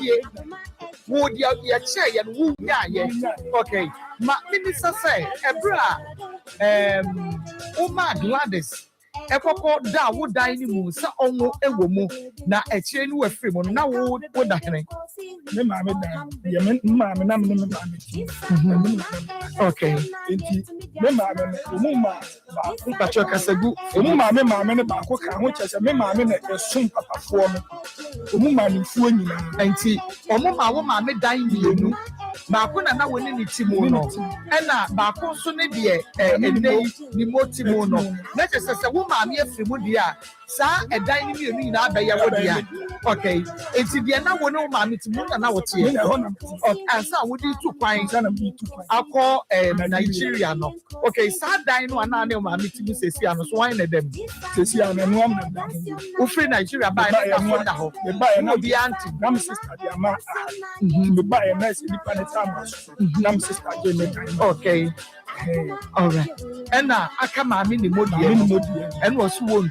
ye would ya chair and woo ya okay ma minister say ebra Oma Gladys Ekoko da wo dan ni mu sa onwo ewo mu na echire ni we free mu na wo da hene me ma me da ye me ma me na me me ma me okay enti me ma me omu ma ba nka cho kasagu omu ma me ne ba ko ka ho chese me ma me na esun papafo mo omu ma ni fuo nyina enti omu ma wo ma me dan mienu ba ko na wo ni ti mu no na ba ko so ne de enei ni moti mu no na chese se wo ma me afiri mu dia sa edan ni mienu nyina abaye wo dia okay enti de na wo ne wo ma me ti mu na wo tie ansa wo di tu kwan akọ Nigeria no okay sa dan no ana ne wo ma me ti mu sesi ano so wan na dem sesi ano no am na dan wo free Nigeria ba na ka da ho me ba na bi anti nam sister dia ma me ba e na si nipa ne tama nam sister je me dan okay all right and aka ma me ni modie and was won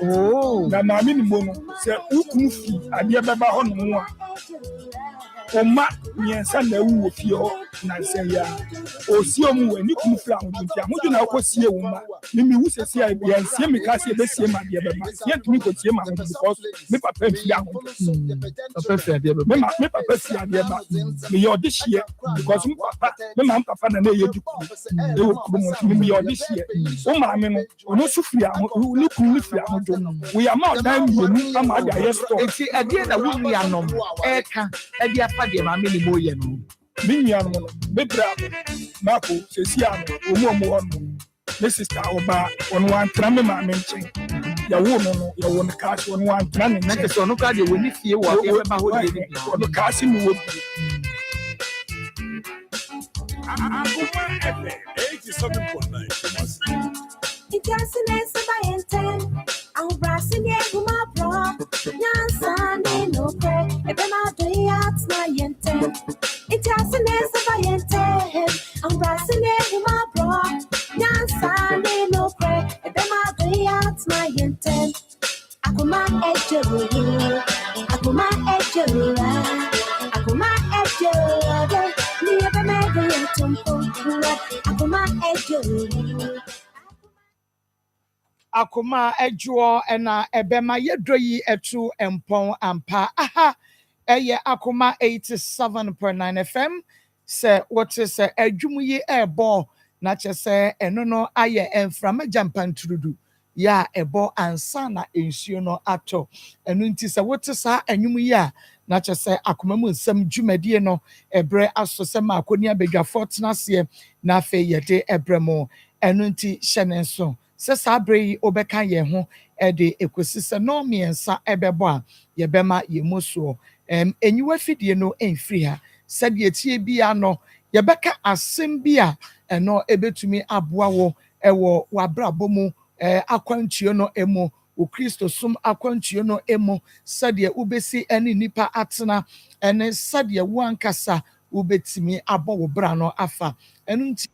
oh na ma me ni mo no se ukun fi ade beba ho no a Oma nyensa na ewu ofie ho na nsen ya osie mu ani kum fla ho ntia mo na akosie wo ma mimi wu sesi a bia nsie me ka se be sie ma de beba ye tumi ko tie ma because me papa fi aho papa fi ade beba me papa fi ade beba me yo de hie because me papa na ye duku e wo ku mo me yo de hie o ma me no ono su fi aho ni kum ni fi aho do we are ma dan mi ama ade aye store enti ade na wu nua nom eka ade de ma me ni mo ye no minya no me bra mako sesi ano omu ono me sister oba on wan tra me ma me nchen ya wo no ya wo no cash on wan tra ne na so no ka de woni fie wo e be ba ho de ni ono cash mi wo Akoma FM 87.9 Interconnects by intent. I'm brashing it with my bro. Yansan, no pray. If I'm doing that's my intent. Interconnects by intent. I'm brashing it with my bro. Yansan, no pray. If I'm doing that's my intent. Akoma ejuru. Akoma ejuru. Akoma ejuru. Never made it to Akoma ejuru. Akoma ejuo ena ebema yedroyi etu empon ampa aha eye Akoma 87.9 FM se what is adwumuyi ebo na chese eno no aye enframa jampantrudu ya ebo ansa na ensuo no ato eno nti se what is anwumuyi a na chese Akoma mu nsem dwumadie no ebre asosem akoni abedwafo tenase na afe yede ebremo eno nti hyenenso se sabre obeka ye ho de ekosise no miensa ebebo a ye bema ye mosuo enyiwa fidie no enfiri ha sade etie bia no ye beka asem bia eno ebetumi aboa wo ewo wabrabo mu akwantuo no emo o Kristo sum akwantuo no emo sade ubesi ene nipa atena ene sade wo ankasa ubetimi abo wo bra no afa enu nti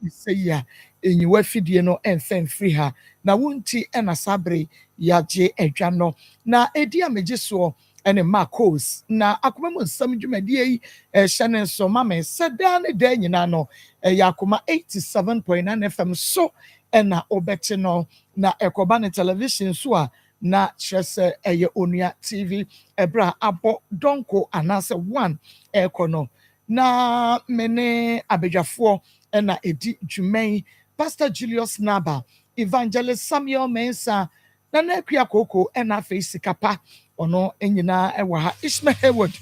say ya enyiwa fidie no enfem free ha na wunti ena sabre yaje edwa no na edi ameje so ene Marcos na Akoma mu nsam dwumadie yi hyene so mama sada ne da nyina no Akoma 87.9 FM so ena obete no na ekoba ne television so a na chese eye onua TV ebra abo donko anase 1 ekono na mene abedwafo ena edi dwuman Pastor Julius Naba Evangelist Samuel Mensa na nakua koko ena face kapa ono enyina ewa ha Ishmael Haywood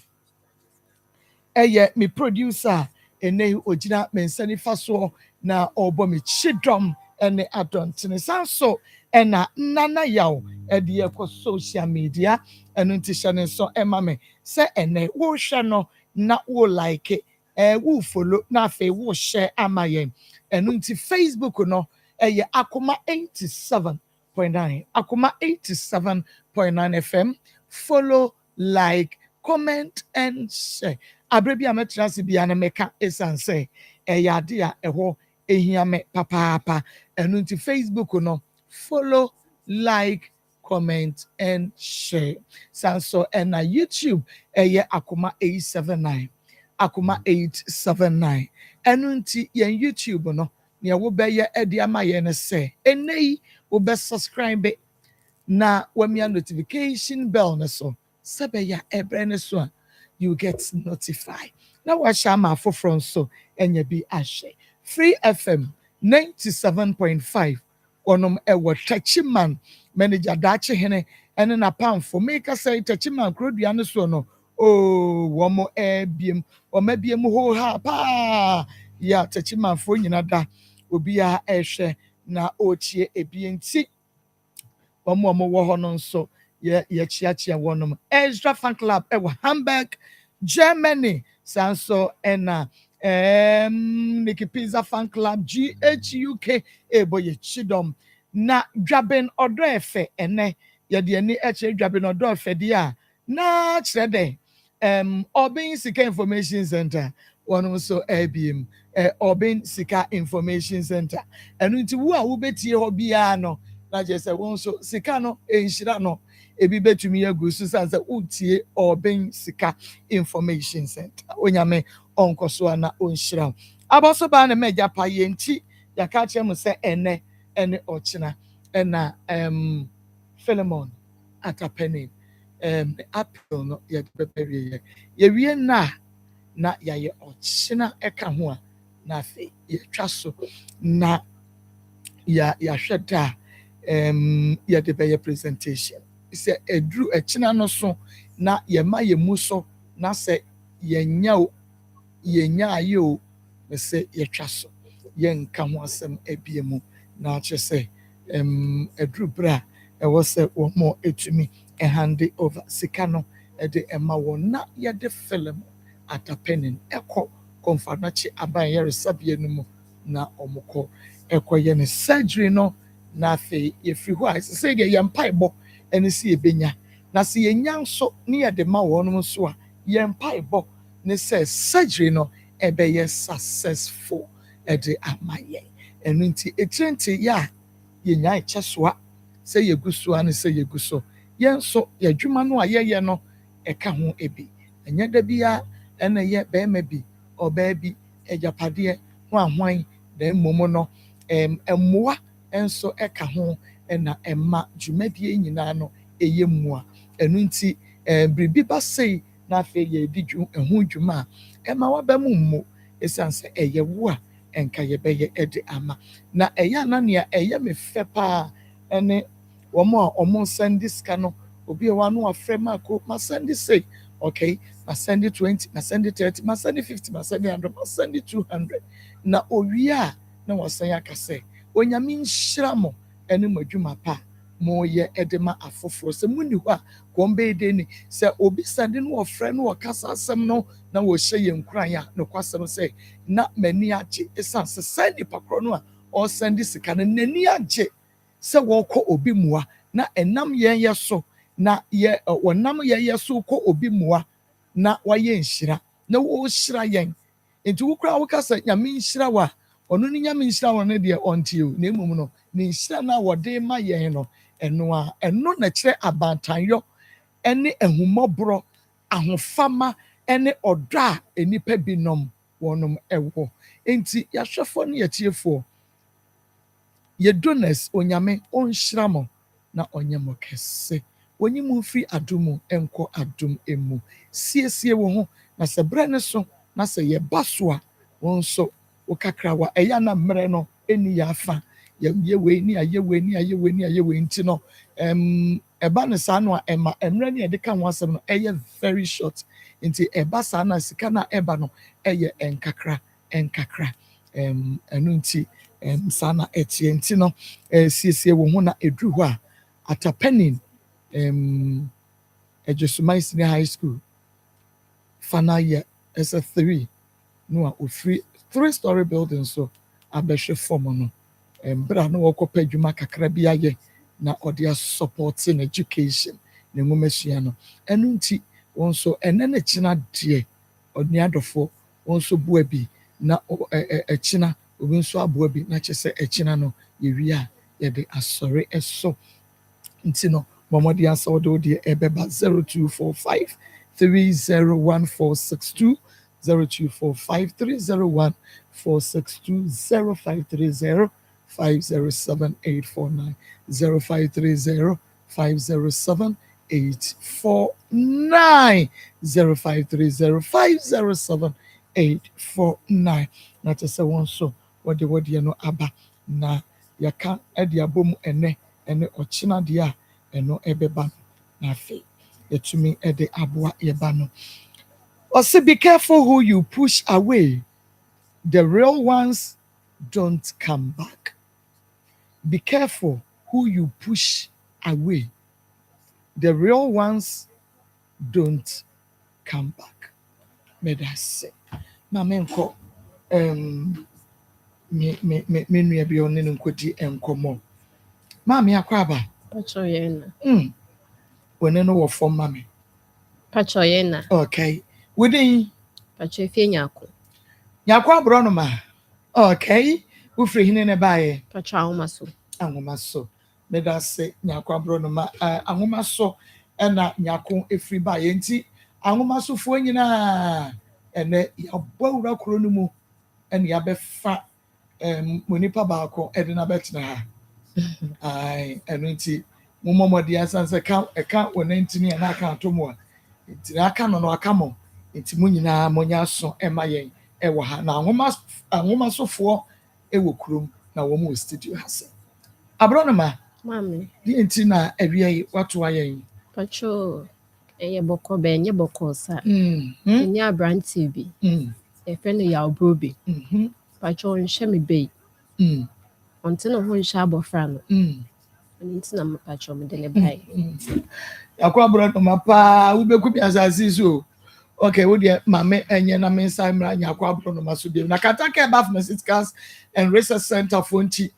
eye me producer ene ogina Mensa ni faso na obo me chidom ene adontene sanso ena nana yaw ede ekọ social media enu ntihye so ema me se ene wo hwe no na wo like wo follow na fe wo share amayen enu nti Facebook no eye Akoma 87.9 Akoma 87.9 FM follow like comment and share abrebi ametrase bia na meka esanse ade a eho ehia me papa enu nti Facebook no follow like comment, and share. Sanso and na YouTube Akoma 879. Akoma 879. Enunti yen YouTube no. Nia wo be ye edi ama ye ne se. Enei wo be subscribe na wamia notification bell ne so. Sebe ya ebre ne so a, you get notified. Na wa shama for front so enye bi ahye. Free FM 97.5. Onom ewo Tachiman manager dachi hene ene na pamfo make say Tachiman krodua ne so no oh womo ebiem o mabiem ho ha pa ya Tachiman fo nyina da obi a ehwe na ochie ebienti omo wo ho no nso ye chiachia wonom extra fan club ewo Hamburg Germany sanso ena Nikki Pizza fan club GHUK eboye chidom na dwaben odo efe ene ye de ani eche dwaben odo efe dia na chede Obin Sika Information Center one so ABM Obin Sika Information Center enu nti wo a wo betie ho bia no na je se won so sika no enhira no ebi betumi agu so sanse utie Obin Sika Information Center onyame onkoso na onhira aboso ba na meja pa yenti yaka chem se ene ochina ena Philemon atapeni apple no ye prepare ye wie na ye ochina eka ho a na fe ye twa so na ya hweda ye de be presentation se edru echina no so na ye ma ye mu so na se ye nya ayo me se ye twa so ye nka ho asem abiemu na che se edru bra e wo se wo mo etumi hand over sikano de ema won na ye de film atapenin eko konfanachi aban ye resabie no mu na omukọ ekoye ne surgery no na fe ye free ho a se ye mpaebo ene se ebenya na se ye nya nso ne ye de ma won so a ye mpaebo ne se surgery no ebe ye successful de amaye enu nti etrenti ya ye nya echesoa se ye gusua ne se ye guso yenso ye dwuma no ayeye no eka ho ebi enye da bia ene ye be ma bi oba bi ejapade ho ahwan da momo no emmoa enso eka ho na emma dwumadie nyina no eye mmua enu nti bribi ba sei na fe ye di ho dwuma ema wa ba mu mmo esanse eye wo a enka ye be ye ede ama na eya na ne eye me fe pa ene omo send this cano obi wa no afre mako ma send say okay ma send 20 ma send 30 ma send 50 ma send 100 ma send 200 na owia na wasan akase onyame nhyira mo ene madwuma pa mo ye edema afoforo se muni ho a kombe de ni se obi send no ofre no kasa asem no na wo hye ye nkuran ya no kwasem se na mani age esanse send pakro no a o send sika na nani age se woko obi mua na enam ye so na ye wonam ye so ko obi mua na waye nhira na wo hira yen enti wo kra wo kasa nyame nhira wa ono ni nyame nhira wa na de ontie na emum no ni nhira na wode ma yen no eno na kire abantanyo ene ehumobro ahofama ene odo a enipa binom wonom ewo enti yahwefo ne yetiefo ye donors onyame onhyiramo na onyemo kese onyimu fi adumu enko adum emu siesie wo ho na se bre ne so na se ye baswa wonso okakra wa eya na mre no eni ya afa ye we ni aye we ni aye we ni aye we nti no eba ne sa no ema emre ne de ka ho asem no eye very short nti eba sa na sika na eba no eye enkakra enu nti sana etienti no siesie wo ho na edru ho a atapenin Ejesumai Senior High School fana year S3 no a ofri 3-story building so abehwe form no bra no wokopa adwuma kakra bi aye na odia supporting education na ngomesua no enu nti wonso enene china de oniadofo wonso bua bi na echina obi nso aboa bi na kyese echina no ye wi a ye de asore eso nti no Bomodi answer do the ebeba 0245 301462 0245 301 462 0530 507 849 0530 507 849 0530 507 849. Na to say one so what the no aba na yaka edi abom ene ochina dia eno ebeba na fe yetumi ede aboa yeba no. Also be careful who you push away. The real ones don't come back. Be careful who you push away. The real ones don't come back. May that say. Mamenko me nua bi one no nkodi enkomo. Mami akwaba. Pacho yena. Wone no wo fom mami. Pacho yena. Okay. Within Pacho efie nyako. Nyako abro no ma. Okay. Ufri hine ne bae. Pacho ahoma so. Ahoma so. May that say nyako abro no ma ahoma so ena nyako efri bae nti ahoma so fo nyina ene yabawura kro no mu ene yabefa monipa baako ede na betena ha. Ai eno nti momomodi asanse ka wona ntini na aka atomo nti aka no aka mo nti munyina monya so ema yen ewo ha na ahoma sofo ewo krom na wo mo studio hase abro no ma Mami. di nti na awie wato ayen Pacho eye boko be nye boko sa. Ni abranti bi. E friend ya obrobi. Pacho nhye me be. Onte no ho nhye abofra no. Nti na pacho me dele bai. Yakwa abro no ma pa wo beku bi asasi so. Okay, we dey mame enye na mensa mra nyakwa abro no ma so bi. Na Kataka Eba Pharmaceuticals and Research Center fonti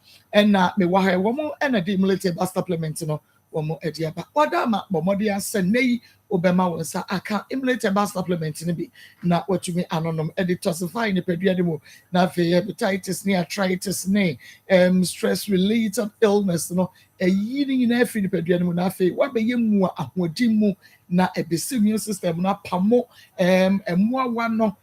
na me wa ha wo mo na di military bus supplement no wo mo edi aba. Oda ma bomodi asenei obema wonsa aka emulator bus supplement ni bi na watumi anonom editosify ni pedua de mo na fe hepatitis ni arthritis ni stress related illness no eyi ni na fe ni pedua de mo na fe wa be yemu ahodi mu na ebesi immune system na pamo emoawa no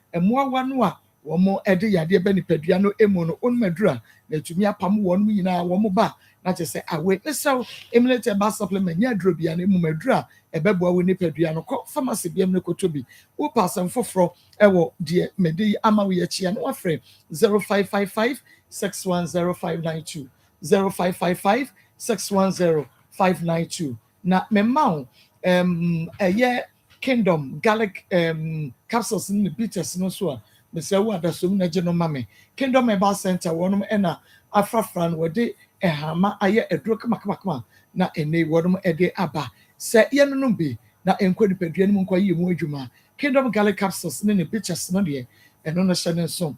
a womo ede yade be ni pedua no emu no onmadura na tumi apam won mu nyina womo ba na che se awe so emulator bus supplement nya drobia na emu madura ebeboa we nipadua no ko pharmacy biam ne kotobi wo pasam foforo ewo de mede ama we achia no afre 0555 610592 0555 610592 na memao eye kingdom garlic capsules in the bitters no so me say wo adasom na je no mame kingdom herbal center wonom na afrafran wo de ehama aye eduro kama na ene wonom ede aba se ye no bi na enko nipadua no nkwa yemu adwuma kingdom garlic capsules ne pictures no de eno no hye ne so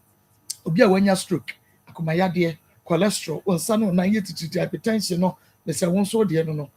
obi a wanya stroke akoma yade cholesterol onsa no na ye tititi hypertension no me se won so de no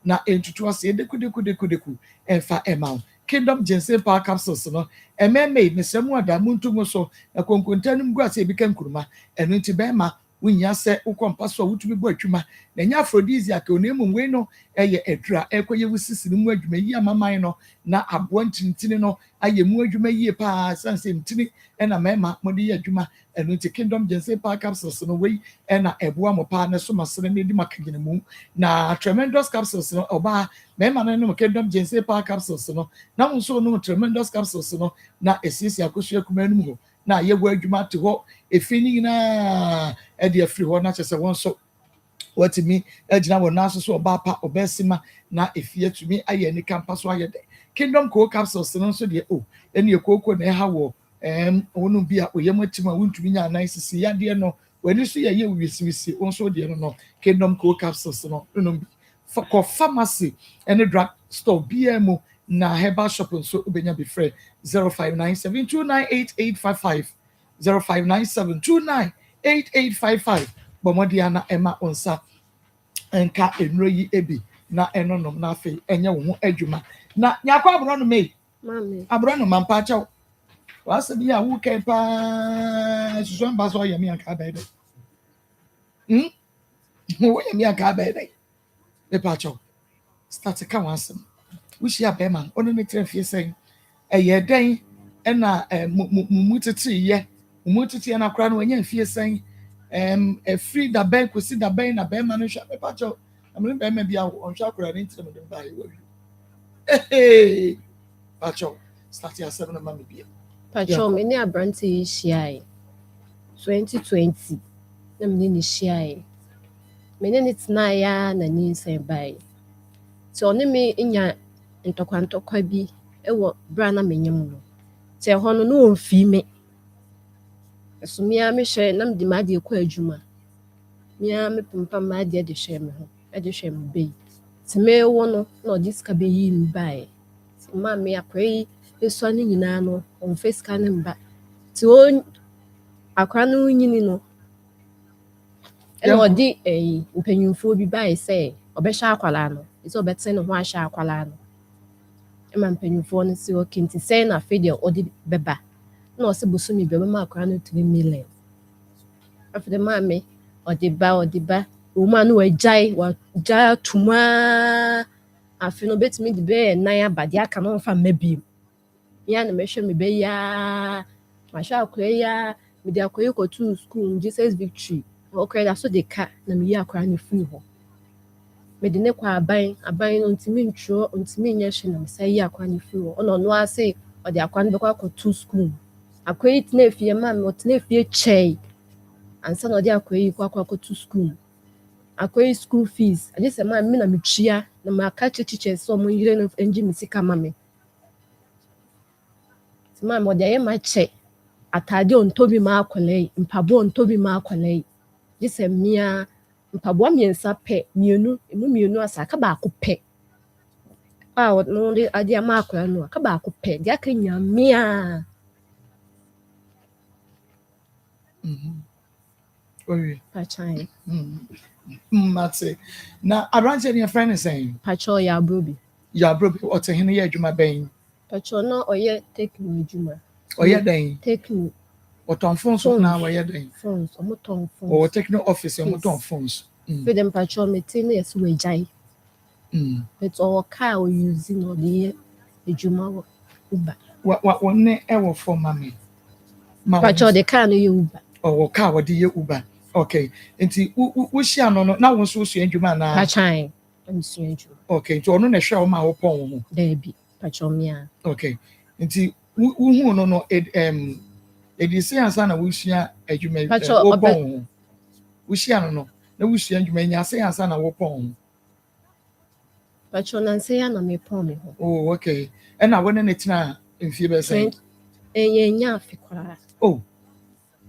na entutu ase deku enfa emau kingdom ginseng power capsules no ememe me se mu adamu ntumu so na konkontanum gu ase ebi kan kuruma eno nti bema wunya se ukompa so wutumi bo atwuma na nya aphrodisiac onemu we no eye edura ekoye wusisi mu adwuma yi amaman no na abo ntintini no aye mu adwuma yi pa sanse ntini na mema modi yi adwuma eno nti kingdom ginseng power capsules no we na eboa mo pa na so masene ne di makagene mu na tremendous capsules no oba mema na no kingdom ginseng power capsules no na nso no tremendous capsules no na esisi akosu akuma no mu na yewu adwuma te ho efini na ede afiri ho na chese won so watimi agina won na so oba pa obesima na efie tumi aye ni campa so aye de kingdom co capsules no so de ene ekoko na ha wo wonu bi a oyem atima wontumi nya nice yade no wani so ye wisi won so de no kingdom co capsules no bi for pharmacy any drug store BMO na herbal shop so obenya be free 0597298855 0597298855 bomodiana ema onsa enka enroyi ebi na enonom na afi enye wo ho adwuma na nyakwa abro no me Mami. abro no mampa chaw wase bi a wo kai pa susu amba so yemi anka ba ede wo yemi anka ba ede e pa chaw start ka wansem wo hia be man ono ne tre fie sen eye den na mu tete ye mu tete na kra no anya fie sen a free da ben kosi da ben na be man no hwa me pa cho amre be ma bia on hwa kra ne ntre mo de ba ye wa wi pa cho start ya 7 na ma me bia Pacho me ne abrante hia 2020 na me ne hia me ne tena ya na ni Nsem bai so ne me nya ntokwa bi ewo bra na menyem no te ho no no mfi me so mia me hwe na me di ma de kwa adwuma mia me pampa ma de hwe me ho de hwe me bai te me wo no na odiska be yi mi bai te ma me apre eso ne nyina no on face ka ne mba te o akra no nyini no eno di mpanyimfo bi bai se obehwa akwala no ise obete ne ho ahwa akwala no ema mpanyimfo no se okinti se na fe de odi beba na o se bosumi beba ma akra no 3 million after ma me odi ba o ma no wajai tuma afi no betimi de be nan abade aka no fa mabiem ya na mehwe me be ya ma hwa akra ya me de akoye ko to school Jesus Victory okay da so de ka na me yi akra no funi ho me de ne kwa aban no ntimi ntwo ntimi nya hwe na me sai yi akra no funi ho ono no ase o de akra no be kwa to school akoye tena fie ma me tena fie chei ansa na o de akoye kwa to school akoye school fees aje se ma me na me twia na ma ka chichiche so mo yire no enji me sika ma me ma mo de ye ma che atade on tobi ma akwalai mpabo on tobi ma akwalai jise mia mpabo miensa pe mienu asaka ba ko pe no de ade ma akwala no aka ba ko pe de aka nya mia oye pachai mate na arrange your friend is saying pacho ya brobi o te hene ye adwuma ben pacho no oye take me adwuma oye den take me o ton phones na oye den phones o ton phones o techno office o ton phones fe dem pacho me tin yes we jai but o car o use no de adwuma wo uba wa ne e wo for mama pacho de car no ye uba o car wo de ye uba okay enti wo hia no na wo so so adwuma na pachai am so adwuma okay to ono na hwe o ma wo pon wo there be pacho mia okay enti wo hu no edisi ansa na wo hia adwuma wo pon wo hia no na wo hia adwuma nya ase ansa na wo pon pacho na nse ya na me pon me ho oh okay and na when ne tena mfie be say enya afi kwara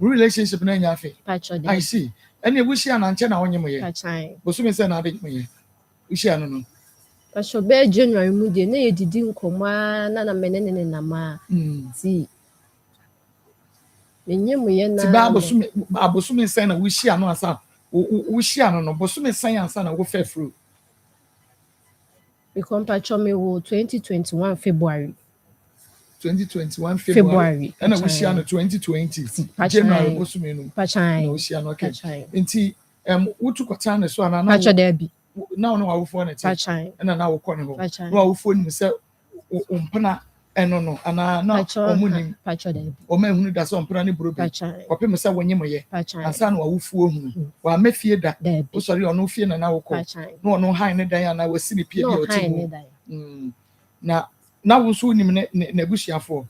relationship na nya afi pacho de I see and wo hia na nche na wonyem ye pachai bosumi se na ade ye wo hia no pacho be January mu de na yedidi nkoma na menene na ma ti menye mu ye na ti ba bosumi se na wo hia no asa wo hia no bosumi se ansa na wo fefru because pacho me wo 2021 February 2021 February and we share no 2020 January bosumi no pachai no share no okay enti wutu kwata na so ana na pacho de bi na no awofo na ti pachai na wo kɔ ne ho na awofo ni se ompana eno no ana na omunim pacho de bi o ma hunu da so ompana ne brobe pachai opem se wonyem ye ansa na awofo hunu wa mafie da o sori ono fie na wokɔ na ono han ne dan ana wasi ne pie bi o ti na wo so nim na busuafo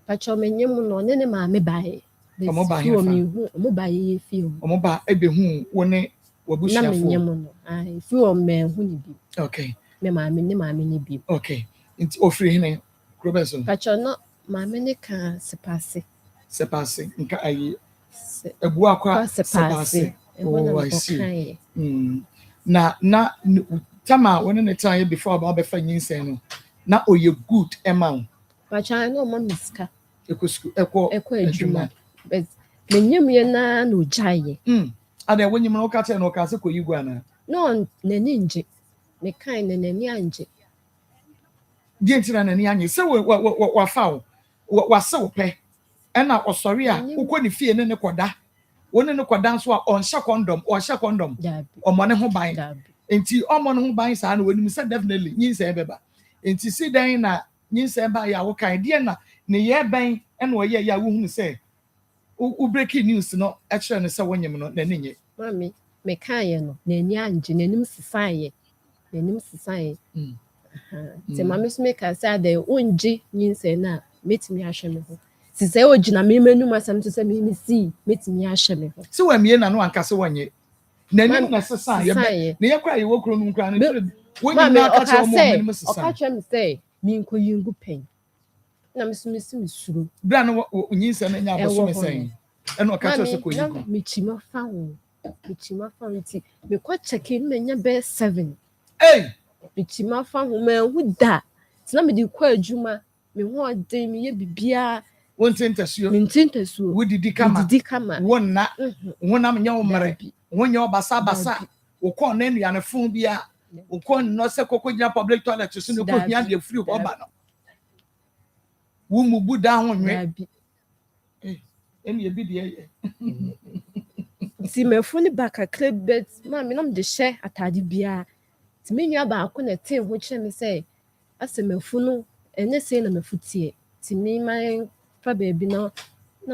pacho menye mu no ne ma me bae omo ba he omo ba ye fi omo ba ebehu wo ne wabusuafo na menye mu no ai fi o me hu ni bi okay me ma me ni bi okay nti ofri hene Robertson pacho no ma me ne ka sepase nka ayi ebu akwa sepase oh I see na tama wona ne time before about be fa nyinsen no na oye good emma pacho no ma miska eko adwuma but menyem ye na no jaye ade wonyim no ka che no ka se ko yigwa na no nani nje me kan na nani anje die ntira nani anye se wa fa wa se wo pe na osori a ukọ ni fie ne koda woni ne koda nso a on hye condom o hye condom o mo ne ho ban enti omo no ho ban saa na woni say definitely nyinsɛ bɛba enti si dan na nyinsɛ ba ya wo kan de na ne ye ban na ɔyɛ ya wo hu sɛ u breaking news no ɛkyerɛ no sɛ wonyem no na ne nye mami me kaayɛ no n'ani anje n'anim sisaayɛ te mami so me ka sɛ de onji nyinsɛ na metimi ahwɛ me ho sisɛ ogina me menum asɛm to sɛ me si metimi ahwɛ me ho sɛ wamie na no anka sɛ wonye n'anim na sesa yɛ bɛ ne yɛ kora yɛ wo kuro no kora no wonyem na aka kyerɛ mo anim sesa ɔka kyerɛ me sɛ me nkoyi ngu pɛn na me so me suro bra no nyinsɛ no nya aboso me sɛn ɛna ɔka kyerɛ sɛ koyi ngu me chima fa ho ti me kwa check in me nya be 7 me chima fa ho me hu da tina me di kwa adwuma me ho ɔden me yɛ bibia wontintesuo wodidi kama wonna wonam nya wo mare wonya obasa wo kɔ na nuane fun bia wo kɔ no sɛ kokogina public toilet so no ko hia de free ho ba no wo mu buda ho nwe eni ebi de si me funi baka klebet ma me nam de hyɛ atade bia ti me nua ba ko na te ho kyerɛ me sɛ asɛ me funu ene sei na me futie ti me man fa baabi na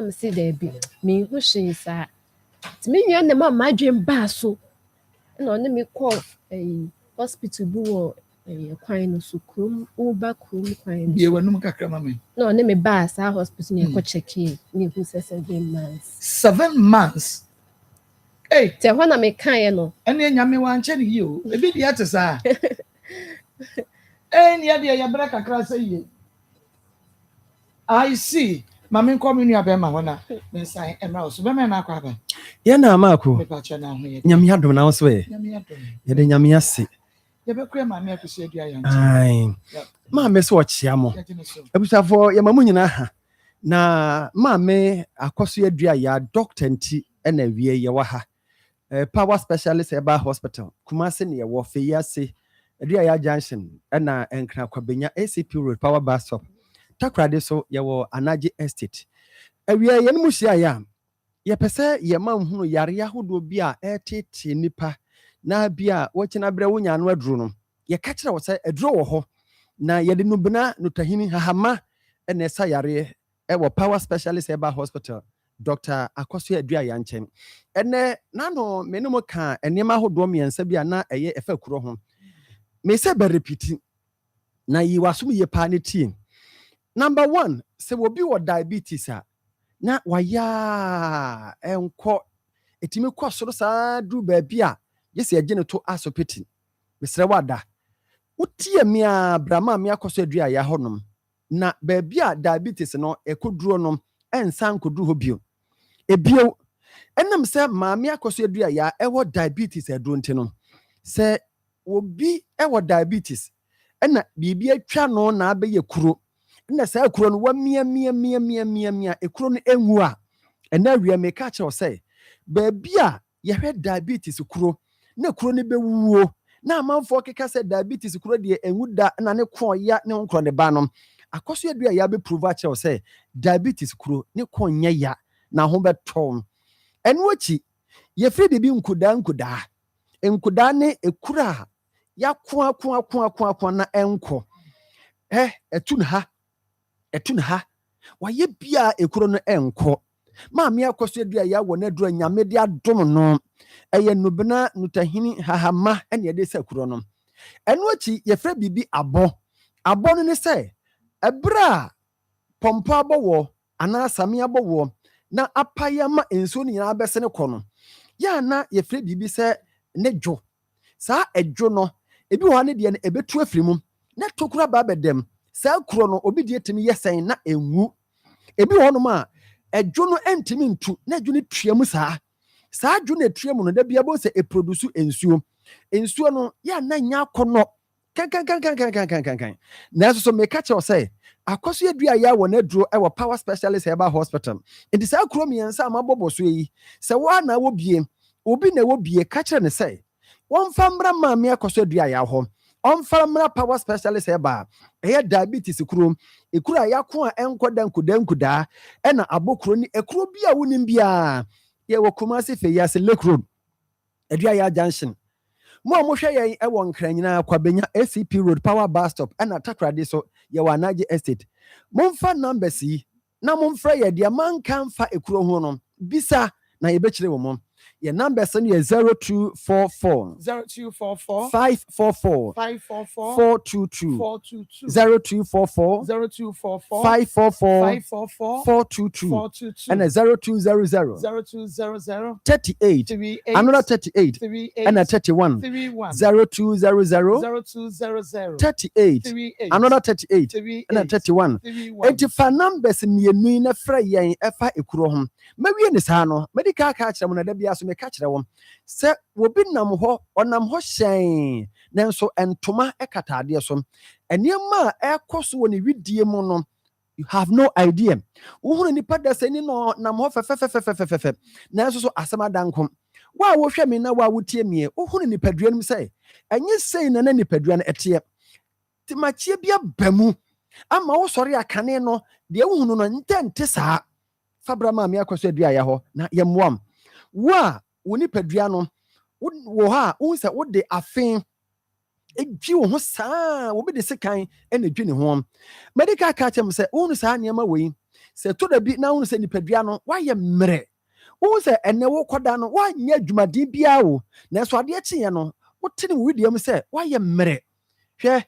me se da bi me hu hye saa ti me nua na ma madwen ba so na ɔne me kɔ hospital bu wɔ kwan no so krom uba krom kwan bie wanum kakra ma me na ɔne me ba saa hospital ne kɔ check in ne hu sɛ 7 months te hɔ na me kae no ɛne nyame wankyɛ ne yio ebi di ate saa ne ya de ya bra kakra sɛ yie I see mame nkɔminu abɛma hɔ na me nsan emra so bɛma na akɔ aba ye na amako me pa kyɛ na ho ye nyame adom na wo so ye ye de nyame ase ye bɛkura mame akosi adua ya ai mame so ɔkyea mo abusafo ye mamu nyina ha na mame akoso adua ya doctor nti na wie ye wa ha power specialist herbal hospital Kumasi ne ye wo fe yase adua ya junction na enkra kwabenya ACP road power bus stop takrade so ye wo Anaje estate awie ye no muhia ya ye pese ye manhunu yare ahodo bi a etete nipa na bia wo kina bre wo nya no aduro no ye ka kire wo se aduro wo ho na ye de nubena notahini hahama na esa yare wo power specialist herbal hospital Dr. Akoso adua ya nchen ene nano menum ka enema ahodo miensa bia na eye efa kuro ho me se be repeat na yi wasum ye pa ne team. Number 1, se wobi wo diabetes a na waya enko etimi kɔ soro saa du baabi a yesi agye to asopeti besre wada wotie me a brama me akɔso adua ya honom na baabi a diabetes no ekoduro no ensan koduru ho bio ebio enam se maame akɔso adua ya ewo diabetes aduro nti no se obi ewo diabetes ena bibi atwa no na abeye kuro na saa kuro no wa mia ekuro no enwu a ena wie me ka che o say baabi a ye hwe diabetes kuro na kuro no bewuo na amanfo keka say diabetes kuro de enwu da na ne kon ya ne nkro ne ba no Akoso adua ya be prove che o say diabetes kuro ne kon nya ya na ho beton enu achi ye firi de bi nkuda ne ekura ya ko na enko etun ha waye bia ekuro no enko maame Akoso adua ya wo na duro nyame de adom no eye nubena nutahini hahama ene ye de se ekuro no enu achi ye fra bibi abo no ne se ebra pompo abowo ana asame abowo na apayama enso ni nyina bese ne kono ya na ye fra bibi se ne dwo saa edwo no ebi wo ne de ne ebetu afirimu na tokura ba bedem saa kuro no obi de etimi yesen na enwu ebi wo no ma edwo no entimi ntu na edwo ne tuamu saa dwo na tuamu no da bia bo se e produce ensuo no ya na nya kono kan na so me catch say Akoso adua ya wo na duro e wo power specialist herbal hospital enti saa kuro miensa amabobo so yi se wa na wo bie obi na wo bie ka kire ne say won fa mra ma me Akoso adua ya ho on fa mra power specialist herbal diabetes kuro ekura ya ko a enkoda nkuda e na abokuro ni ekuro bia wonim bia ye wo Kumasi fe ya se Lake Road adua ya junction mo a mo hwe yen e won kran nyina kwabenya ACP Road Power Bus Stop and Takrade so ye wa Anaje Estate momfa numbers yi na momfra ye de man kan fa ekuro ho no bisa na ye bekire wo mom ye numbers no ye 0244 544 422 0244 544 422 and 0200 38 another 38 and a 31 0200 38 another 38 and a 31 85 numbers mienu na fra yen efa ekuro ho mawie ne saa no medical ka kire mo na da bia so me ka kire wo se wo bi nam ho onam ho hyen nanso entoma ekatade so eniema ekoso woni widie mu no you have no idea wo nipa da sani no nam ho fefefefefefefe nanso so asema dankom wa wo hwe me na wa wotie mie wo nipadua nim sei enye sei na nipadua na etie timachie bia bamu ama wo sori akane no de wo no ntente saa fabra ma me akoso adua ya ho na ye moam wa wo nipadua no wo ha wo se wo de afin eji wo ho saa wo be de sekan ena dwi ne ho medical ka chem se wo no saa niam we se to da bi na wo se nipadua no wa ye mmere wo se ene wo koda no wa nya adwumaden bia wo na so ade eche no wo tene wo widiam se wa ye mmere hwe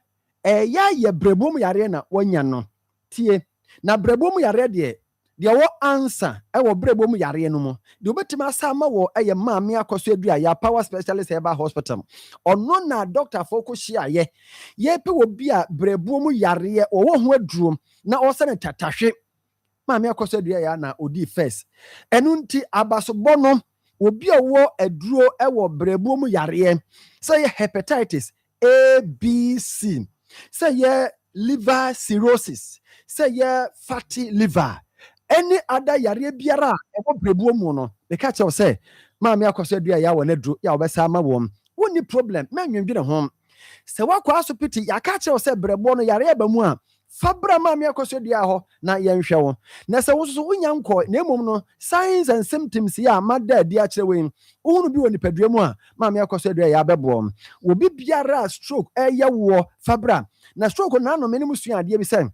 ya ye brebom yare na wanya no tie na brebom yare de wo answer e wo brebom yare no mo de obetima sama wo eye maame akoso adua ya power specialist herbal hospital ono na doctor foko shia ye pe wo bia brebom yare wo ho aduro na o se ne tatahwe maame akoso adua ya na odi first enu nti abasobɔ no obi a wo aduro e wo brebom yare say hepatitis A B C say liver cirrhosis say fatty liver any other yare biara e wo brebuo mu no be ka che say maame akoso adua ya wo na duro ya obesa ma wo woni problem ma nwendwene ho se wakwa asopiti ya ka che say brebo no yare ba mu a fabra maame akoso adua ho na ye nhwe wo na se wo so wonya nko na emom no signs and symptoms ya amada adi a kire we uhunu bi woni padua mu a maame akoso adua ya bebo wo bi biara stroke eye wo fabra na stroke na no meni musua ade bi say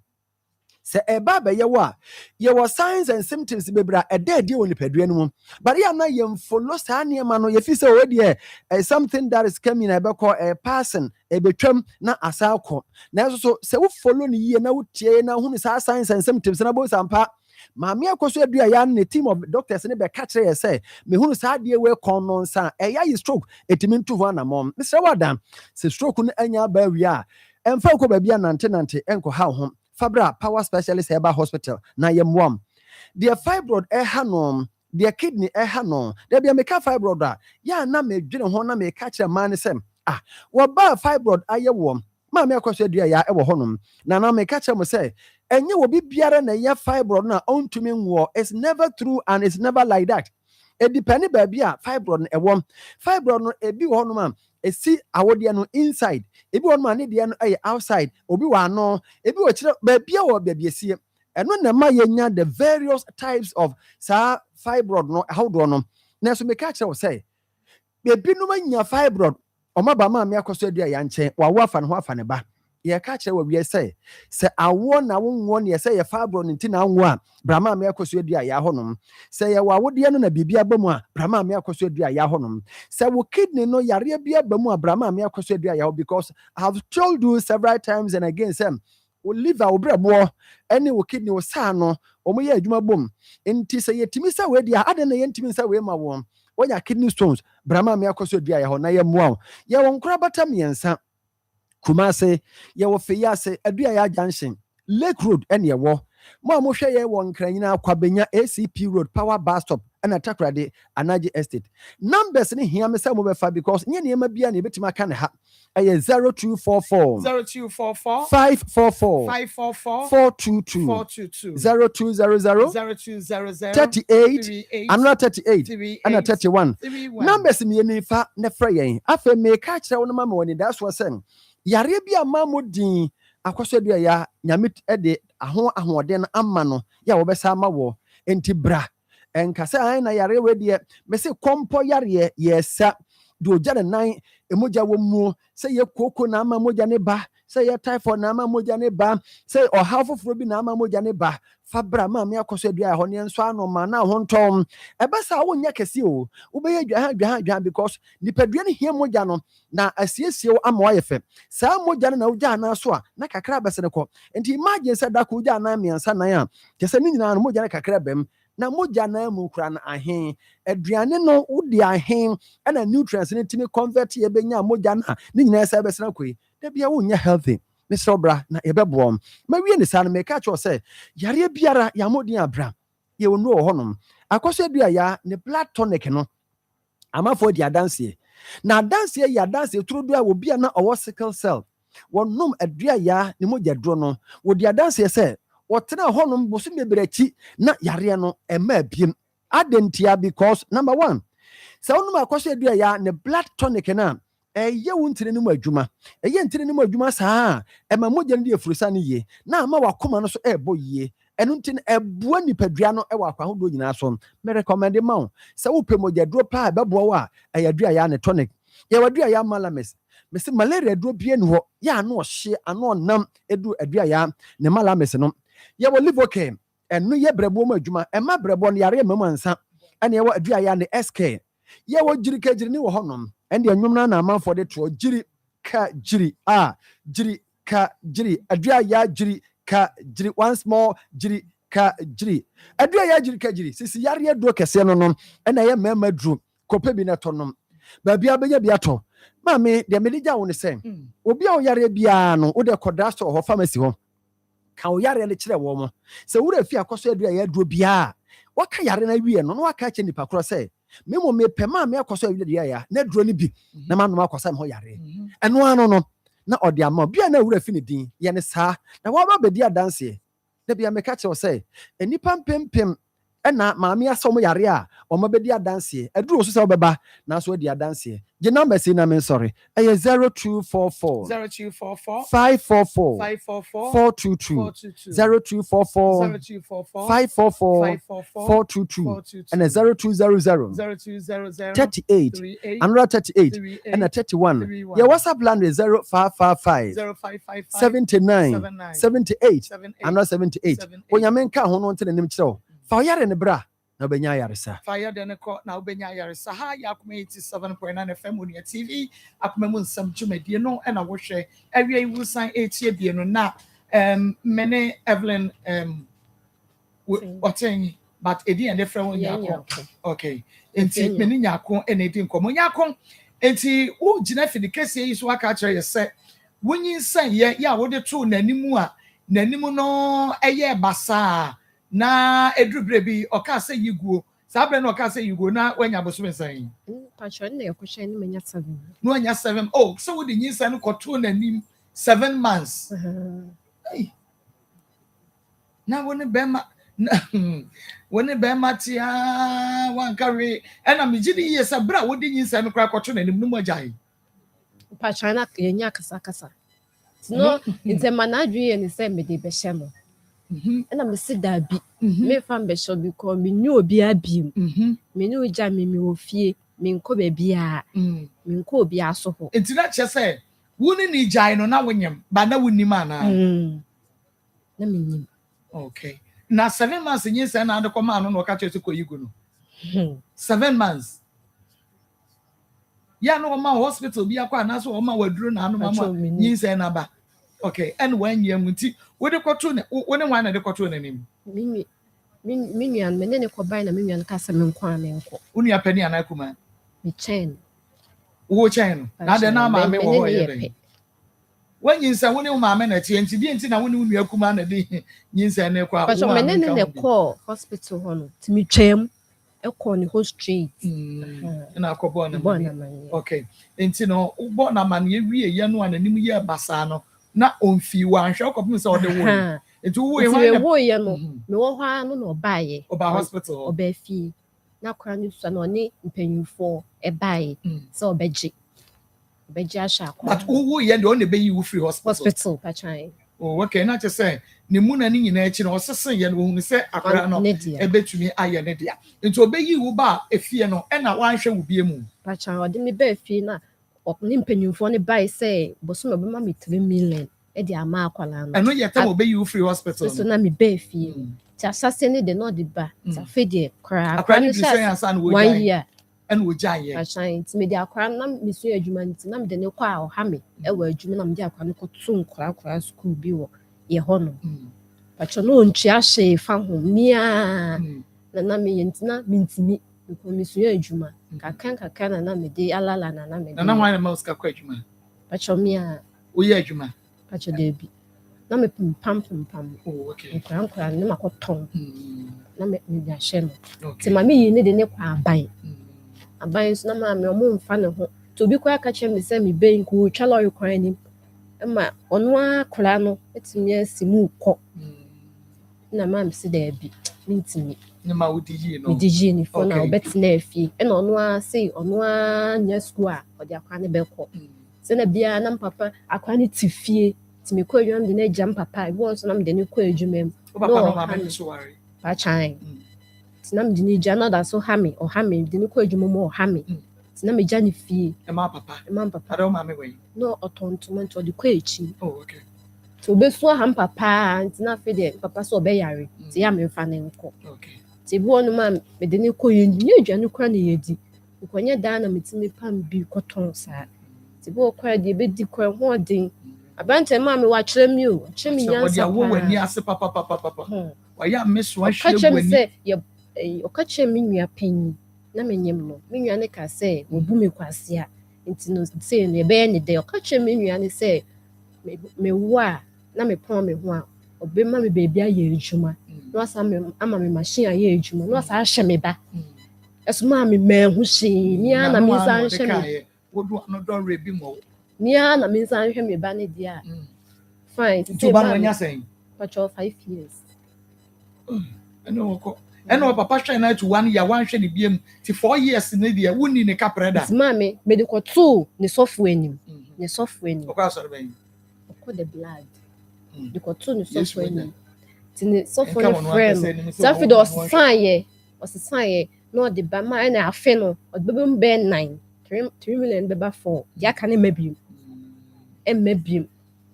se eba ba ye wa ye wo signs and symptoms bebra edi woni padua no mu but ya na ye follow sa niema no ye fi say we dey something that is coming ebe call a person ebetwam na asako na so se wo follow ni ye na wo tie na hunu sa signs and symptoms na bo sampa maame akoso adua ya na team of doctors ne be ka kire ye say me hunu sa de we kon no nsa eya yi stroke etimi ntu ho na mom mr wadan se stroke no anya ba wi a emfa ko ba bia nante enko ha ho fabra power specialist herbal hospital na yemwam the fibroid hanom the kidney hanom there be make fibroid ya na me dwene ho na me ka kire man sem wo ba fibroid ayewom ma me akoso adua ya e wo honom na me ka kire mo say enye wo bibiara na ya fibroid na ontumi nwo it's never true and it's never like that it depend ba bia fibroid ewom fibroid no ebi wo honom am esi awode no inside ebi won ma ne de no outside obi wa no ebi wo kire ba bia wo ba biesie eno na ma yenya the various types of sa fibroid no how do no na so me ka kire wo say ebi no manya fibroid o ma ba ma me akoso adua ya nche wa wo afa ne ho afa ne ba ye ka kire wo wie say se awo na wo nwo ne say ye fibroid nti na nwo a brama me akoso adua ya honom se ye wa wode no na bibia ba mu a brama me akoso adua ya honom se wo kidney no yare bia ba mu a brama me akoso adua ya ho because I have told you several times and again say wo liver wo brebo any wo kidney wo sa no o mo ye adwuma bom nti se ye timi sa we dia ade na ye ntimi sa we ma wo wonya kidney stones brama me akoso adua ya ho na ye moa ye won kura bata miensa Kumase ye wo feyase adua ya junction Lake Road ene ye wo mo hwe ye wo nkranyina kwabenya ACP Road Power Bus Stop and Takrade Anaje Estate numbers ni hia me say mo be fa because nye niema bia na betima ka ne ha 0244 544 422 0200 38 another 38 and 31 numbers mi ni fa ne fra yen afa me ka kire wo no ma woni that's what saying yare bia mamodin akoso dua ya nyame de ahoɔden ama no ya wo besa ama wo enti bra enkasa an na yare we de me se kompo yare yesa do jana nine emoja wo mu say ye koko na ama moja ne ba say ye typhoid na ama moja ne ba say or half of bi na ama moja ne ba fabra ma me akoso adua ho ne nso ano ma na ho ntom eba sa wo nya kese o wo be ye dwa because nipadua ne hia moja no na asiesie wo ama wa ye fe sa moja na wo ja na so a na kakra bese ne ko enti imagine say da ko ja na miensa nan a kese ni nyina no moja na kakra bem na moja na mu kura na ahen aduane no wodi ahen na nutrients ne timi convert ye benya moja na ni nyina sa bese na koi da bia wo nya healthy Mr. Obra na ebebom ma wie ne sa no me ka cho say yare biara ya modin abra ye wonu wo honom akoso adua ya ne blood tonic no amafo di adanse na adanse ya adanse turudu a obi na owo sickle cell wonnom adua ya ne moja dro no wo di adanse say wotena honom bosu bebrachi na yare no ema biem adentia because number 1 se wonnom akoso adua ya ne blood tonic na eye wuntire ne mu adwuma eye ntire ne mu adwuma saa ema moja ne efurusa ne ye na ama wakoma no so ebo ye enu ntin ebua nipadua no ewa akwa hodo nyina so me recommend ma se wo pe moja duro pa ebeboa wa ayadua ya ne tonic ye wadua ya malames me se malaria duro bie ne ho ya na ohye ano nam edu adua ya ne malames no ye wo livoke enu ye brebo mu adwuma ema brebo no yare mamu ansa ene ye wo adua ya ne sk ye wo jirika jiri ni wo honom and the nyumna na man for the tro jiri ka jiri jiri ka jiri adua ya jiri ka jiri once more jiri ka jiri adua ya jiri ka jiri sisi yare edo kese no no na ye mema dru kope bi na tonom ba bia benya bia to ma me de medija wo ne se obi a yare bia no wo de koda so ho pharmacy ho ka wo yare le kire wo mo se wura fi akoso adua ya dro bia waka yare na wie no no waka che nipa kro se memo me pema me akoso awi de ya na duro ni bi na ma no akosa me ho yare eno ano no na ode ama bia na wura fi ne din ye ne saa na wa ba bedi adanse na bia me ka che o say enipa mpempem na maame asom yare a o ma bedi adanse aduro so se obeba na so di adanse je number say na me sorry 0244 544 422 0244 544 422 and 0200 38 another 38 and a 31 your WhatsApp line is 0555 79 78 another 78 onyamenka ho no ntene nim kire fa yare ne bra na obenya yaresa fire de ne ko na obenya yaresa ha ya Akoma 87.9 FM on your TV Akoma mu nsam dwumadie no na wo hwe awie iwusan etie bie no na mene Evelyn otenyi but edi and different nyako okay enti mene nyako ena edi nkomo nyako enti wo gina fi de kese yi so aka kire ye se wonyi san ye ya wo de to nanimu a nanimu no eye basa na edrubre bi oka se yiguo sabre na oka se yiguo na wanya boso mensan patron na yakosha ni menya 7 no anya 7 oh so wo de nyinsa no koto nanim 7 months hey na woni bema tia wan kare ena mejidi ye sabra wo de nyinsa no kra koto nanim no magyae patron na yenya kasa no Nsem na adwie ni se me de be hyemo and I'm sit that be me fan be show because me knew obi abim me knew ja me ofie me nko be bia me nko obi aso ho enti na che say woni ni jai no na wonyem ba na wonnim ana na me nim okay na 7 months nyi say na adekoma ano no ka che ko yigo no 7 months ya no ma hospital bi akwa na so o ma waduro na ano ma nyi say na ba okay and when you muti we de koto ne woni wan na de koto na nim me nyan me ne ko bai na me nyan ka se me nko ame nko uni apani ana kuma me chain wo chain na de na ma me wo ho ye when you say woni ma me na tie enti bi enti na woni uni akuma na de nyinsa ne kwa but me ne call hospital ho no ti me twam e call ni ho street na akobo na okay enti no ubo na man ye wie ye no ananim ye basa no na onfi wa hwe okopim se ode wo enti wo ye no me wo ho anu no baaye oba hospital oba fi na kwa ni so no ni mpanyufo e baaye se obeji asha kwa but wo ye de on be yi wo free hospital pachan oh okay na che say ne mu na ne nyina akyi no ɔsesen yɛ no ohun sɛ akora no ebetumi ayɛ ne dia nti obeyi wo ba efie no ɛna wanhwɛ wo bie mu pacha ɔde me ba efie na ne mpanyinfoɔ ne bae sɛ bosom ɔbɛma me 3 million ɛde ama akwala no ɛno yɛ tam obeyi wo free hospital so na me ba efie ti asase ne de no de ba ti afa de kora akora ne sɛ 1 year ɛna ogya yɛ pacha nti me de akora na me so adwuma nti na me de ne kɔ a ɔha me ɛwɔ adwuma na me de akora no kɔto nkora school bi wɔ yɛ hɔ no pacha no ontua hye fa ho mia na me yɛ nti na me ntimi ko me so adwuma kakra na me de alala na me de na hwan na ma uska kɔ adwuma pacha mia wo yɛ adwuma pacha de bi na me pam oh okay nkora ne makɔtɔn na me de ahyɛ no ti ma me yi ne de ne kɔ aban so na ma me ɔmo mfa ne ho to bi kɔ aka kyerɛ me sɛ me bɛn ko twa lɔre kwan anim ma ɔno akora no etimi asi mu kɔ na ma me se da bi me ntimi ne ma wodi yi no me di yi ni fo na obetena afie na ɔno nya school a ɔde akwa ne bɛkɔ se na bia na papa akwa ne ti fie ti me kɔ adwuma de na agya papa bi won so na me de ne kɔ adwuma mu papa no ma me so ware pa chan ti na me de ne gya na da so ha me de ne kɔ adwuma mu ɔha me ti na me gya ne fie e ma papa ada o ma me we no ɔtontoma nti ɔde kɔ akyi oh okay ti obesu ha papa nti na fe de papa so ɔbɛyare ti ya me mfa ne nkɔ okay ti bi wonu ma me de ne kɔ yɛ adwane kora ne yɛdi nkɔnyɛ da na metimi pam bi kɔtɔn saa ti bi okora de bedi kora ho ɔden abante ma me wa kyerɛ mi o kyerɛ mi nyansa pa wo wani ase papa wa ya meso ahwe wani ɔka kyerɛ mi nua panyi na menyem no me nua ne ka sɛ wobu me kwase a nti no sɛ no ɛbɛyɛ ne dɛ ɔka kyerɛ mi nua ne sɛ me wo a na me pɔn me ho a ɔbɛma me baabi ayɛ adwuma na asa ama me machine ayɛ adwuma na asa ahyɛ me ba ɛso ma me manhu hye nia na me nsa nhwɛ me wodu no do rebi mo nia na me nsa nhwɛ me ba ne dia fine to ba no nya sɛn for 5 years ɛno papa hwɛ na to 1 year wan hwɛ ne biem ti 4 years ne dia wonni ne kapreda ma me de kɔto ne sɔfo anim ɔkɔ asɔre bɛn ɔkɔ the blood de kɔto ne sɔfo anim ti ne sɔfo ne friend safi de ɔsesan yɛ na ɔde ba ma ɛna afe no ɔde bɛbɛ mu bɛɛ 9 3 million bɛba 4 de aka ne mabiem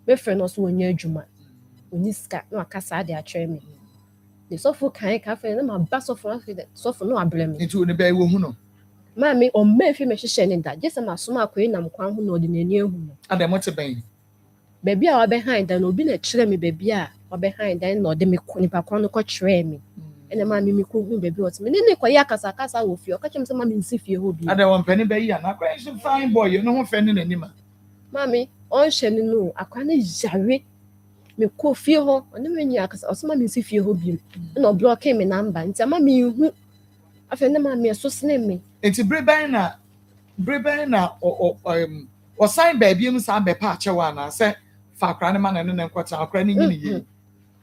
me friend no so wɔnya adwuma oni sika na aka saa de atwere me ne sɔfo kan ka fe na ma ba sɔfo afi de sɔfo no abrɛ me nti oni bɛɛ wo hu no ma me ɔmma fi me hyehyɛ ne da gye sɛ ma so ma akɔyi nam kwan ho na ɔde n'ani ahu no ada mo te bɛn baabi a wabɛhan da na obi na kyerɛ me baabi a wabɛhan da na ɔde me nipa kwan no kɔ kyerɛ me ɛna ma me kɔ hu baabi ɔte me ne kɔ yɛ akasa wɔ fie ɔka kyerɛ me sɛ ma me nsi fie hɔ bi ada wɔn pɛni bɛyi ana akwa is fine boy you no ho fɛ ne n'anim a ma me ɔnhyɛ ne no akwa ne yare me kɔ fie hɔ ɔne me nya akasa ɔsɛ ma me nsi fie hɔ bi na ɔblɔke me namba nti ama me hu afɛ ne ma me so sene me nti breben na ɔsan baabi mu saa bɛpa akyɛw ana sɛ fa akra ne ma na ne nkɔta akra ne nyini yie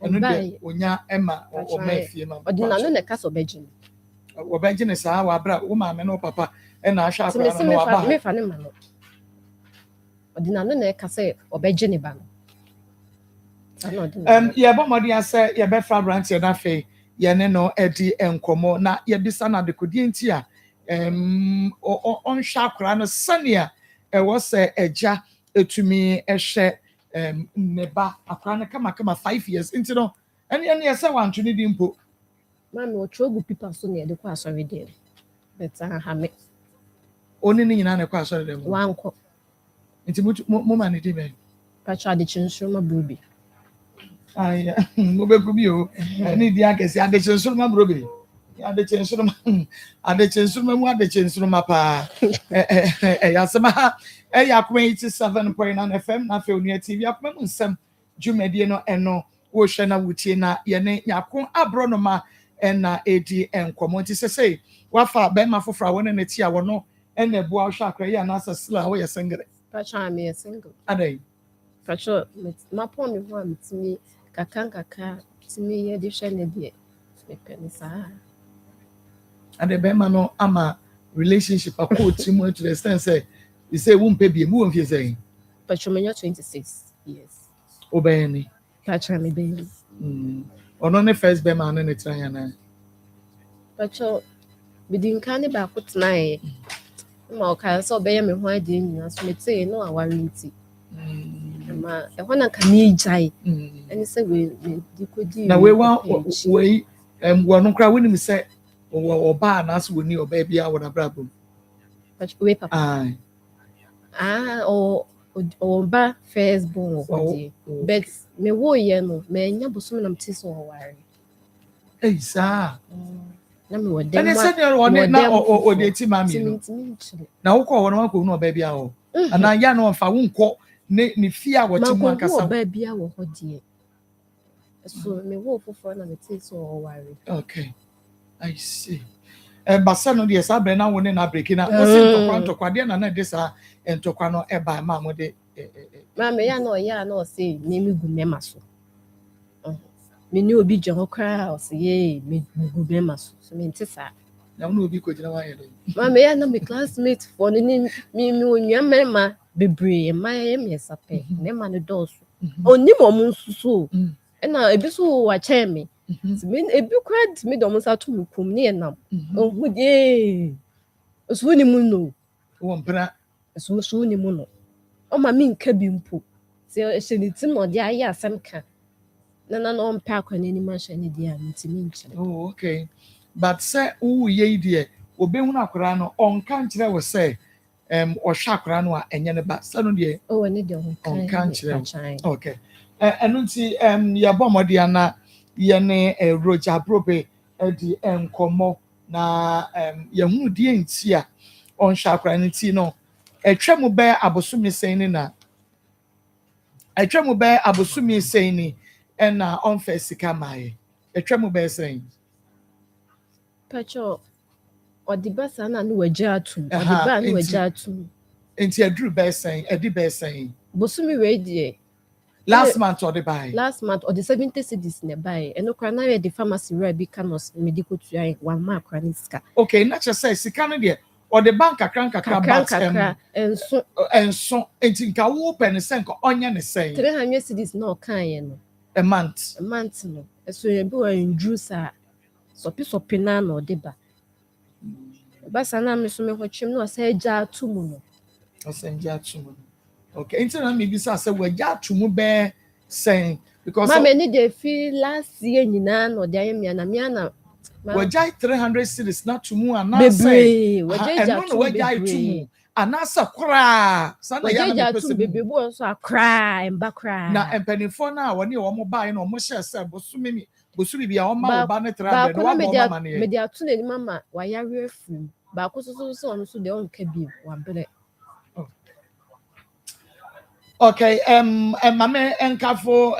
ɛno de onya ɛma ɔma fie ma ɔde na no ne kasa ɔbɛgye ne saa wabra wo maame no papa ɛna ahwɛ akra no waba me fa ne ma no ɔde na no ne kasa ɔbɛgye ne ba no yɛbɔ mmɔden asɛ yɛbɛfa aberanteɛ no afei yɛne no adi nkɔmmɔ na yɛbisa no adekodeɛ nti a ɔnhwɛ akora no sɛnea ɛwɔ sɛ agya ɛtumi ɛhwɛ ne ba akora no kamakama 5 years nti no ɛne yɛsɛ wanto ne di mpo mami ɔtwerɛ gu pipa so na yɛde kɔ asɔre dɛm bɛta ha me ɔne ne nyinaa na ɛkɔ asɔre dɛm wankɔ nti mo ma ne di bɛn patro adekyerɛnsoroma burobi aya mobɛku bi o ne di akɛse adekyerɛnsoroma burobi adekyerɛnsoroma mu adekyerɛnsoroma paa ɛyɛ asɛm ha ɛyɛ Akoma 87.9 FM na afei onua TV Akoma mu nsɛm dwumadie no ɛno wohwɛ na wotie na yɛne nyako aborɔ no ma ɛna edi nkɔmmɔ nti sɛ wafa bɛrima foforɔ a wɔne ne ti a wɔno ɛna ɛboa wohwɛ akora yi anaasɛ sila a woyɛ single patro a meyɛ single adɛn patro mapɔn me ho a metumi kakra tumi yɛ de hwɛ ne deɛ mepɛ ne saa ade bɛrima no ama relationship akɔ ti mu to the extent sɛ you say wompɛ bie mu wɔmfie sɛ patro menya 26 years wobɛyɛ ni patro me bɛyɛ Ono ne first be man ne tran na. Pacho bidin kan ne ba ko tnae. Ma o kan so be ye me ho ade nyina so mete no awarinti. Ma e ho na kan ni jai. Ani se we di kodi. Na we wono kra wonim se oba na so woni oba bia wo na brabo. Pacho we papa. O ba first born o but me wo ye no me nya bosom na mte so ware. Hey sa. Na me wo dem. And said you on na o de ti mami no. Na wo ko wo no ko no oba bia ho. Ana ya no fa wo nko ne fia wo ti mu akasa. Ma ko oba bia wo ho de. So me wo fofo na mte so ware. Okay. I see. Basa no de sa bre na wo ne na break na wo se ntokwa de na de sa ntokwa no e ba ma mo de ma me ya no say ni mi gu mema so me ni obi je ho kra o say ye me gu mema so me nti sa na wo obi ko jina wa ye ma me ya na me classmate for ni mi onua mema bebre ma ye me sape mema no dosu oni mo mu susu e na ebi so wa che me me ebi kra me do mo sa to me kum ni enam ohu de so ni mu no wo mpra so ni mu no o ma mi nka bi mpo se ehenitim no de aye asem ka na no mpa akwane ni ma hye ne de a ntimi nkyere. Oh, okay. But say wo ye de obehu na akora no onka nkyere wo say ohwa akora no a enye ne ba sa no de o ne de onka nkyere. Okay. Enu nti ya bomode ana ye ne roja brobe di enkomo na ye hu de nti a onhwa akora ne ti no etwa mu be abosumi sen ni na etwa mu be abosumi sen ni na onfa sika mae etwa mu be sen pacho odibasa na no wagya atum odiba na wagya atum enti aduru be sen edi be sen bosumi we die last month or the buy or the 70 cedis ne buy eno kra na we the pharmacy where be canos medical to 1 mark kra ni sika. Okay, not just say sika no de or the bank kakra enso enti nka wo pen sen ko onya ne sen 300 cedis no kan ye no a month no eso ye bi wa juice a sopi na no de ba basa na me so me ho twem no say ja atumu no osenja atumu. Okay, enti na me bi say wagya atumu be sen because ma me ni dey feel last year nyina no de ayem ya na me ana wagya 300 cedis na tumu ana say wagya ja tumu ana sa kra sana ya na pese bebe bo so akra emba kra na empanifo na woni wo mo bae na mo hye se bosumi bia o ma ba ne 300 wa mo mama ne me dia tu na ni mama wa yare afum ba ko so on so de on ka bi wa bere. Okay, mama enkafo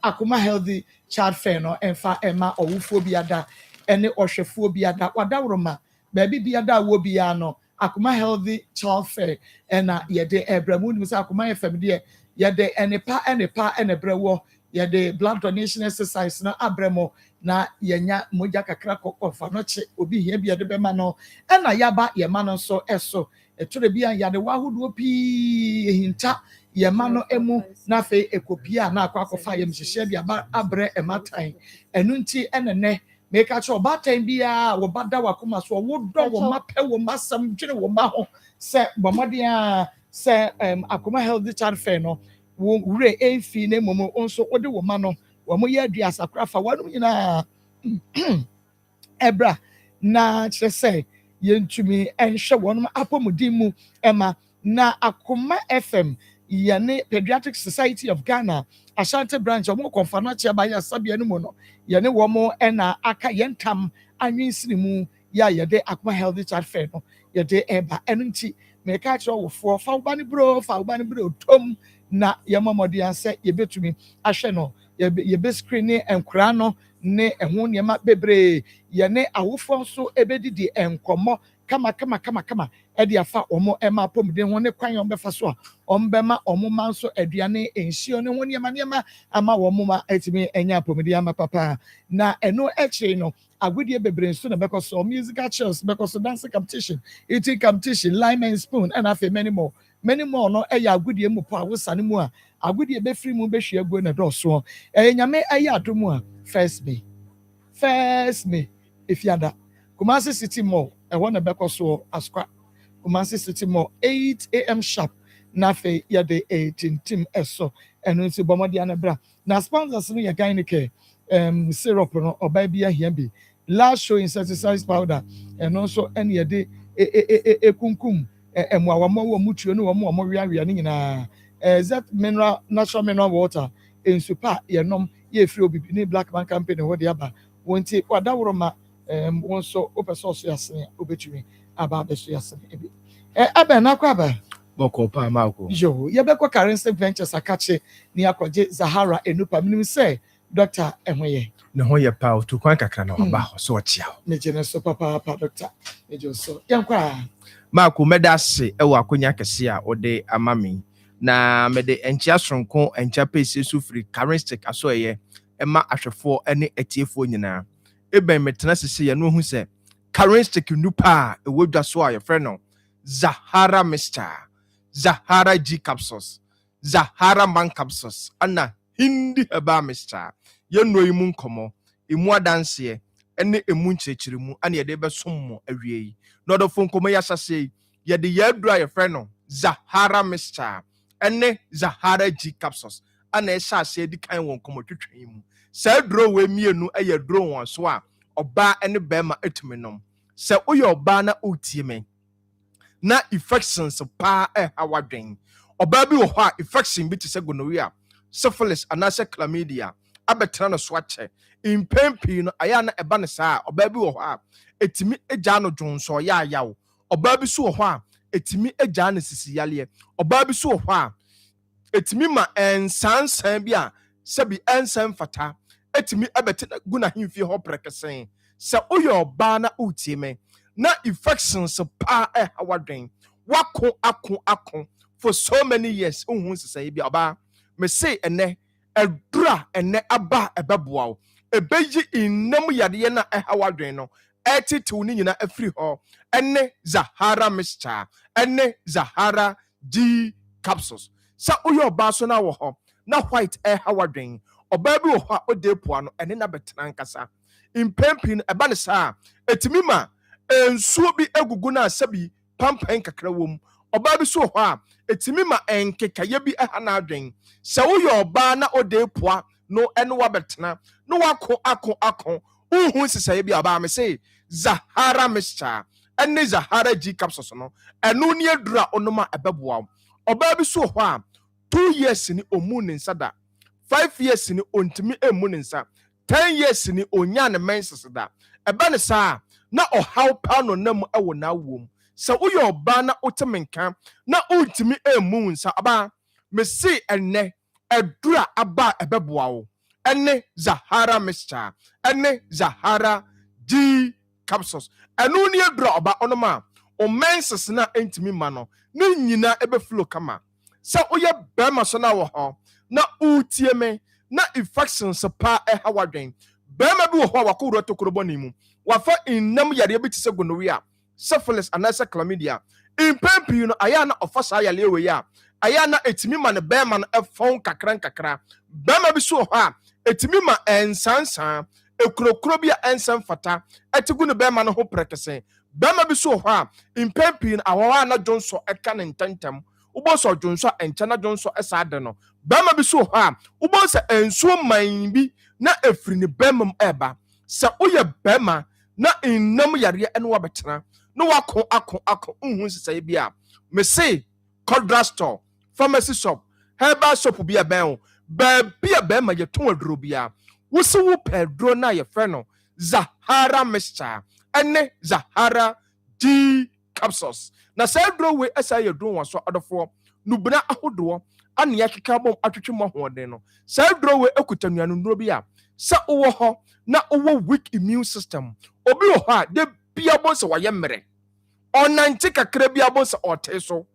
Akoma healthy child fair no enfa ema owufo biada ene ohwefo biada wadawroma ba biada wo bia no Akoma healthy child fair ena yede ebramu ni say Akoma FM de yede enepa brewo yede blood donation exercise na abremo na yenya moja kakra kokofa no che obi hia biade bema no ena yaba yema no so eso etore bia yade wahodo pi hinta yema no emu na fe ekopia na akwakofa yem hihye bia abre ematan enu nti enene meka cho batan bia wo bada wakoma so wo do wo mape wo masam dwene wo ma ho se bomode a se Akoma healthy child fair no wo wure enfi na momo onso ode wo ma no wo mo ye aduasa krafa wanum nyina ebra na kire se yentumi enhwe wonum apomudin mu ema na Akoma FM yane Pediatric Society of Ghana Ashanti branch omo konfano chia ba ya sabia no mu no yane wo mo ena aka yentam anwinsiri mu ya yede Akoma healthy child fair no yede eba enunti me ka kire wo fo fa ubani bro tom na yamamode anse yebetumi ahwe no yebe screen enkura no ne ehun niema bebre yane awofo so ebedidi enkomo kama edi afa omo ema pom de ho ne kwan ombe fa so ombema omo man so aduane enhio ne ho niema ama womo ma etimi enya pom de ama papa na eno eche no agudie bebre nso na bekoso musical chairs bekoso dancing competition eating competition lime and spoon and afa many more no eya agudie mu pa wosane mu a agudie be free mu be hwe agu na do so nyame eya adomu a first May ifiada Kumasi City Mall na bekoso askwa Kumasi City Mall 8 a.m. sharp na fe yade 18 team eso eno nsi bomodi anabra na sponsors no ye gan ke syrup no oba bia hia bi last show insecticide powder eno so ene yade kunkum emwawamo wo mutuo no wo wiawia ni nyina that mineral natural mineral water ensupa ye nom ye free obibi ni black man campaign wo de aba wonti wadawroma won so opeso so yasen obetumi aba beso yasen ebi aba na kwa aba boko pa mako yo ye be kwa currency ventures akache ni akoje Zahara enupa minim say doctor ehwe ne ho ye pa to kwan kakra na oba so ochia ne jene so papa doctor ejo so yankwa mako medase ewa akonya kese a ode amami na mede enchia sonko enchia pese sufri currency aso ye ema ahwefo ene etiefo nyina eben metena sese ye no hu se currency nupa ewodwa so a ye frɛ no Zahara Mr. Zahara G capsules Zahara man capsules ana hindi herbal Mr. ye no imu nkomo imu adanse ene emu nkyekire mu ana ye de besom awie yi no do fo nkomo ya sase ye de ye dura ye frɛ no Zahara Mr. ene Zahara G capsules ana e sase di kan won nkomo twetwen mu sa duro we mienu eye duro won so a oba ene bema etumi nom sa uye oba na utie men na infections pa hawadwen oba bi wo ho a infection bi te se gonorrhea syphilis anase chlamydia abetra no so ache impempi no aya na eba ne saa oba bi wo ho a etimi eja no dwonso ya yawo oba bi so wo ho a etimi eja no sisi yale oba bi so wo ho a etimi ma ensansan bi a sebi ensam fata etimi abete guna himfie ho prekesen se uye oba na utie men na infections pa hawadwen wako akon for so many years unhu sese bi oba me say ene edura ene aba ebeboa ebeyi innam yade na hawadwen no etitiw ni nyina afiri ho ene Zahara Mr. ene Zahara G capsules sa uye oba so na wo ho na white hawadwen oba bi wo ho a odepoa no ene na betena nkasa impempin eba ne saa etimi ma ensuo bi egugu na asabi pampan kakra wom oba bi so ho a etimi ma enkekaye bi na adwen se wo ye oba na odepoa no ene wa betena no wako akon unhu sisaye bi oba me say Zahara Mr. ene Zahara G capsules no eno ni adura onoma ebeboa oba bi so ho a 2 years ni omu ne nsada 5 years ni ontimi emu ne nsa 10 years ni onya ne menses da eba ne saa na ohaw pa no nam ewo na wom se uye oba na otemenka na ontimi emu nsa aba me see enne edura aba ebeboa wo enne Zahara Mr. enne Zahara G capsules enu ni edura oba onoma o menses na entimi ma no ne nyina ebe flow kama se uye bema so na wo ho na utie me na infections pa hawadwen bema bi wo ho wakoro tokorobo ni mu wafa innam yare bi tise gonorrhea syphilis anase chlamydia impempi no aya na ofasa yale we ya aya na etimi ma ne bema no efon kakra bema bi so ho a etimi ma ensansan ekrokro bi a ensam fata etigu ne bema no ho prekese bema bi so ho a impempi no awawa na jonso eka ne ntantem uboso jonso enchana jonso esa ade no bema bi so ho a uboso ensuo man bi na efri ne bema eba se uye bema na innam yare ene wa betena no wako unhu sisai bia me say Codra store pharmacy shop herbal shop bia ben ba bia bema ye ton aduro bia wo se wo pedro na ye frɛ no Zahara Mr. ene Zahara G capsules na say aduro we esa ye duro waso adofo nubuna ahodo ane ya keka bom atwetwe mo hoɔden no say aduro we ekuta nuanu nduro bia sa owo ho na owo weak immune system obi wo ha de bia bo se waye mere ɔnante kakra bi abɔ sɛ ɔte so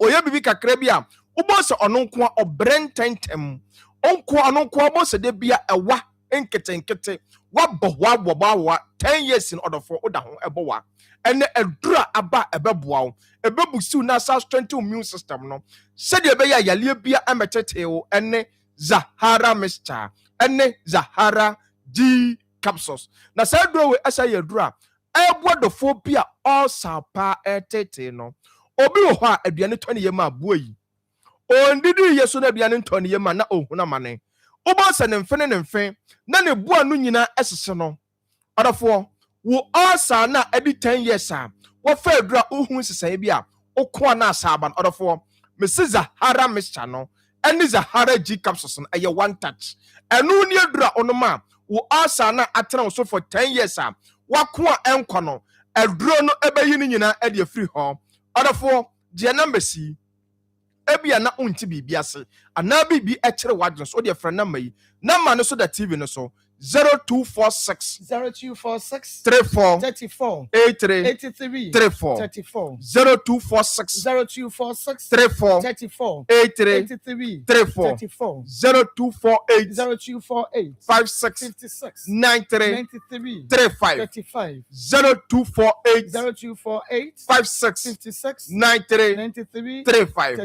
ɔyɛ bibi kakra bi a wobɔ sɛ ɔno nko a ɔbrɛ ntɛntɛm ɔno nko abɔ sɛ de bia ɛwa nketenkete wabɔ 10 years in order for woda ho ɛbɔ wa ɛnɛ ɛdura aba ɛbɛboa wo ɛbɛbusiw na sa strengthen immune system no sɛdeɛ ɛbɛyɛ yaleɛ bia ɛmɛtete wo ɛne Zahara mixture ɛne Zahara G capsules na saa duro we ɛsɛ yɛ duro a ɛboa dɔfo bi a ɔsa pa ɛtete no obi wɔ hɔ a aduane tɔ ne yɛma aboa yi ondidi yɛ so na aduane ntɔ ne yɛma na ohuna mane wobɔ sɛ ne mfe na ne boa no nyinaa ɛsese no ɔdɔfoɔ wo ɔsa na ɛdi 10 years a wɔfa adura wohu sesae bi a wokoa na asaba no ɔdɔfoɔ mesi Zahara mixture no ɛne Zahara G capsules no ɛyɛ one touch ɛno ne adura onoma wo ɔsa na atena wo so for 10 years a wakoa ɛnkɔ no aduro no ɛbɛyi no nyinaa ɛde afiri hɔ ɔdɔfoɔ deɛ number si ebia na unti bibi ase ana bibi ɛkyere wadwene so de frɛ number yi number no so da TV no so 0246 34 83 34 0246 34 83 34 0248 56 93 35 0248 56 93 35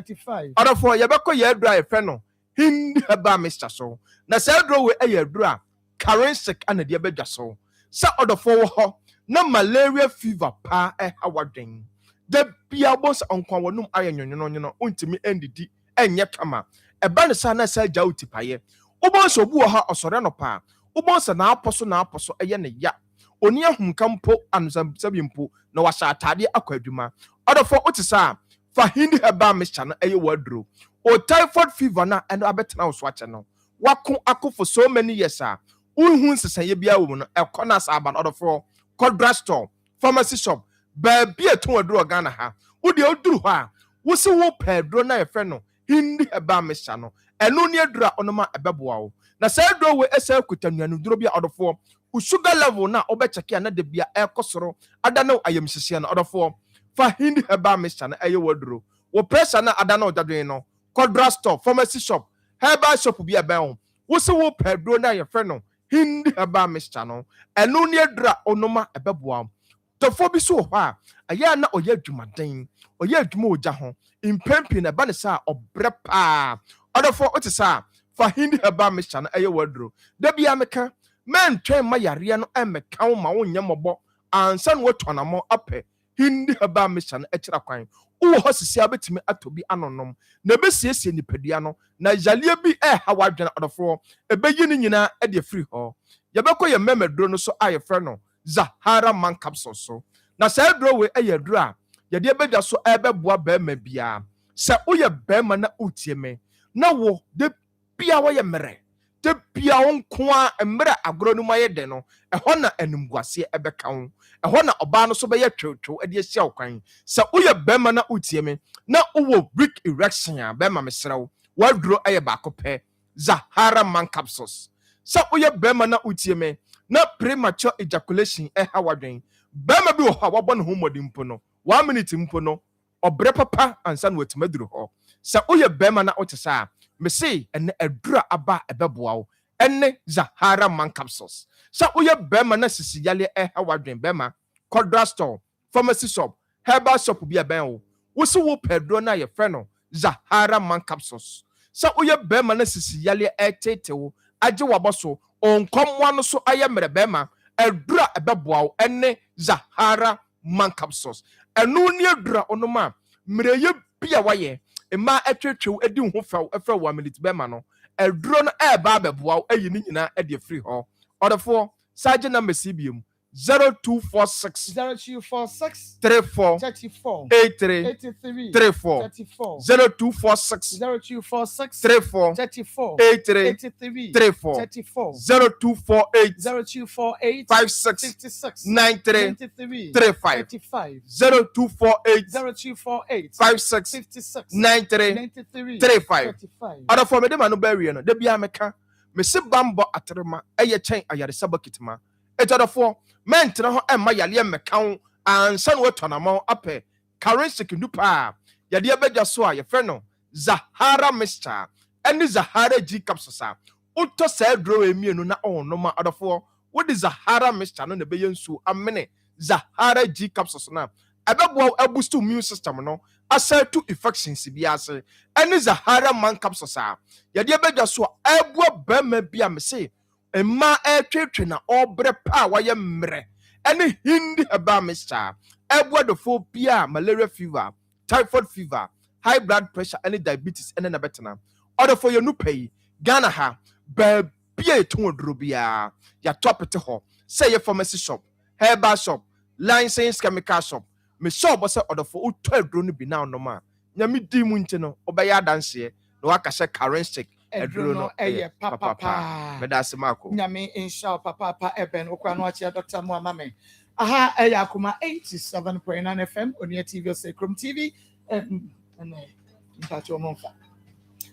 Other for yabako yadra feno hindi haba Mr. So na sadro we ayadra currency and the diabetes so sa other for ho na malaria fever pa hawading the biabos on kwanum iron untimi ndidi enye kama eba ne sa na sa jauti paye ubon so bu ha osore no pa ubon sa na aposo eye ne ya oni ahum kampo ansabimpo na wasa atade akwaduma other for utisa fa hindi heba Mr. na eye wadro o typhoid fever na eno abetena so ache no wako ako for so many years unhu sesaye bia wo no ekona sa aba order for drugstore pharmacy shop ba bia to wadro Ghana ha wo de oduru ho a wo se wo pedro na ye fe no hindi heba Mr. no eno ne adura onoma ebeboa wo na sa aduro we esa kutannuanu duro bia order for sugar level na obecheke na de bia ekosoro ada na ayamsisia na order for fa hindi heba Mr. na eye waduro wo pressure na ada na odadwen no drugstore pharmacy shop herbal shop bia ben wo se wo pedro na ye fe no hindi heba Mr. no eno ne adura onoma ebeboa tofo bi so ho aya na oya adwumaden oya adwuma oja ho impempi na ba ne sa obre pa odofo otisa fa hindi heba Mr. no eye waduro da bia meka men twen ma yare no emeka wo ma wo nyemobo ansa no watonamo apɛ hindi heba Mr. no ekira kwan wo ho sisi abetimi atobi anonom na besiesie nipadua no na yalie bi ha wadwena odofo ebeyi ni nyina e de free ho yebekɔ ye memedro no so aye frɛ no Zahara man capsule so na sa dro we aye dro a ye de bedwa so ebeboa ba ma bia sɛ woyɛ ba ma na utie me na wo de bia wo ye mere de bia wo nko a emre agoro no maye de no ɛhɔ na animguase ebɛka wo ɛhɔ na ɔba no so bɛyɛ twetwo ade asia wo kwan sɛ woyɛ ba ma na utie me na wo brick erection a ba ma mesrew wadro aye ba kopɛ Zahara man capsules sɛ woyɛ ba ma na utie me na premature ejaculation ha wadwen ba ma bi wo ha wabɔ ne ho modimpo no 1 minute mpo no obre papa ansa no watimaduru ho sɛ woyɛ ba ma na wotesa me say ene adura aba ebeboa wo ene Zahara man capsules sɛ woyɛ ba ma na sisi yale ha wadwen ba ma drugstore pharmacy shop herbal shop bi aban wo wo se wo pedro na ye frɛ no Zahara man capsules sɛ woyɛ ba ma na sisi yale tete wo age waboso onkomwa no so aye mere ba ma adura ebeboa wo ene Zahara man capsules eno ne adura onoma mereye bia waye ema atwetwew edi ho faw efra 1 minute be ma no aduro no eba beboa wo ayi ni nyina e de free ho odefo saje na mesibiem 0246 34 83 34 0246 34 83 34 0248 56 93 35 0248 56 93 35 other for me de manu bury no de bia meka me se bambo atrema eye chen ayare sabakitima etodofo mentena ho emma yale meka ho ansa na watonamo apɛ currency kindupa yɛde abɛgya so a yɛfrɛ no Zahara mixture ɛne Zahara G capsules a wotɔ saa duro emienu na ɔnom a adɔfoɔ wode Zahara mixture no na ɛbɛyɛ nsuo amene Zahara G capsules na ɛbɛboa boost immune system no asɛ to infections bi ase ɛne Zahara man capsules a yɛde abɛgya so a ɛboa bɛrima bi a mese mma ɛtwetwe na ɔbrɛ pa a wɔyɛ mmerɛ ɛne hindi herbal mixture ɛboa dɔfoɔ bi a malaria fever, typhoid fever, high blood pressure ɛne diabetes ɛne na bɛtena ɔdɔfoɔ yɛ nupa yi Ghana ha baabi a yɛtɔn aduro biara yɛatɔ apete hɔ sɛ yɛ pharmacy shop, herbal shop, licensed chemical shop me shop sɛ ɔdɔfoɔ wotɔ aduro no bi na ɔnom a nyame di mu nti no ɔbɛyɛ adanseɛ na waka hyɛ currency aduro no ɛyɛ papa meda ase mako nyame inshallah papa eben okwa no achi Dr. Muamame aha ɛyɛ Akoma 87.9 FM Onia TV Sekrom TV mpacho monfa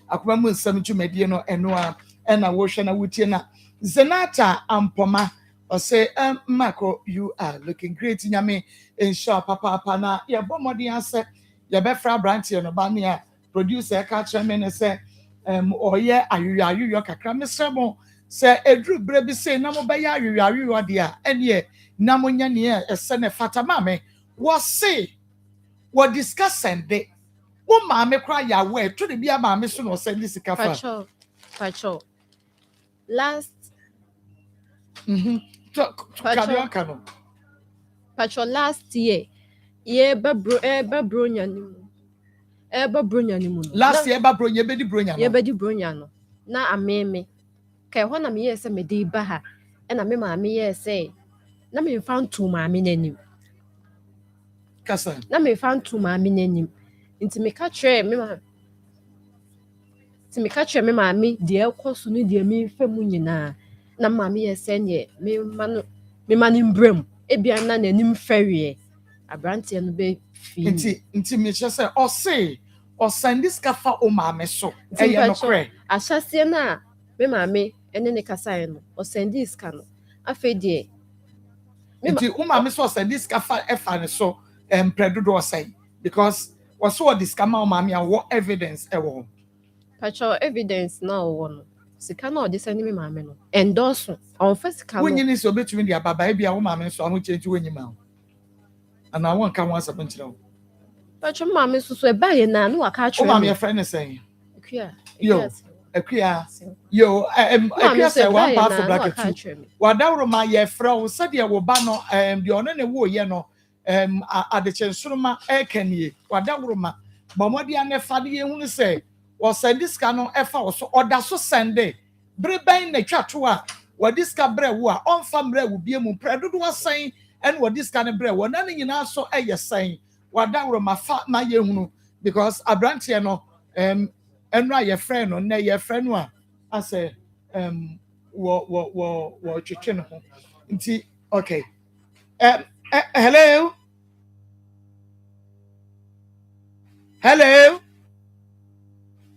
Akoma mu nsɛm dwumadie no ɛno a ɛna wo hwɛ na wotie na Zenata Ampoma ɔsɛ Marco you are looking great nyame inshallah papa na yɛ bɔ mmɔden asɛ yɛ bɛfra branch no ba ne a producer ka kyerɛ me ne sɛ ɔyɛ ayuyo kakra mesrɛ mo sɛ eduru bre bi sɛ na mo bɛyɛ ayuyo de a ɛneɛ na mo nya ne ɛsɛ ne fata maame wɔ se wɔ discuss ende wo maame kra ya we to de bia maame so no send sika fa pacho last pacho last year ye bebro nyanimu bronya ni mu last year ba bronya be di bronya ye be di bronya no na ameme kai ho na me ye se me di ba ha e na me maame ye se na me fa ntu maame nanim kasa na me fa ntu maame nanim nti me ka kire me maame de ekoso no de me fa mu nyina na maame ye se ne me manu mbrem ebia na nanim fawie abrante no be fi nti me che se o send this kafa o maame so e ye no kre ahyase na me maame ene ne kasa no o send this ka no afedie nti o maame so send this kafa e fa ne so predodo o say because was so this kama o maame a what evidence e wo pacho evidence na o wo no sika na o de send me maame no endorse on first ka no wonyini so betumi dia baba e bia o maame so aho chenji wonyima and I want come once upon you. But your mom is so bad now. No, I can't. Oh, I'm your friend is saying. Yo, I say one part for bracket too. What that room my friend said you will ban the only war, you know, at the Chensurma air can ye. What that room, but what the other father you say was said this canon effort or that's so Sunday. Brebain the chatua, what this cabre were on family will be a moon predo was saying. And what this kind of bread, what nothing in our so a saying, what that were my fat my young because a branch, you know, and right your friend or nay your friend one. I say, what chicken. Okay. Hello.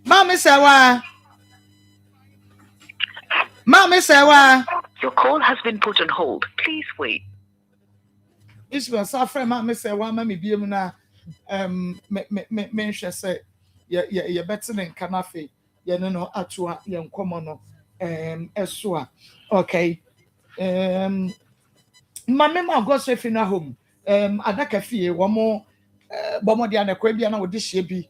Mommy Sawa. Your call has been put on hold. Please wait. Israel safre ma me say wa ma me biem na me hwe say ye betene kanafe ye no atoa ye nkomo no eso a okay ma me ma go so fi na home adaka fie wo mo bomo dia na kwa bia na wo de hye bi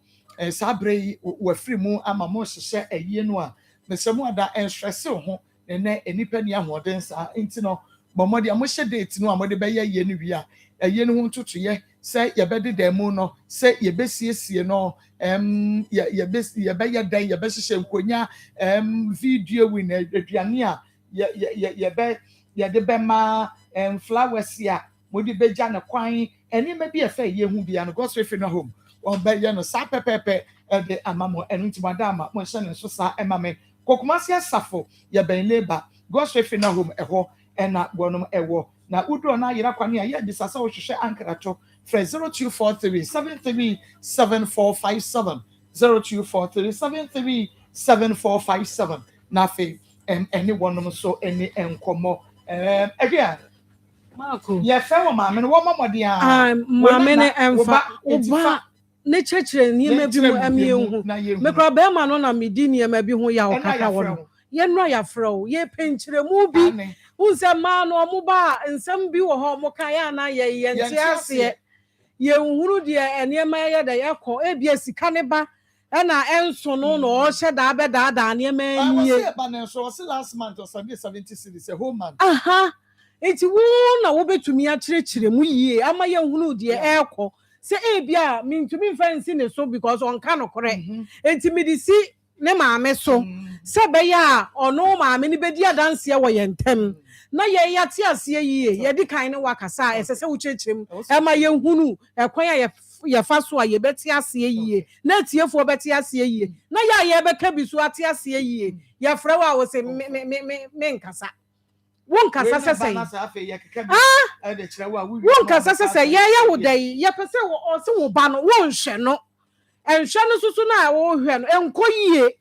sabre wa firi mu ama mo hye ayie no a me se mu ada stress ho ne enipa ni ahoden sa enti no bomodi amohye date no amode be ye no wi a ye no ntutu ye se ye be de mu no se ye be siesie no ye be ye dan ye be hye nkonya video wi na aduane a ye de be ma flowers ya modi be ja na kwan eni ma bi e fa ye hu bia no go so fi no home on be ye no sa pepepe de amamo enu ntimada ama mo hye ne so sa emame kokumasi asafo ye ben labor go so fi no home eho ena gwonom ewo na udro na yira kwane a ye disasa wo hwehwe ankrato fra 0243737457 0243737457 na fe any wonom so any enkomo again Marco. Ye fe wo maame no wo mamode a. Maame ne emfa oba ne chechire niema bi mu amiehu. Me kra be ma no na medi niema bi ho ya okaka wo no. Ye no ya frɛ ye penchire mu bi. Unse ma no omuba nsɛm bi wo ho mo kan ya na ye nte ase. Ye nhuru de niema ye da ye kɔ ebia sika ne ba na enso no no o hye da be da niema I nie. say ba na so last month or 70 cities a whole month. Enti wo na wo betumi akyerɛkyerɛ mu yie ama ye nhunu de ekɔ se ebia mintumi fancy ne so because on ka no korɛ enti me di si ne maame so se be ya ɔno maame ne bedi adanse wɔ yentem na ye yate ase yie ye di kan ne wakasa ese se wo kyerɛkyerɛm ama ye nhunu ekwan a ye fa so a ye beti ase yie na tiefo beti ase yie na ye beka bi so ate ase yie ye frɛ wa wo se me nkasa won kasa sese won kasa sese ye wo dai ye pese wo se wo ba no won hwe no enhwe no susu na wo hwe no enko yie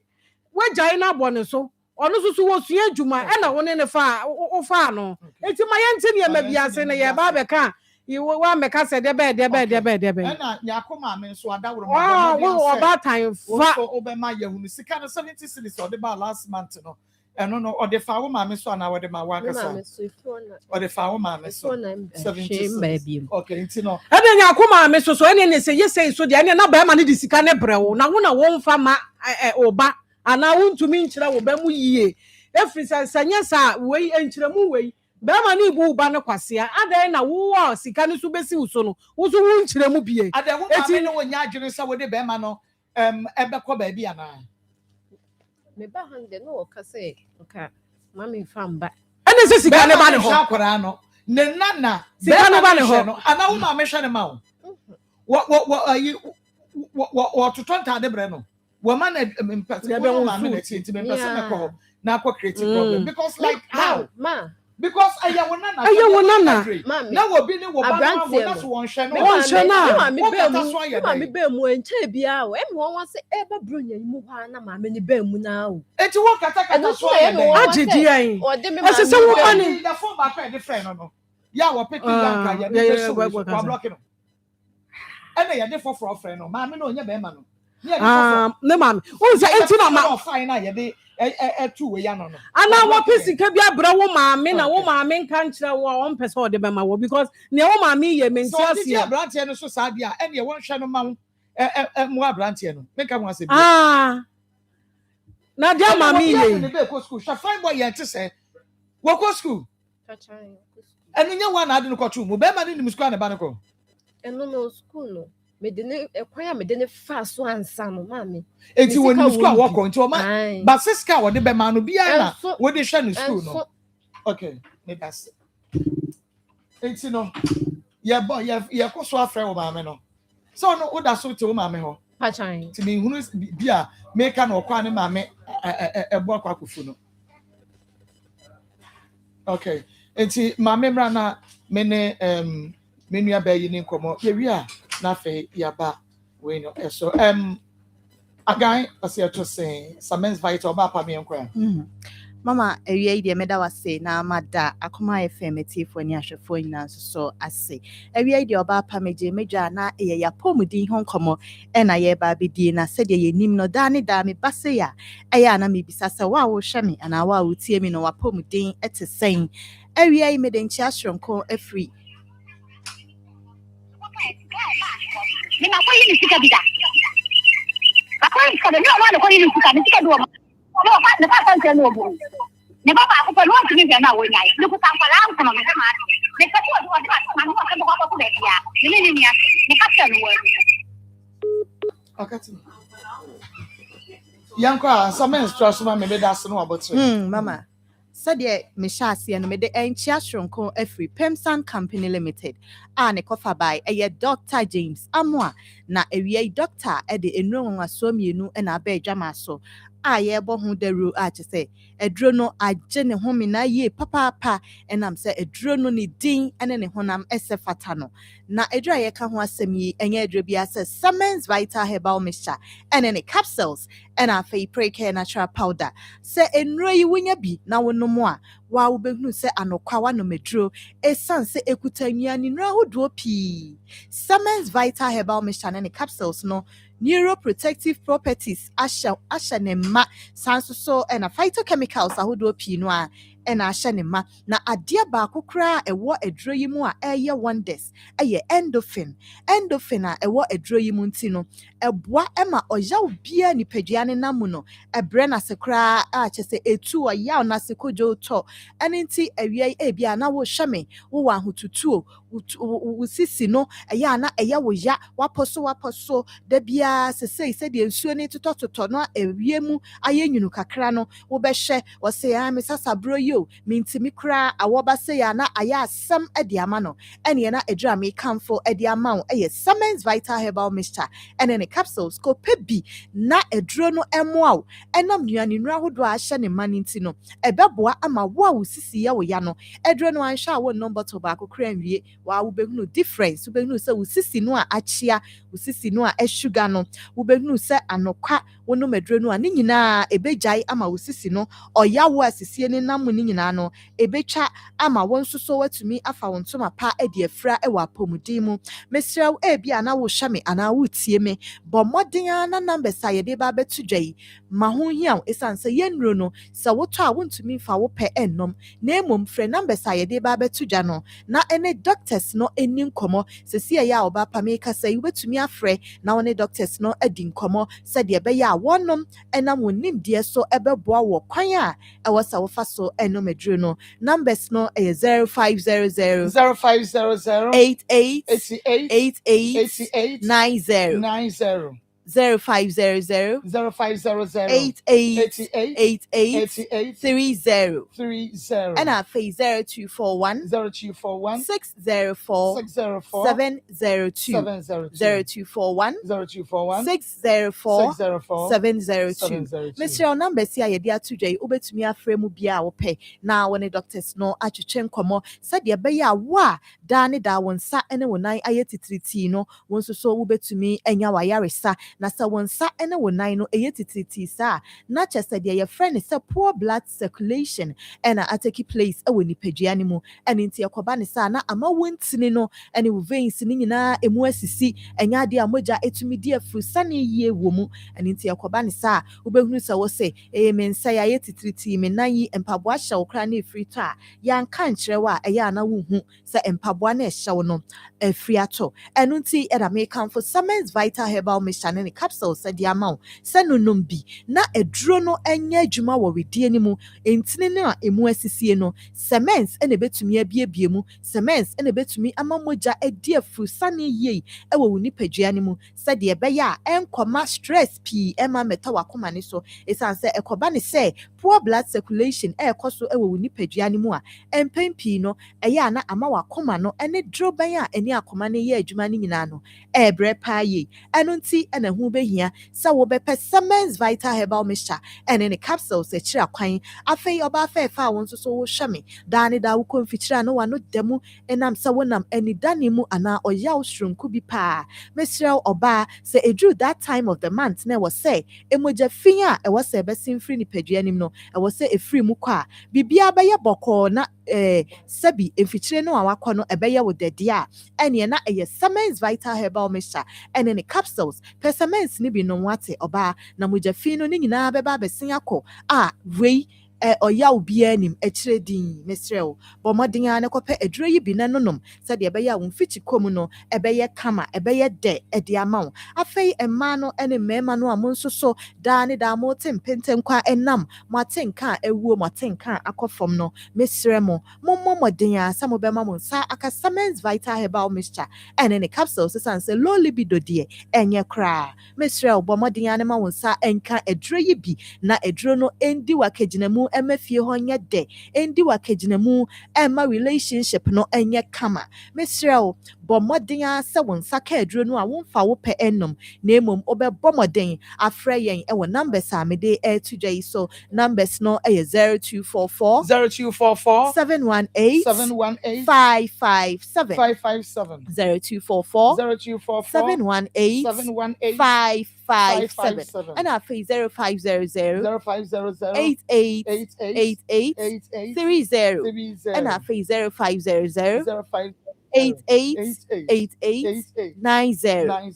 wagyae na abone so ono susu wo sua adwuma e na wo ne fa wo fa no enti ma ye ntimi ye mabiase ne ye ba beka wa meka se de be na Akoma me so adawro ma wo ba tan fa obema yahunu sika no 70 cities o de ba last month no eno no o de fa wo maame so na wo de ma wa kasa o de fa wo maame so 70 okay nti no ebe nya Akoma me so ene ne se yesei so de ene na ba ma ne di sika ne brewo na wo na wo mfa ma oba ana wo ntumi nkyira wo ba mu yie efri sanya sa we enkyira mu we ba ma ne ibu ba ne kwasea adan na wo sika ne so besi wo so no wo so wo nkyira mu bie adan wo maame no wo nya adwene sa wo de ba ma no ebe ko ba bi ana me ba hande no okase oka mami famba ene se sika ne ba ne ho akora no ne nana sika ne ba ne ho ana wo ma me hwe ne ma wo totonta de bre no wo ma na empathy wo ma me na ti me pese me ko na ko create problem because like how because aya wo nana na wo bi ni wo ba na wo na so won hwe no won hwe na ma me ba mu enche bia o em won wase e ba bronya mu ha na ma me ni ba mu na o eti wo kata so ya agidi an ese se wo mani the phone back the friend no ya wo pick down ka ya dey so wo block no ene ya dey for friend no ma me no onye ba ma no ne mami o se enti na ma fine na ya dey tu we ya no ana wo pisika bia bra wo maame na wo maame nka nkyira wo on pese o de be ma wo because ne wo maame ye menti ase ya brantie no so sa bia ene wo hwe no ma mo abrantie no make am ase na dia maame ye ne be ko school sha fine boy ye te se wo ko school enu nya wa na ade no ko tu mu be ma ni mu school na ba no ko enu no school no medene ekwan ya medene fa so ansa no maame enti woni school wo ko enti o ma ba siska wo de be ma no bia na wo de hwe no school no okay me das enti no ye ko so afre wo maame no so no wo da so te wo maame ho pachan ti me hunu bia make na okwa ne maame ebo akwa kofu no okay enti maame mra na me ne menu abayi ni nkomo ye wi a na fe yaba we no so again ase to say Samens vital ba pa me nkwa mama ewie ide meda wase na amada Akoma FM etifo ni ahwefo nyina so ase ewie ide oba pa meje medwa na eye ya pomudi ho nkomo e na ye ba bidie na sede ye nim no da ne da me base ya eya na me bisasa wa wo hwe me ana wa wo tie me no wa pomudi etesen ewie me de nchi ahronko afri ni ma ko yini sika bida akoi ko de no ma ko yini sika ni sika do ma no fa ne fa san te no bo ne ba ba ko pe lo ti ni na wo nyai ni ko tan pala ko ma me ma ne ka ko do ba ma no ko ko be ya ni ya ne ka tell wo akati yanko Samens trust ma me be da so no abotre mama Sadia Mishasi and Mede Enchia Shronko Efri Pemsan Company Limited. Ne kofa by a Dr. James Amwa na a Doctor Eddie Enron Asominu and Abe Jamaso. a yɛbɔ ho dawuro a kyerɛ sɛ aduro no agye ne home na yie papaapa ɛnam sɛ aduro no ne din ne ne honam ɛsɛ fata no na aduro a yɛka ho asɛm yi ɛnyɛ aduro bi asɛ Summons Vital Herbal Mixture ɛne ne capsules ɛna afei Precare Natural Powder sɛ nnuro yi wonya bi na wonom a wa wobɛhunu sɛ anokwa wanom aduro ɛsiane sɛ ɛkuta nnuane nnuro ahodoɔ pii Summons Vital Herbal Mixture ne ne capsules no neuroprotective properties ahyɛ ne mma san so ɛna phytochemicals ahodoɔ pii no a ɛna ahyɛ ne mma na adeɛ baako koraa ɛwɔ aduro yi mu a ɛyɛ wonders ɛyɛ endorphin a ɛwɔ aduro yi mu nti no ɛboa ɛma ɔyaw bia nipadua ne nam no ɛbrɛ na se koraa a kyɛ sɛ etu ɔyaw na se kodwo tɔ ɛne nti awia yi ebia na wo hwɛ me wo wɔ ahotutuo wo sisi no ɛyɛ na ɛyɛ wo ya wapɔ so da bia sesei sɛdeɛ nsuo ne totɔ no awie mu ayɛ nwunu kakra no wobɛhwɛ wɔsɛ me sasabro yi o mintimi kra awoba se ya na ayɛ asɛm ɛde ama no ɛne na adura me kamfo ɛde ama wo ɛyɛ Summons Vital Herbal Mixture ɛne ne capsules ko pebi na aduro no ɛmoa wo ɛnam nnuane nnura ahodoɔ a ahyɛ ne ma ne nti no ɛbɛboa ama wo a wo sisi yɛ wo ya no aduro no anhwɛ a wo nom bottle baako kra nwie wa wo behunu difference wo behunu sɛ wo sisi no a akyia wo sisi no a sugar no wo behunu sɛ anokwa wo nom aduro no a ne nyinaa ebegyae ama wo sisi no ɔya wo asisie ne nam ne nyinaa no ebetwa ama wo nso so watumi afa wo ntoma pa ɛde afra ɛwɔ apɔmuden mu mesrɛ wo ebia na wo hwɛ me ana wo tie me bɔ mmɔden na numbers a yɛde ba bɛto dwa yi ma ho hia wo esan sɛ yɛnnuro no sɛ wotɔ a wontumi fa wo pɛ ɛnnom na emom frɛ numbers a yɛde ba bɛto dwa no na ɛne doctors no ɛni nkɔmɔ sɛsi ɛyɛ a ɔba pa me kasa yi wobɛtumi afrɛ na wɔne doctors no adi nkɔmɔ sɛdeɛ ɛbɛyɛ a wɔnom ɛnam wɔn nimdeɛ so ɛbɛboa wɔ kwan a ɛwɔ sɛ wofa so ɛnom aduro no numbers no ɛyɛ 0500 88 88 90 0500 88 30 and our face 0241 604 702 0241 604 702 Mr. number see ya dia today obetumi afrɛ mu bia wo pɛ na wone doctors no atwetwe nkɔmɔ said ya bɛyɛ a wa da ne da won sa ene wonan ayɛ titiriti no won so so wobetumi anya wayaresa na sa wonsa ene wonan no eye titiriti sa na kyese de ye friend say poor blood circulation ena ateki place ewo nipadua ne mu ene nti yakoba ne sa na ama wontini no ene wo veins ni nyina emu asisi enya de amoja etumi di afrusa ne yie wo mu ene nti yakoba ne sa wobehunu sa wo se mensa ya ye titiriti me nan yi empaboa hye wo kra na efri to a yanka nkyerɛ wa ɛyɛ ana wo hu sɛ empaboa na ɛhye wo no efri ato eno nti ɛda me kamfo Summons Vital Herbal Mixture ne capsules said the amount sɛnonom bi na aduro no anya adwuma wɔ wedie ne mu entini ne a emu asisie no cements ene betumi abiebie mu cements ene betumi ama mogya adi afrusa ne yie ɛwɔ wo nipadua ne mu sɛ de ɛbɛyɛ a ɛnkɔma stress pii ɛma meta wakoma ne so esan sɛ ɛkɔba ne sɛ poor blood circulation ɛkɔ so ɛwɔ wo nipadua ne mu a ɛmpɛn pii no ɛyɛ ana ama wakoma no ɛne duro bɛn a ɛne akoma ne yɛ adwuma ne nyinaa no ɛbrɛ paa yie ɛno nti ɛna hu behia sɛ wobɛpɛ Summons Vital Herbal Mixture ɛne ne capsules ɛkyerɛ kwan afei ɔba afɛɛfa a wɔn nso so wohwɛ me daa ne daa wokɔ mfikyire no wano dɛmu ɛnam sɛ wonam anidane mu anaa ɔyaw soronko bi paa mesrɛ ɔba sɛ eduru that time of the month na ɛwɔ sɛ emogya fin a ɛwɔ sɛ ɛbɛsen firi nipadua nim no ɛwɔ sɛ efiri mu kɔ a bibia bɛyɛ bɔkɔɔ na sɛbi mfikyire no a wakɔ no ɛbɛyɛ wo dɛdeɛ a ɛneɛ na ɛyɛ Summons Vital Herbal Mixture ɛne ne capsules persaments ne bi no wate ɔbaa na mogya fi no ne nyinaa bɛba abɛsen akɔ a wei ɔyaw bia nim ɛkyerɛ din mesrɛw bɔ mmɔden a ne kɔpɛ aduro yi bi na nonom sɛdeɛ ɛbɛyɛ a wo mfikyi kɔm no ɛbɛyɛ kama ɛbɛyɛ dɛ ɛde ama wo afei mmaa no ɛne mmarima no a mo nso so daa ne daa mo te mpɛntɛm kwa ɛnam mo atenka a ɛwuo mo atenka a akɔ fam no mesrɛ mo mommɔ mmɔden a sɛ mobɛma mo nsa aka Summons Vital Herbal Mixture ɛne ne capsules sisan sɛ low libido deɛ ɛnyɛ koraa mesrɛ bɔ mmɔden a ne ma wo nsa ɛnka aduro yi bi na aduro no ɛndi wakagyina mu ɛma fie hɔ nyɛ dɛ ɛndi wakegyinamu ɛma relationship no ɛnyɛ kama mesrɛ wo bɔ mmɔden a sɛ wo nsa ka aduro no a womfa wo pɛ ɛnom na mmom wobɛbɔ mmɔden afrɛ yɛn ɛwɔ numbers a mede ɛto dwa yi so numbers no ɛyɛ 0244 0244 718 718 557 557 0244 0244 718 718 557 and our face 0500 0500 88 88 88 88 30 and our face 0500 05 88 90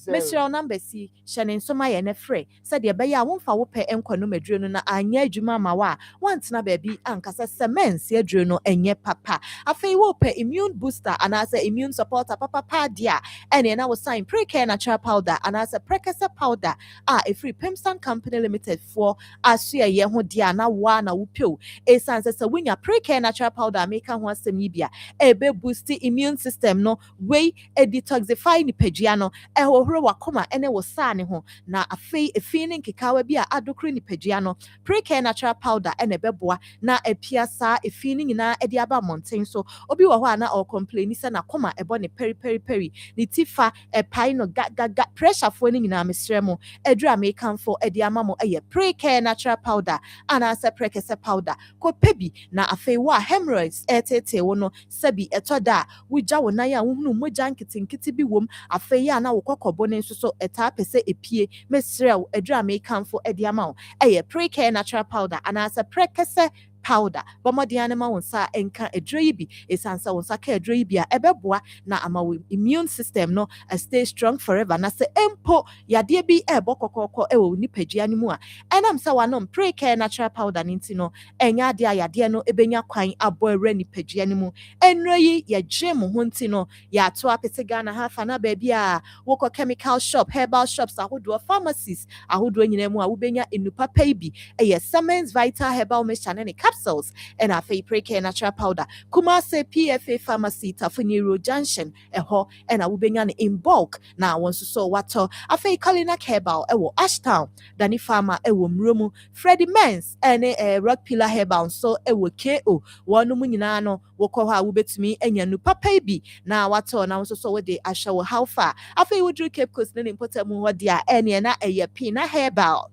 Mr. number C Shannon Soma and a free said the bay I won't for pay and quanumadruno na anya juma mawa once na baby ankasa cements your journal and ye papa a fay will pay immune booster and as a immune supporter papa dear and then I was sign pre-care natural powder and as a precursor powder a free Pimson Company Limited for as ye ho dear na wana wupio a sans as a winner pre-care natural powder make one semibia a be boosty immune system no way a detoxify ni pegiano e hohoro wakoma ene wo sane ho na afei efinin kikawa bi a adokro ni pegiano pre-care natural powder ene beboa na epia sa efinin nyina e di aba mountain so obi wo ho ana o complain se na koma ebo ne peri ni tifa e pai no ga pressure fo ni nyina mesrɛ mo edura me kanfo e di ama mo e pre-care natural powder ana se prekese powder ko pebi na afei wa hemorrhoids etete wo no sabi etoda wugya wo nan a wohunu mogya nkitinkiti bi wom afei ya na wo kokɔbɔ ne nso so eta pese epie mesrɛ wo adura me kanfo edi ama wo pre-care natural powder anasa prekese powder bomodiane ma wonsa enka aduro yi bi esansa wonsa ka aduro yi bi a ebeboa na ama wo immune system no stay strong forever na se empo yade bi kokɔkɔ ewo nipadua ne mu a enam sa wanom pre-care natural powder ninti no enya ade a yade no ebenya kwan abɔ ewra nipadua ne mu enro yi ye gym ho nti no ya to apete Ghana hafa na baby a wokɔ chemical shop herbal shops ahodo pharmacies ahodo nyina mu a wobenya enupa pay bi Siemens Vital Herbal Mixture ne capsules and a pre-care natural powder Kumase PFA Pharmacy Tafuni Road Junction eho and a wubenya in bulk na once so wato afe Kalina Herbal ewo Ashtown Dani Pharma ewo Mrumu Freddy Mens ene Rock Pillar Herbal so ewo KO wonu mu nyina no wokɔ ha wubetumi enya nu papa bi na wato na once so we de ahwe how far afe wodru Cape Coast ne importer mu ho dia ene na Pina Herbal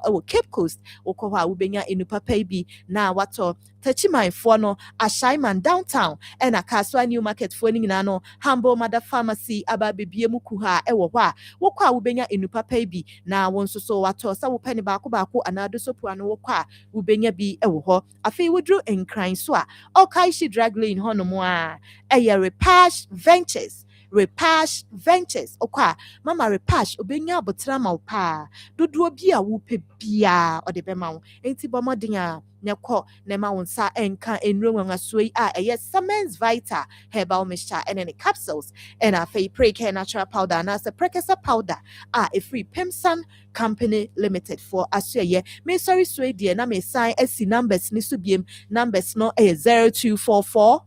ewo Cape Coast wokɔ ha wubenya enu papa bi na wato Tachiman no Ashaiman downtown and a Kaswa New Market for no Humble Mother Pharmacy aba bibie mukuha ewo hwa wokwa wubenya enupa pebi na wonso so wato sa wo pani baako anado sopu no wokwa wubenya bi ewo ho afei wodru enkran so a Okaishi drug lane hono mo a Repash Ventures okwa mama Repash obenya abotra ma pa dodo bi a wo pe bia ode bema wo enti bomodin a nekɔ nema wonsa enka enro nwangasoi a Siemens Vital Herbal Mixture and any capsules and a pre-care natural powder and as a precursor powder a free Pimson Company Limited for asye me sorry swe die na me sign esi numbers ni subiem numbers no 0244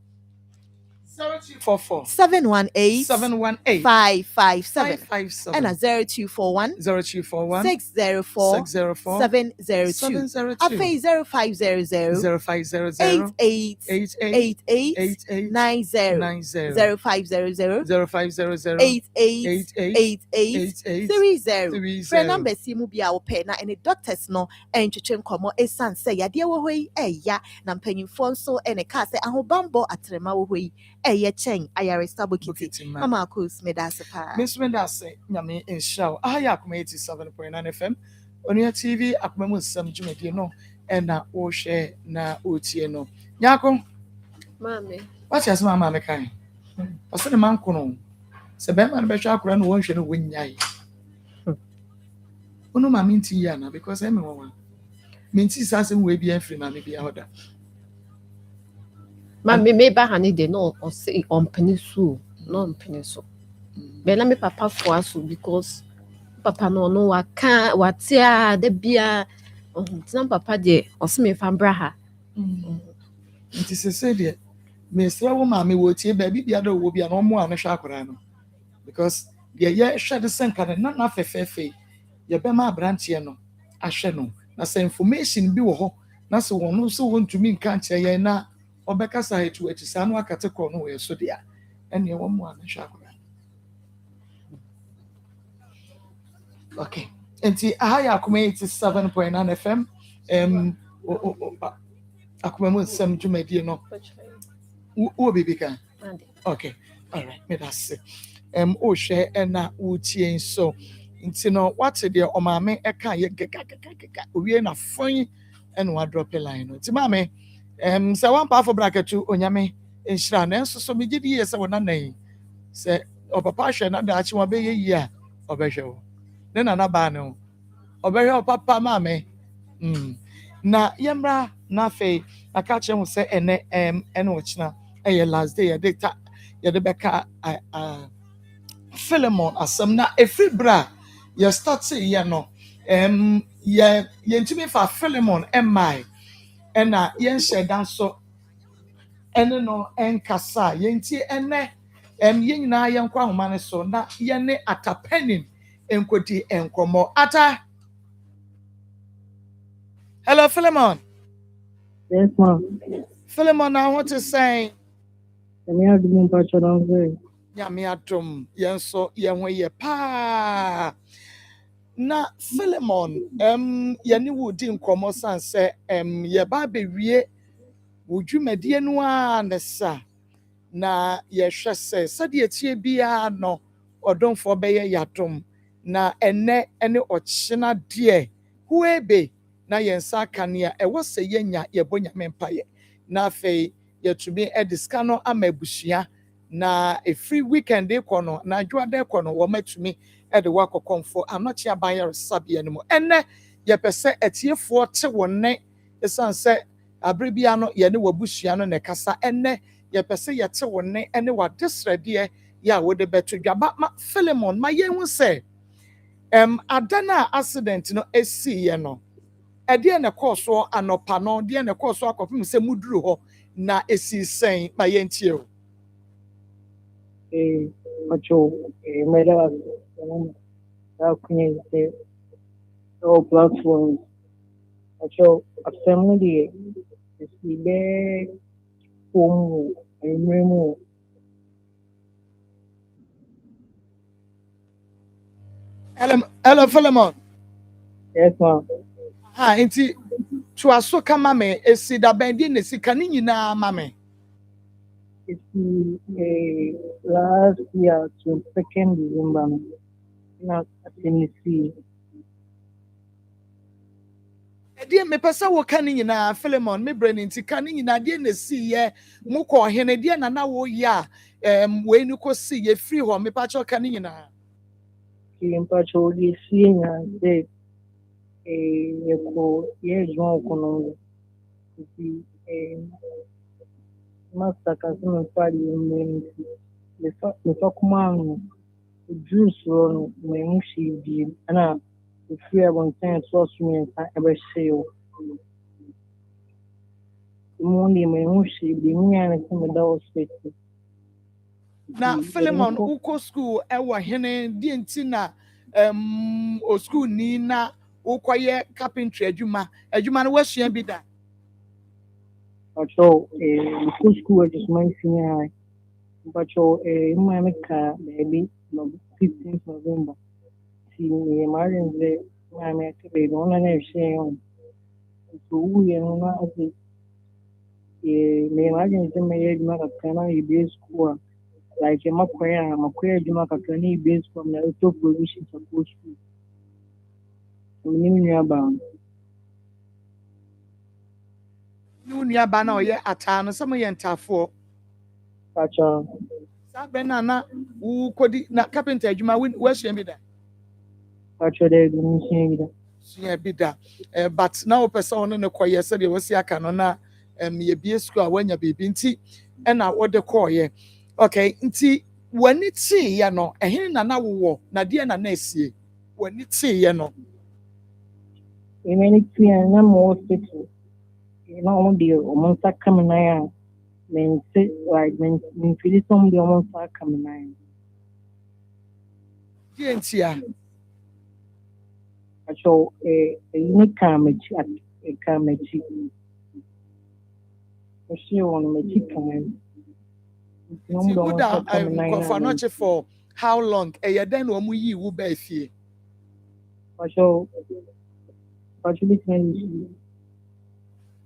0244 718 718 557 and a 0241 0241 604 604 702 a phase 0500 0500 88 88 88 90 0500 0500 88 88 30 friend number si mu bia wo pe na any doctors no entwetwe nkomo esan say yade wo hoi eya na mpanyimfo nso ene ka say ahobambo atrema wo hoi eye chen ayare sabokiti mama akos medasepa Miss Mendase nyame inshallah aya Akoma 87.9 FM Onia TV Akoma mu Nsem dwumadi no na wo hwe na otie no nyako Mame what you say mama me kan ose ne man kono se be man be hwe akora no won hwe no wonnyai onu ma minti ya na because em won minti sase we bi afri ma me bi ahoda Mame me ba hani de no o say on penisu no on penisu be na me papa for aso because papa no waka watia de bia tina papa de o se me fa bra ha nti se de me sra wo ma me wo tie ba bi bia do wo bia no mo a no hwa akora no because ye hwe de senka na fefefe ye be ma branche no ahwe no na se information bi wo ho na sɛ wɔn nso wɔntumi nka nkyerɛ yɛn na ɔbɛkasa etu akyi saa no akate kɔ no wɔ yɛ so deɛ ɛnneɛ wɔn mu a mehwɛ akora. Okay, nti aha yɛ Akoma 87.9 FM Akoma mu nsɛm dwumadie no wɔ biribi ka. Okay, all right, me that's it. Ohwɛ ɛna wotie nso nti no wate deɛ ɔmaame ɛka yɛ gɛgagɛgɛgɛ owie na fɔn ɛna wadrɔp line no nti maame sɛ wampaafo braketu onyame nhyira na nso so megye di yie sɛ wɔn nanan sɛ ɔpapa ahwɛ na daakye wɔn bɛyɛ yie a ɔbɛhwɛ wo ne nana baa ne ho ɔbɛhwɛ ɔpapa maame na yɛmmra na afei aka kyerɛ ho sɛ ɛnɛ ɛna ɔkyena ɛyɛ last day yɛde ta yɛde bɛka Philemon asɛm na ɛfiri bra yɛ start yɛ no yɛntumi fa Philemon ɛmmae ɛna yɛnhyɛ da nso ɛne no ɛnkasa yɛnti ɛnɛ yɛn nyinaa yɛnkɔ ahoma no so na yɛne atapanin nkɔdi nkɔmmɔ ata. Hello Philemon. Yes ma'am. Philemon na what is saying? Nyame adom mpacho na nze. Nyame adom yɛn so yɛn ho yɛ paa. Na Philemon yɛne wo di nkɔmmɔ san sɛ yɛba bɛwie wo dwumadie no a ne sa na yɛhwɛ sɛ sɛdeɛ tie biara no ɔdomfoɔ bɛyɛ yɛadom na ɛnɛ ne ɔkyena deɛ huebe na yɛn nsa aka ne a ɛwɔ sɛ yɛnya yɛbɔ nyame mpayɛ na afei yɛtumi de sika no ama abusua na ɛfiri weekend kɔ no na adwoada kɔ no wɔmatumi de wakɔkɔmfo anɔkye abayɛ resabea no mu ɛnɛ yɛpɛ sɛ atiefoɔ te wɔ nne ɛsiane sɛ abere bia no yɛne wabusua no na ɛkasa ɛnɛ yɛpɛ sɛ yɛte wɔ nne ne wadesrɛdeɛ yɛ a wode bɛto dwaba ma Philemon ma yɛn ho sɛ ada no a accident no ɛsiiɛ no ɛdeɛ na ɛkɔɔ so anɔpa no deɛ na ɛkɔɔ so akɔpem sɛ muduru hɔ na ɛsii sɛn ma yɛntie o. Macho, mera kunyeze all platforms. Macho, asɛm deɛ esi bɛ fom ɛmɛ mu. Hello Philemon. Yes ma'am. Nti tuaso kama me esi da bɛndi na esi ka ne nyinaa ma me. Last year, 22nd December, na Tennessee. Deɛ mepɛ sɛ woka ne nyinaa Philemon me brɛ ne nti ka ne nyinaa deɛ na si yɛ mo kɔ ɔhene deɛ na woyɛ a wei no kɔsi yɛ firi hɔ mepa kyɛ ka ne nyinaa. Mpacho de sie nya de yɛkɔ yɛdwuma ɔkɔnɔ nti master kasi me fari me fa kuma no juice no me mushi bi ana free abonten so so me nsa ebe hyew mo ni me mushi bi nya na me da hospital. Na Philemon uko school ɛwɔ hene die nti na o school ni na ukɔyɛ carpentry adwuma no wasua bi da. Pacho school just my senior pacho my meka baby no 15th November si me marriage le my meka baby ona na share on so we na ase me marriage le me yɛ dwuma kakra na yɛ school like makwaya dwuma kakra na yɛ school na to provision support school ni nuaba Nuaba na ɔyɛ ataa no sɛ mo yɛ ntafoɔ. Pacha. Sa bɛ na wo kodi na carpenter adwuma wasua bi da. Pacha de nsua bi da. Sua bi da. But na wo pɛ sɛ ɔno ne kɔyɛ sɛ deɛ wɔsi aka no na yɛ bie school a wanya biribi nti ɛna wɔde kɔɔyɛ. Okay, nti wani tii yɛ no ɛhen na wowɔ na deɛ na esie. Wani tii yɛ no. Emeni tii na mo hospital. Na ɔmo deɛ ɔmo nsa ka me nan a mense like menfili sɛ ɔmo deɛ ɔmo nsa ka me nan. Deɛ nti a Pacho ne ka m'akyi ɛka m'akyi. Ɔhyɛ wɔ no m'akyi kan. Uda Konfanoche for how long? Then omu yi wu ba fie. Pacho between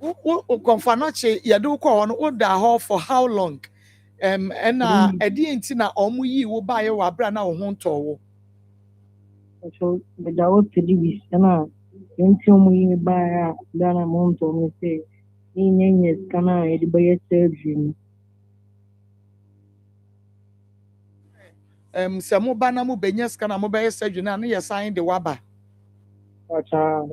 Konfanoche yadu ko on Uda ho for how long? Ena edi enti na omu yi wu ba ye wa bra na wo ho nto wo. Pacho the dawo tedi na enti omu yi ba ya da na mo nto me say ni nyenye kana edi baye surgery. Se mo ba na mo benya ska na mo baye surgery na ye sign de waba. Pacha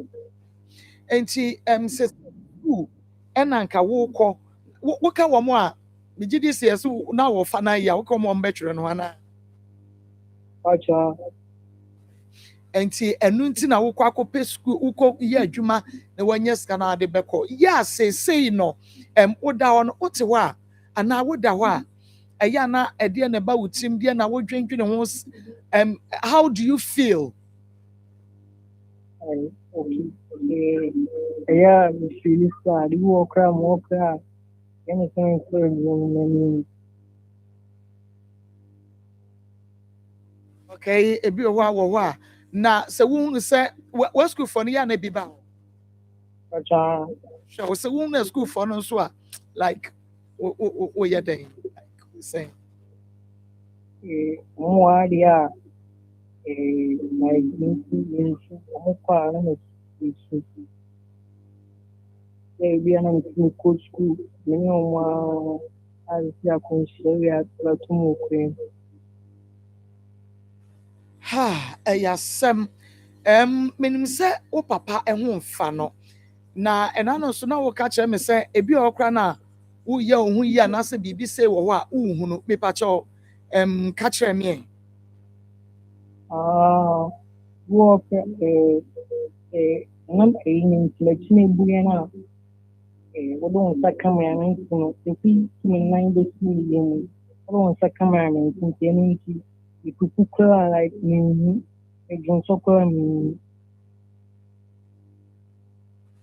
Enti se school ena nka wo kọ wo ka wo mo a megidi se so na wo fa na ya wo ko mo mbetwere no ana. Pacha Enti enu nti na wo kọ akọpe school wo kọ ye adwuma na wanya ska na ade beko ya sei no wo da ho no wo te ho a ana wo da ho a eya na ede na ba wutim de na wo dwendwene ho how do you feel? okay. Yeah, me feel sad. You walk around, anything for you. Okay, ebi wo a na se wo se what school for no ya na bi ba. Pacha Sure, se wo na school for no so a like wo ye den like say more dia like me como para no isso. We are not in coach school. Many of our consider to move. Yasem menim se wo papa ehun fa no na ena no so na wo ka kire me se ebi okra na wo ye ohun yi anase bibi se wo ho a wo hu no me pa cho ka kire me Work nam in selection buena we don't sa camera no if we nine days we don't sa camera in any you could like me don't so me.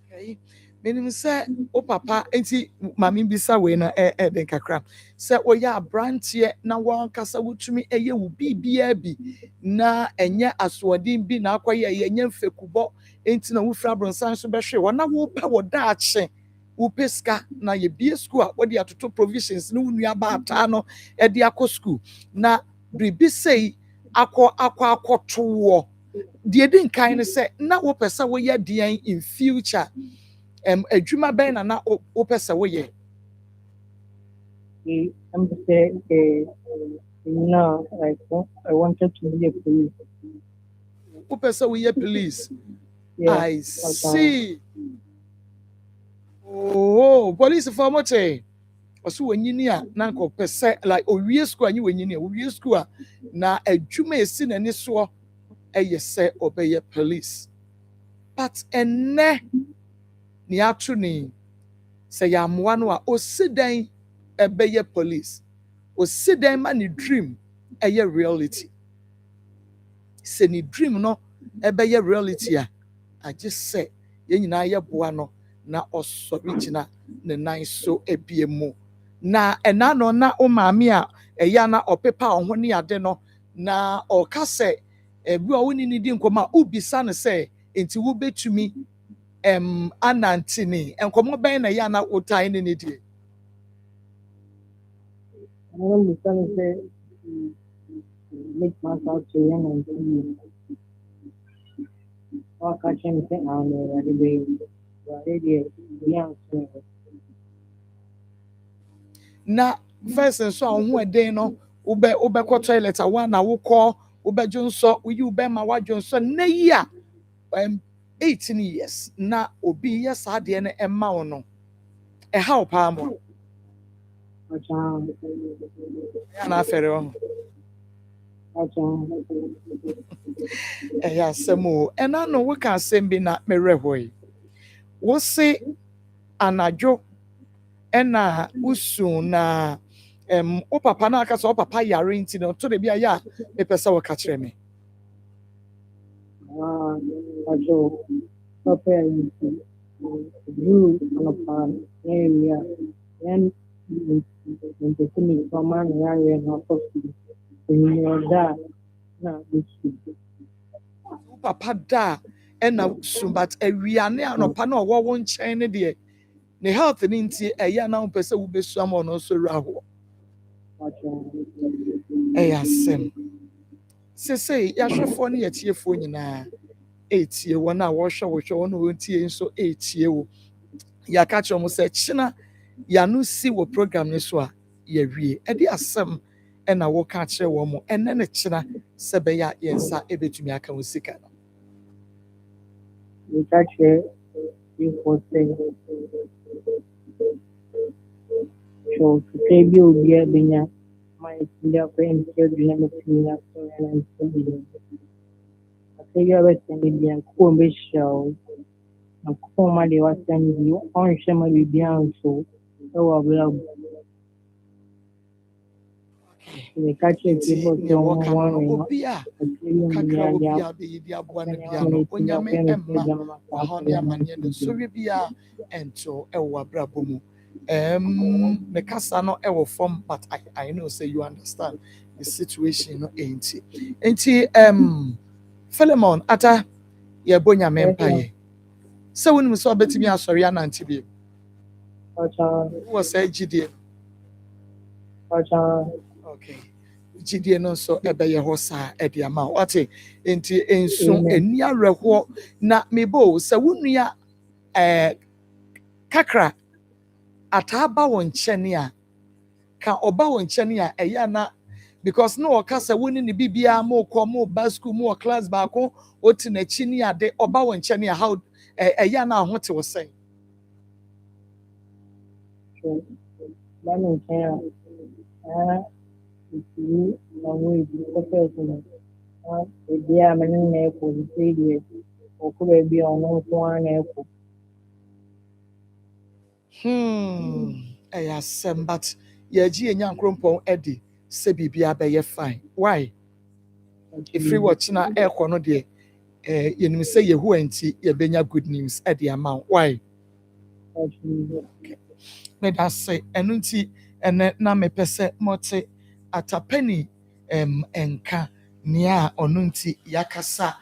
okay menim se wo papa enti mami bisa we na den kakra se wo ya brantie na won kasa wutumi eye wo bibia bi na enye asodin bi na akoye enye mfekubo enti na wo fra bronsan so behwe wo na wo pa wo daache wo peska na ye bie school a wo de atoto provisions na wonu aba ata no e de akọ school na bribi sei akọ wo de din kan ne se na wo pesa wo ye dian in future adwuma ben na wo pesa wo ye I'm say no, like I wanted to be a police. Wo pesa wo ye police. Yeah, I see. Oh, police for moche. Oso wanyini a na nko pesa like owie school anyi wanyini owie school a na adwuma esi na ni so eye se obeye police. But enne ni atu ni se ya moa no a osidan ebeye police. Osidan ma ni dream eye reality. Se ni dream no ebeye reality a just say ye nyina ye boa no na osori gina ne nan so ebie mu na ena no na o maame a eya na opepa ho ne ade no na o ka se ebi o woni ni di nkoma ubisa ne se enti wo betumi anantini enkomo ben na ya na otai ne ne die I want to say make myself to young and see. All catching thing on there, the way young. na first nso a ho eden no ube ko toilet a wa na wo ko ube junso wi ube ma wa junso na yi a 18 years na obi yes ade ne emma wo no e ha pa mo ya na afere wo ya semo ena no we ka sembi na merehoi wo se anajo ena usu na o papa na aka so papa yare nti no to de bia ya e pesa wo ka kire me Ajo papa You on a pan area, then the thing from man area and half of that. Now, this is papa da ɛna sumbat awiane anɔpa na ɔwɔ wo nkyɛn ne deɛ ne health ne nti ɛyɛ na wo pɛ sɛ wobɛsu ama ɔno nso wura hɔ ɛyɛ asɛm sesei yɛahwɛfoɔ ne yɛtiefoɔ nyinaa ɛtie wɔn a wɔhwɛ wɔn a wɔntie nso ɛtie wo yɛaka kyerɛ mo sɛ kyena yɛano si wɔ program no so a yɛwie ɛde asɛm ɛna wɔka kyerɛ wɔn mo ɛnɛ ne kyena sɛ bɛyɛ a yɛn nsa ɛbɛtumi aka wo sika no we catch it. You for saying so to say you be a binya my dear friend children of me so and I say you are sending me a cool show. Akoma de was sending you on Shema Bibian so well. We catch it people don't want kakra obia be yidi aboa no bia no onyame emma wahone amanye no sori bia ento ewo abrabo mu me kasa no ewo form but I know say you understand the situation no enti Philemon ata ye bonya mempaye se wonu so obetimi asori ananti bi wo say gidie okay gidie no so ebeye ho sa ede ama wate enti enso eni awerho na mebo se wonua kakra ataba won kyene a ka oba won kyene a eya na because no okasa woni ne bibia mo ko mo ba school mo class ba ko oti na chini ade oba won kyene a how eya na ho te wo say you know, professional. Yeah, I'm in there for the radio, or could be on one airport. Asem but ye enya nkrompon edi se bibia be ye fine. Why? If we watch na aircon no de yenim say yehu anti ye benya good news edi amount. Why? Me da say enu nti ene na me pese mote atapeni enka nia ono nti yakasa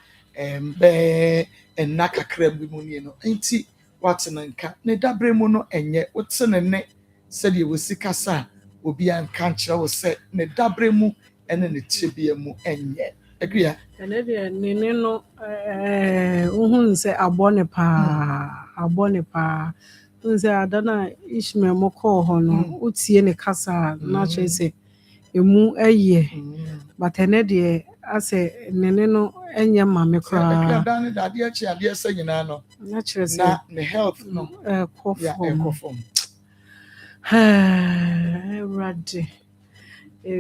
be enna kakra bi mu ne no nti watena nka ne dabre mu no enye wotene ne se de wosikasa obi anka nkyerɛ wo se ne dabre mu ene ne tibia mu enye agria ene de ne no uhun se abone pa unse adana ishme moko ho no utie ne kasa na kyerɛ se emu eye but ene de ase nene no enye mame kra dan da de achi ade se nyina no na kyerɛ se na ne health no ekofom rade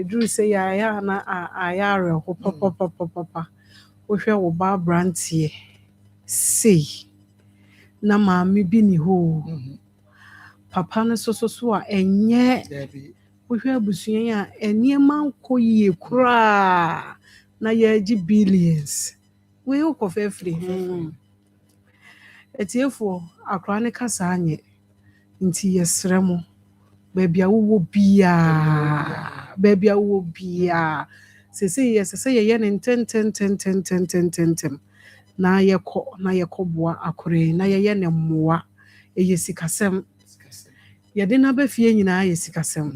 duru se ya na ayare ko papa wo hwɛ wo ba brantie sei na maame bi ni ho papa no so a enye wo hwɛ abusuan a eniema nko yie kura na yaji billions we ukɔfɛ free etiefo akra ne kasa anye nti yesrɛ mo baabia wo bia sese ye ne ntenten na yɛkɔ boa akore na ye ne mmoa eye sikasɛm yɛde na ba fie nyinaa yɛ sikasɛm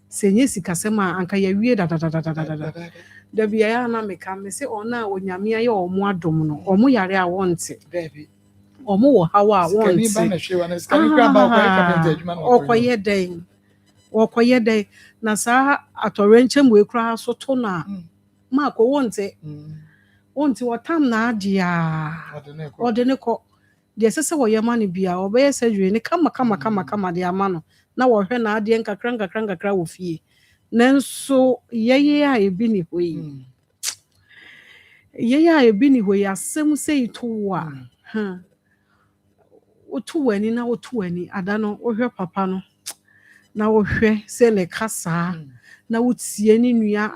sɛ nye sikasɛm a anka yɛwie dadadadadada da bia ya na meka me se ona onyame ayɛ ɔmo adom no ɔmo yare a wonte ɔmo wɔ hawa a wonte ɔkɔyɛ dɛn na saa atɔrenkyɛm we kura so to na ma ko wonte wɔtam na ade a ɔde ne kɔ deɛ sɛ wɔyɛ ma no bia ɔbɛyɛ surgery ne kama de ama no na wɔhwɛ na adeɛ nkakra wɔ fie nanso yɛyɛ a ebi ni hɔ yi asɛm sɛ ito a woto wani na woto wani ada no wohwɛ papa no na wohwɛ sɛ ne kasa na wotie ne nua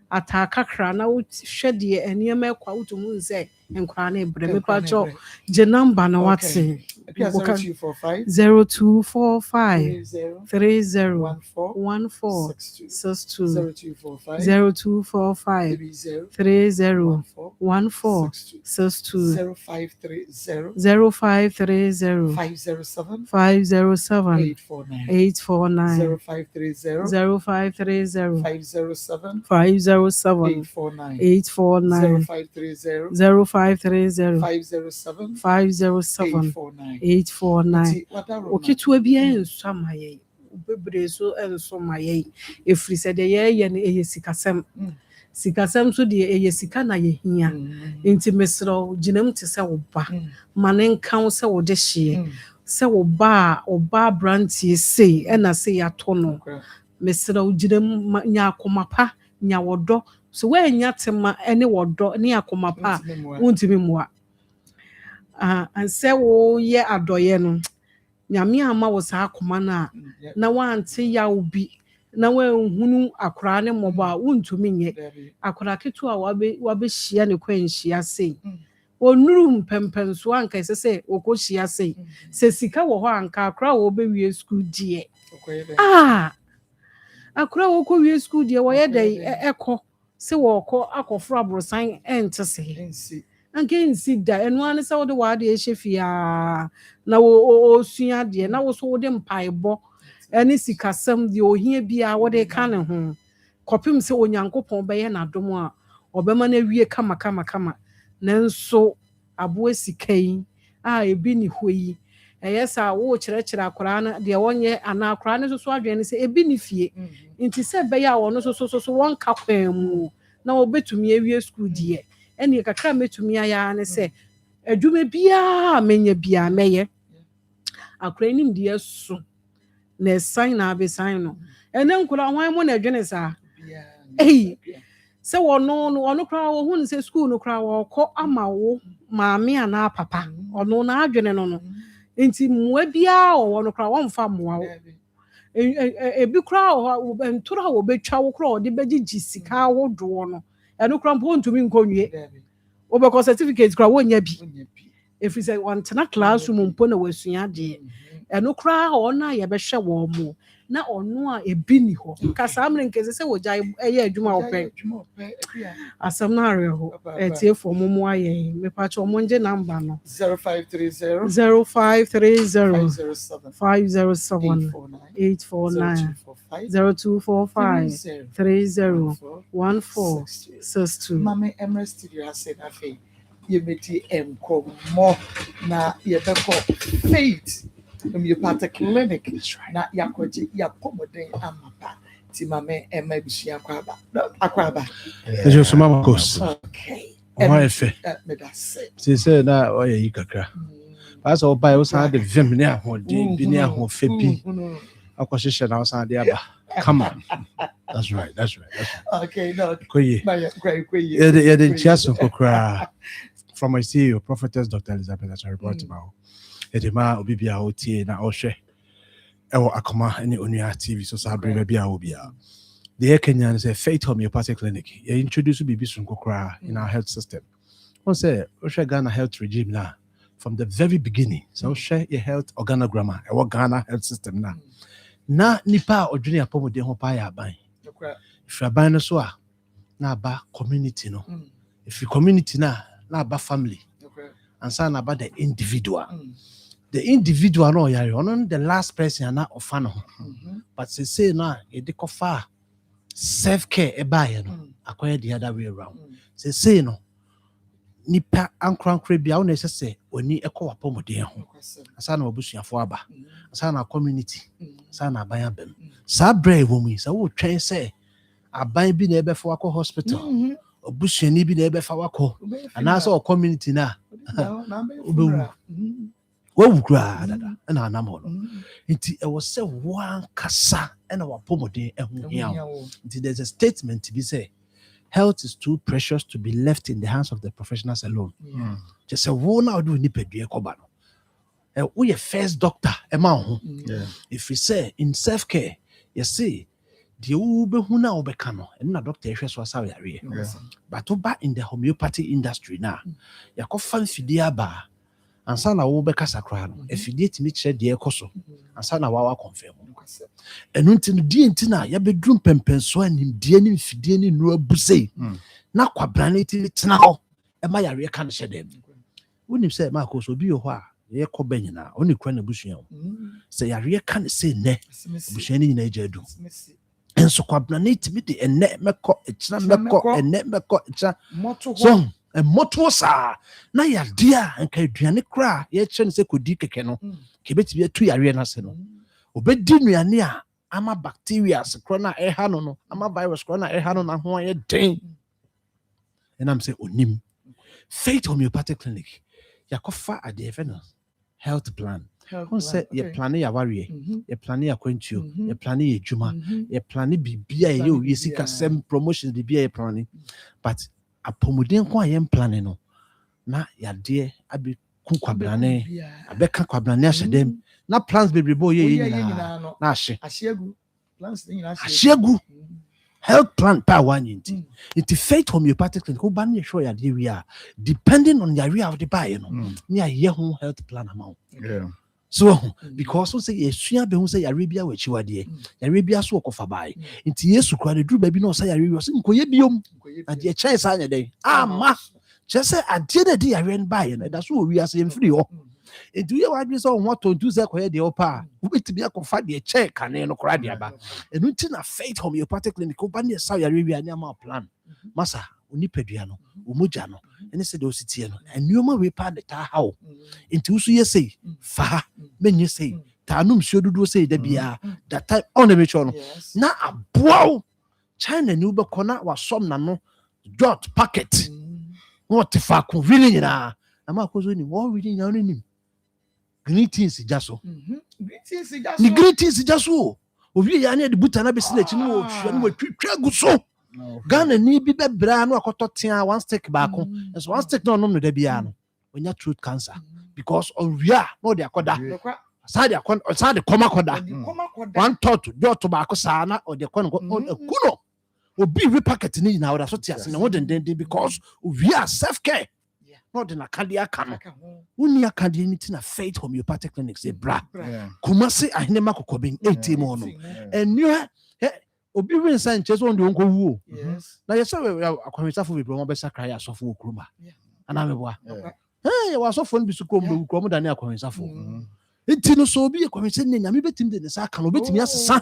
ata kakra na wohwɛ deɛ nneɛma ɛkwa wotomu nsɛ nkora na ebre me pacho je number na wate 0245 30 14 62 0245 30 14 62 0530 507 849 0530 507 849 0530 507 849 oketua bia enso amaye bebre so enso maye efri se de ye ne eyesikasem sikasem so de eyesika na ye hia enti mesro ginam te se wo ba mane nkan se wo de hye se wo ba oba brantie sei ena se ya to no mesro ginam nya akoma pa nya wodo so we nya tema ene wodo ne akoma pa untimi moa anse wo ye adoye no nyame ama wo sa akoma na wante ya obi na wanhunu akora ne mobo a untumi nye akora ketu a wabe hia ne kwanhia sei onuru mpempenso anka sese okohia sei se sika wo ho anka akora wo be wie school die akora wo ko wie school die wo ye dai ekọ se wo ko akofro abrosan entese anke nsi da enu ane se wo de wa de ehefia na wo osua de na wo so wo de mpaebo ene sikasem de ohia bia wo de ka ne ho kopim se onyankopon be ye na dom a obema na wie kama nanso abo sikai ebi ni hoyi eyesa wo kyerɛkyerɛ akora na de wonye ana akora ne so adwene se ebi ni fie nti se be ya wo no so won ka kwan mu na obetumi awie school die ene kakra metumi aya ne se adwuma bia menya bia meye akora nim de eso na sign na be sign no ene nkura hwan mo na adwene sa se wono kra wo hu se school no kra wo kɔ ama wo maame ana papa ono na adwene no nti moa bia wono kra wo mfa moa wo ebi kra wo ntura wo betwa wo kra wo de begigi sika wo do no eno kra mpo ntumi nkonwie wo be ko certificate kra wo nya bi efi se wantena classroom mpo na wasua de eno kra ona ye be hwe wo mo na ono a ebi ni ho kasa amre nkese se wo jai eye adwuma wo pe asam na are ho etie fo momo aye me pa cho mo nje number no 0530 507 849 0245 30 14 62 mame emre studio ase na fe ye meti enkomo na ye be ko faith Homeopathic clinic na yakoje yakomoden amapa ti mame ema bisia akwaba ejo so mama kos okay why efe say na o ye kakra pass o buy o san de vim ne ahode bi ne ahofe bi akwahye na o san de aba come on that's right okay no koye ye de chiaso kokra from my CEO prophetess Dr. Elizabeth as report about edema obibia otie na ohwe ewo Akoma ene onua TV so sabre bia obia the Kenyan say Faith Homeopathic Clinic you introduce bibi sunkokra in our health system one say ohwe Ghana health regime na from the very beginning so share your health organogram ewo Ghana health system na nipa odwene apomode ho pa ya ban if you ban no so a na ba community no if you community na ba family and so na ba the individual the individual no yare on the last person na ofano but say na e de kofa self care e buy no akoya the other way around say no nipa ankrankra bia wona say oni ekọ wapomode ho asa na obusuafo aba asa na community asa na aban abem sa brave woman sa wo twen say aban bi na ebefo akọ hospital obusuani bi na ebefa wakọ anasa o community na obewu wawukra dada na anamo no nti e was say one kasa na wapomode ehun hia nti there's a statement to be say health is too precious to be left in the hands of the professionals alone just say wo na do ni pedue koba no we first doctor e ma ho if we say in self care you see the ubehuna obekano, and not doctor Shaswasari. But over in the homeopathy industry now, Yakofan Fidia bar, and Sana Obeka Sacrano, if you did meet shed the Ecoso, and Sana Wawa confirm. And until the Dientina, ya bedroom pempen swan him Dianin Fidiani no busse. Now quabranity now, and my area can't shed them. When you say Marcos will be a while, ye cobenina, only crane a bushion. Say a rear can't say ne, bushani in age do. And so quabranate me the and net meko, it's not meko, and net meko, it's a so. And motosa na ya dear and Kadriani cry, yet chance could dick canoe. Kibet be a 2 arena seno. Obedinia near, I'm a bacteria, crona a hanono, I'm a virus crona a hanon, and why a day. And I'm saying, Onim. Faith Homeopathic Clinic. Yakofa at the Evans health plan. Who said you're planning a warrior, you're planning a quenchu, you're planning a juma, you're planning BBA, you see, some promotions, BBA planning. But a pomodin quayem planning. No, na ya dear, I be kuquabrane, I bet quabrane them. Na plans baby boy, na she. Ashegu. Health plan per one inti. It's faith homeopathic clinic. Who ban sure ya we are depending on the area of the buy, you know. Near your home health plan amount. Yeah. So because we say yes, we be say Arabia which you are there. Arabia so of a buy. Into yes, you cry do baby no say Arabia. Nkoye biom. And the chance anya day. Ma. Just say I did a day I ran by and that's what we are saying free. And do you want me so what to do that the opa? We to be a confide the check and no cry about. And we a faith homeopathic clinic, company Saudi Arabia near my plan. Massa, Unipediano, Umujano, and it's a docitiano, and you may repay the how. Into you say, Fa, when you say, Tanum should do say the beer, that type on the mission. Now a bow China Nuba Kona was some nano dot packet. What the fuck, really? I'm not going to reading your name. Greetings, Jasso. The greetings, Jasso. We are near the Butana Beslet, and we treat so. Ghana need be brand or cototia, one stick back home, as one stick no the Biano when your truth cancer. Because we are no de Akoda. Side the Coma Koda. One thought to do tobacco sana or the Congo on a Kuno. Will be repacketing now, that's what yes, and wouldn't then because we are self care. Not in a cardiac canoe. Only a cardiac in a faith homeopathic clinic, say, bra. Kumasi, I never could be 18 mono. And you obedience and just on the uncle woo. Yes. Now, yes, we are a conversation with Bromabessa Crya of Kruma. And I'm a hey, I was so fun to come than a conversation. It no so be a conversation. I'm betting the Sakan, bet me as a son.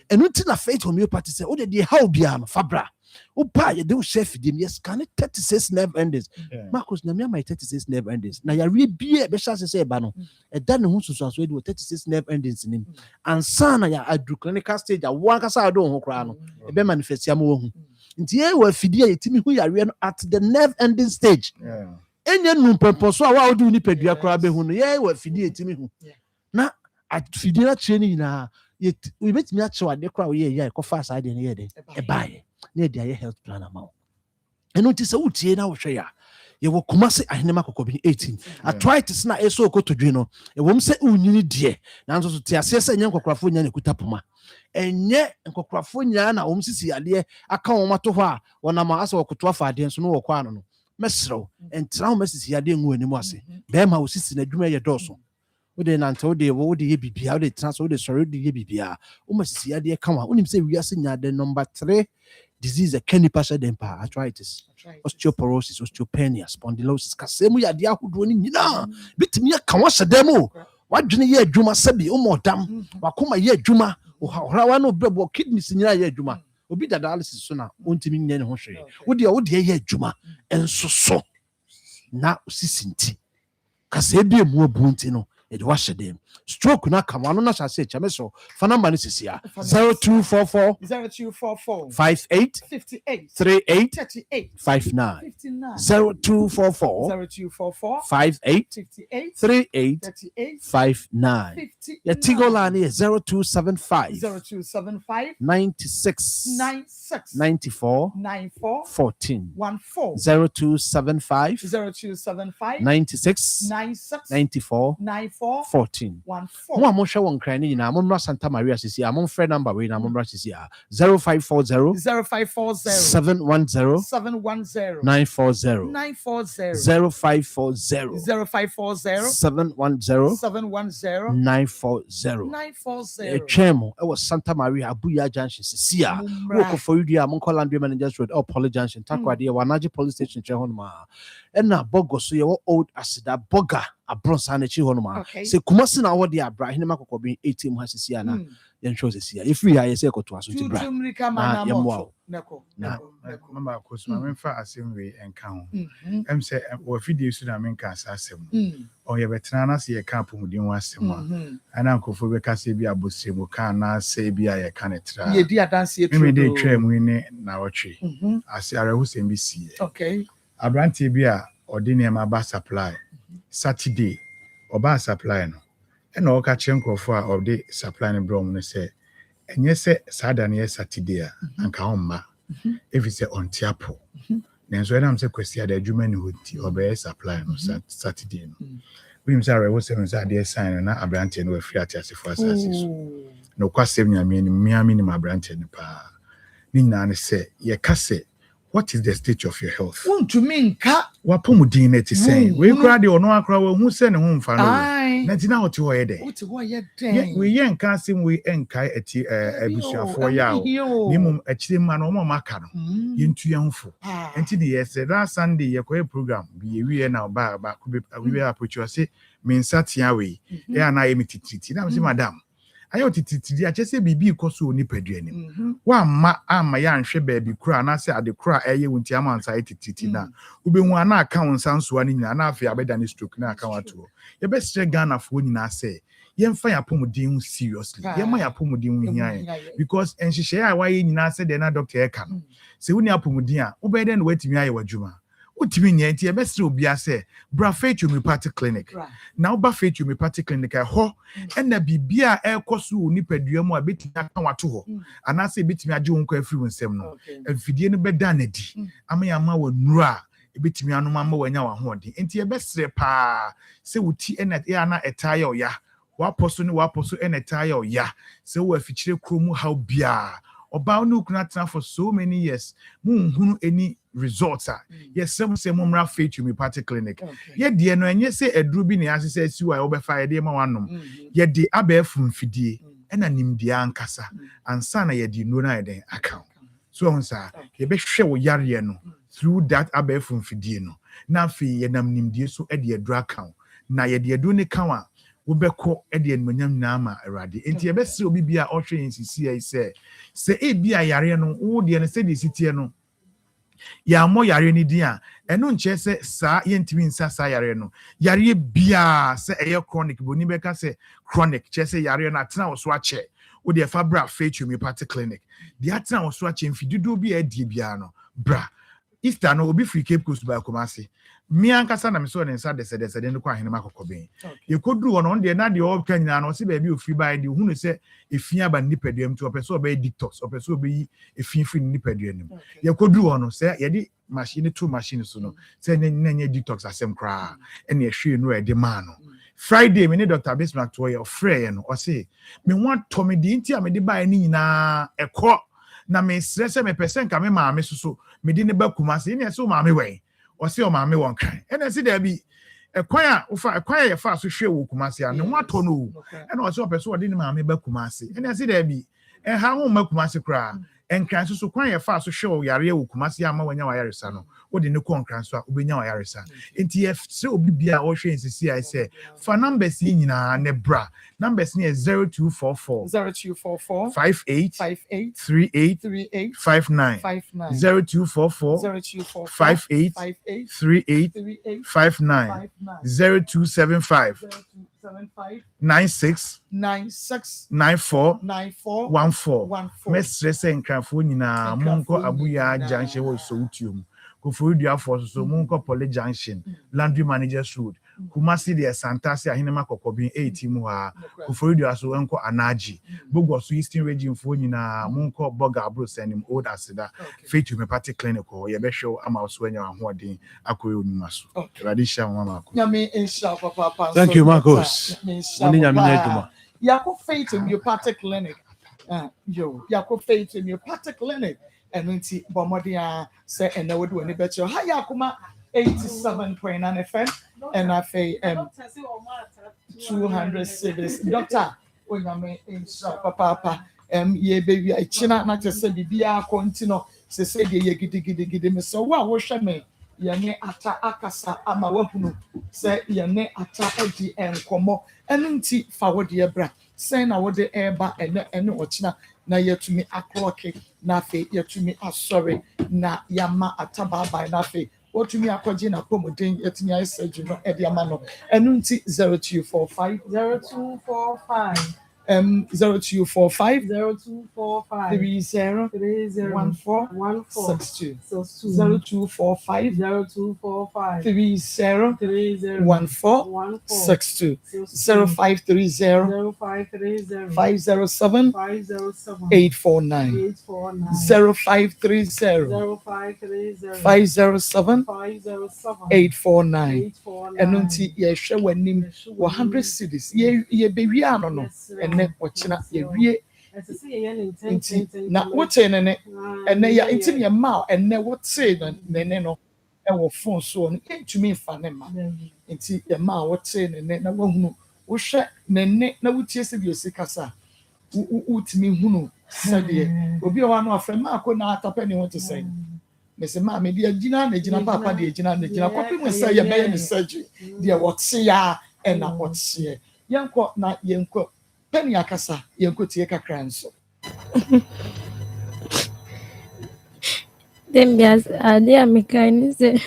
And until a faith homeopathy say, oh, the how biano, Fabra. Oh, pa, you do chef, yes, can it 36 nerve endings? Marcus, Namia, my 36 nerve endings. Now, you read be a beshas say, Bano, a done who to persuade with 36 nerve endings in him. And son, I had clinical stage, a work as I don't crown, a be manifest yamu. In the air, where Fidia, Timmy, who are at the nerve ending stage. And then, no purpose, so I do need pedia crab, who, yeah, where Fidia, Timmy. Now, at Fidia training now, yet we met me actually, the crowd, yeah, go fast, I didn't hear it. A buy. Near their health plan amount. And notice a wood now share. You will come say I never could be 18. I tried to snap a so go to Gino. A woman say, oh, you need dear. Now, so to assess a young Crafonia and Kutapuma. And yet, and Crafonia and Omsisi are there. I can't want to her when I'm asked or Kutrafa dance no quano. Messro and Trow Messes here didn't win any mercy. Bema was sitting a dream at Dawson. Then until they would the ABP, how they transfer the sorry the ABP. Almost see idea come out. Only say we are seeing the number 3 disease, a candy passion dempa, arthritis, osteoporosis, osteopenia, spondylosis. Casemu ya dia who doing na bit me a kawasha demo. What do you Juma Sabi, more dam, Wakuma ye Juma, or Rawano Bebo kidneys in ye Juma, or be the dialysis sooner, won't mean any hoshe. Would you ye Juma and so now sisinti. Casebi more buntino. It was a them. Stroke na come on, I say, Chameso. Fanamban is here 0244 58 38 59 0244 58 38 59. Your Tigolani is 0275 96 94 14 0275 96 94 14. Mo mo hwe won kran ni na mo Santa Maria sisi a mo frɛ number we na mo sisi a 0540 710 940 0540 710 940 Chemo it was Santa Maria Abuya Junction sisi a wo ko for you a mo call Landry Managers Road or Poly Junction takwa de Wanaji Police Station che honma na bogo so ye old asida boga abronsa na chi honma se kumasi na wo de abra hene makoko bi 18 ha sisi a na yen show sisi a if we are say ko to aso ti bra na yemwa na mama kosuma memfa asem we enka ho em se wo video su na menka asem o ye betena na se ye ka pomudin wa asem a ana nkofo be ka se bi abosemo ka na se bi a ye ka netra ye di adanse etru me de twa mu ne na wotwe ase arehu sem bi sie abranti bi a odine ma ba supply Saturday oba supply no e na o ka kire nkofo a of the supply no brom no se enye se sada na Saturday a anka homma efise ontiapo nenso enam se kwesi ada adwuma ni hoti oba supply no Saturday no we msa rewo se msa de sign na abranti no afri atiasefo asase so no kwasem nyame ni miami ni abranti ni pa ni nyane se ye kase what is the state of your health untumi nka wapomudin na ti sen we kura de ono akra we hu se ne ho mfa no na ti na hoti ho ye de we ye nka asem we enkai ati abusuafo ya o ni mum akire ma no mo maka no yentu yanfo enti de ye se that Sunday ye ko program bi ye wi na ba ko be we approach you say me nsatia we e na ye mitititi na me say madam ayo tititi a chese bibi ikoso oni paduanim wa ama ya nhwe baabi kura na se ade kura eye wunti ama nsa tititi na ubehu ana aka wonsa nsoa ni nyina na afi abeda ni stroke na aka wato ye be stre Ghana fo nyina se ye mfa ya pomudin seriously ye ma ya pomudin hian because enhihye a waye nyina se de na doctor e ka no se woni apomudin a ubede na watimi aye wadwuma utimi nya nti e be stre obi ase bra faith homeopathy clinic na uba faith homeopathy clinic ho na bibia e koso nipadua mu a betimi aka wato ho ana se betimi age won ko afiri wonsem no afidie no beda na di ama wanura ebetimi anoma ama wanya wa hode enti e be stre pa se wuti ya na etaya oya waposo enetaya oya se wo afichire kromu how bia oba no kuna tena for so many years munhunu any results yes some mumra faith homeopathic clinic ye de no enye se eduru bi ne asese asiwa ye obefa ye de ma wanom ye de abefu mfidie ena nimdia ankasa ansa na ye de no na ye den account so onsa ye be hwe wo yare no through that abefu mfidie no na afi ye nam nimdie so e de eduru account na ye de edu ne kawa wobeko e de enmanyam na ama awade enti ye be se obi bia ohwe nsisi ai se e bia yare no wo de ne se de sitie no ya mo yare ni dia eno nche se sa yentimi nsa sa yare no yare bia se eye chronic boni beka se chronic che se yare na tena wo so ache wo de fabra faith homeopathic clinic de atena wo so ache mfidudo bi e die bia no bra Easter no obi free Cape Coast by Akomasi mi ankasa na me so ne nsa de no kwa hene makoko ben ye koduru wono de na de o kan nyina no se ba bi ofri by de hunu se efia ba nipaduam to opeso obe detox opeso obe efia free nipaduam ye koduru wono se ye di machine to machine so no se nye detox asem kra ene ehwe no e de ma no Friday me ne Dr. Bismarck to ye ofre ye no o se me want to me di nti a me de ba ni nyina ekọ na me stress me person ka me ma me so me di ne ba Kumasi ne so ma me we o se o ma me won kan ene se da bi ekwan a ufa ekwan ye fa so hwe wo Kumasi a ne ho ato no ene o se o person o di ne ma me ba Kumasi ene se da bi en ha ho ma Kumasi kra enkran so kwan ye fa so hwe wo yare wo Kumasi ama wanya wa yare sa no wo di ne ko nkran so a obenya wa yare sa enti ye se obi bia o hwe nsisi ai se fa numbers yi nyina ne bra numbers ni 0244 58 38 59 0244 58 38 59 0275 96 94 14 mestre se nkrafo nyina monko abuya junction wo so utium ko for dua for so monko Poly Junction Landry Managers Road Kumasi de Santasi ahinema kokobin 8 mu ha Kuforido aso enko anaji bogo so Eastern region fo nyina monko boga abro senim old asida faith homeopathic clinic ye be show ama so anya ahoden akoyo onuma so radisha mama ko Nyame insha papa. Thank you Marcos Oni nyame nyaduma Yako faith homeopathic clinic Yako faith homeopathic clinic and nti bomodia say and na would any better hi Akoma 87.9 FM and I say 200 cities doctor onyame insha papa ye baby I china na just say bibia continue say ye gidi me so wa wo hwe me yene ata akasa ama wahunu say yene ata adi enkomo enu nti fa wo de bra say na wo de eba ene ochina na yetumi akloke na fe yetumi asore na yama ata baba na fe wotumi akwaje na promoting yetumi ay surgery no e de ama no enu nti 0245 0245 301462 301462 0530 507 849 0530 507 849 enunti ye hwe wanim 100 cities ye bewia no ene ochina ye wie na wote nene ene ya ntimi ye ma ene wote nene no e wo phone so no entumi fa ne ma nti ye ma wote nene na wahunu wo hwe nene na wotie se bi osikasa utimi hunu sade obi wa no afre ma ko na atapa ne wote say me se ma me dia gina na gina papa dia gina na gina kopi mo say ye be ye surgery dia wote ya e na wote yenko na yenko Penny akasa yenko tie kakra nso Dembias ade amikani se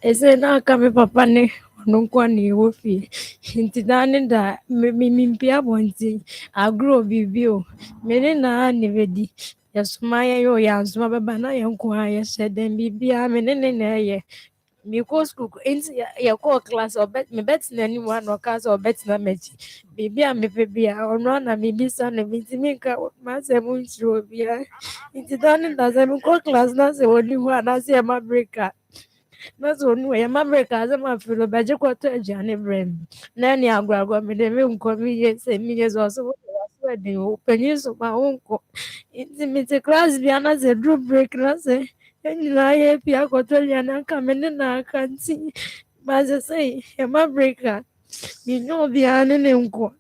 ese na ka me papa ne no kwa ne wo fi nti dane da me mpia bonti agro bibio me ne na ne bedi yasuma yo yansuma baba na yenko aye se dem bibia me ne ye me go school nti ya ko class obet me bet na ni one no class obet na mechi bibia me bibia ono na me bisa na me ti me ka ma se mu nchiro bia nti dane da se me ko class na se woni hu na se ma breaker na so nu ya ma breaker za ma filo baje ko to ajane brem na ni agwagwa me de me nko mi ye se mi ye so so de o penyi so ma unko nti me te class bia na se drew break na se na ye pia ko to ya na ka me na kanti ba se say ya ma breaker mi no bia ne nko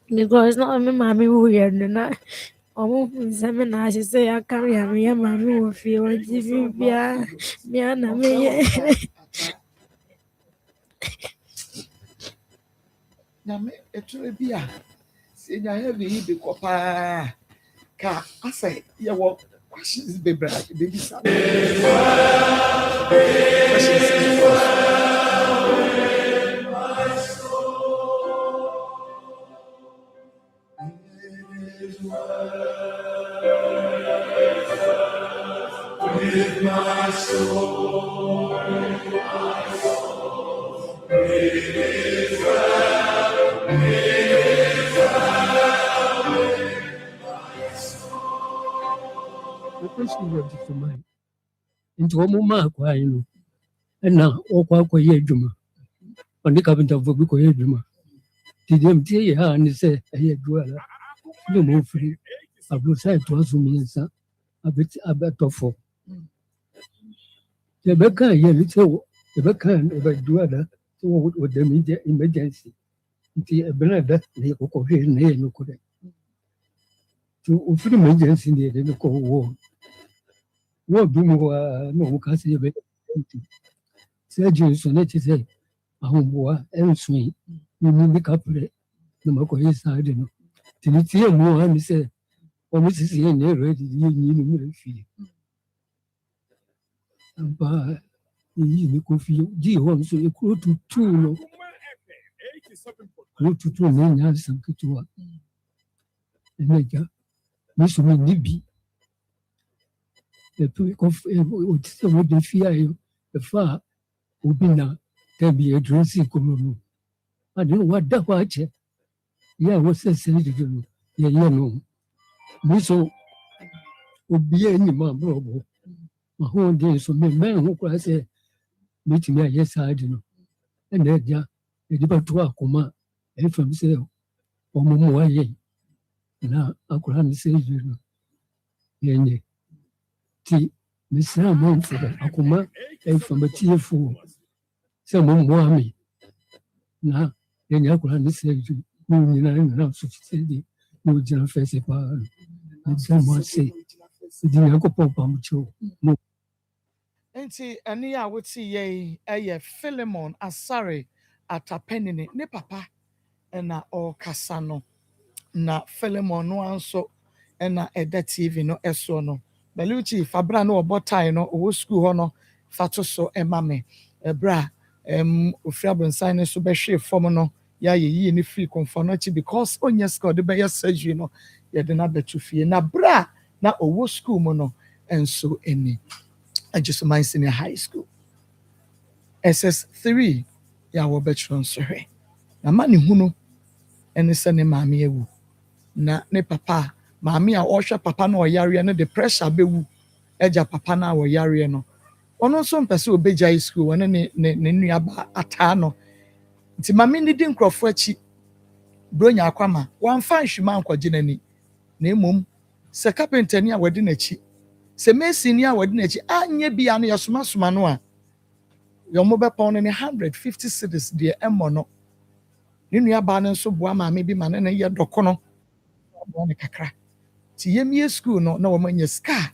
because no me mami wo ye na omo nsem na she say ya carry ya me mami wo fi o ji bia bia na me ye na me etu bia se nya heavy bi ko pa ka ase ye wo questions bebra baby sa with my soul, it is well with my soul. The question was to mine. Into a mama, I know. And now, all quite Juma. On the cabin of Buko Juma. Did them tell you how and say, I had dweller. No more free. I will say to us, sir. A bit of four. The Becca, little, the Becca, about dweller, with the media emergency. The Bernada, they go here and here, no correct. To free emergency in the local war. What do no Cassie? Surgery, so let it say, a home war, and swing. You mean the couple, no more his side, you know. Till it's here, no one say, or Mrs. Yen, ready, you need fee. But you could feel G home, so you go to two, go to 2 men, have some to work. The major, Miss Nibi. The fear the far would be now. There be a dressing community. I don't know what that watch. Yeah, what's the saying to do? Yeah, you know. Miss would be any man, bro. My whole day, so many men who could say, meet me, yes, I do know. And then, yeah, the debate to Akoma, and from say, or more, now I could say, you know. Yeah, ti mesra monfo Akoma, and from a tear fool. Some more na yɛnyɛ akwadaa ne sɛ adwuma na nyinaa nyinaa so sɛ de na ogyina fɛsɛ paa meda mo ase ɛdi nyankopɔn pa mo kyɛw mo Nti ɛne a wote yɛ ɛyɛ Philemon Asare Atapenini ne papa ɛna ɔrekasa no na Philemon no nso ɛna ɛda TV no ɛsoɔ no Beluchi fabra no ɔbɔ tie no ɔwɔ school hɔ no fato so ɛma me ɛbra ofiri abonsan no so bɛhwe fam no yɛayɛ yie ne free kɔmfɔ no akyi because onyɛ sika ɔde bɛyɛ surgery no yɛde no abɛto fie na bra na ɔwɔ school mu no nso ani Ajusumai Senior High School SS3 yɛawɔ bɛkyerɛ nso hwɛ na ma ne hunu ɛne sɛ ne maame awu na ne papa maame a ɔhwɛ papa no ɔyareɛ no de pressure bɛwu agya papa no a ɔyareɛ no ɔno nso mpɛ sɛ ɔbɛgya high school ɔne ne nuaba ataa no nti maame ne di nkurɔfoɔ akyi bronya akwama wɔamfa nhwima ankɔgye n'ani na mmom sɛ kapentani a wɔde n'akyi sɛ masini a wɔde n'akyi anyɛ bia no yɛsomasoma no a yɛn bɛpɔn no ne 150 cedis deɛ ɛmmɔ no ne nuaba no nso boa maame bi ma ne yɛ dɔko no aboa ne kakra nti yɛmie school no na wɔn anya sika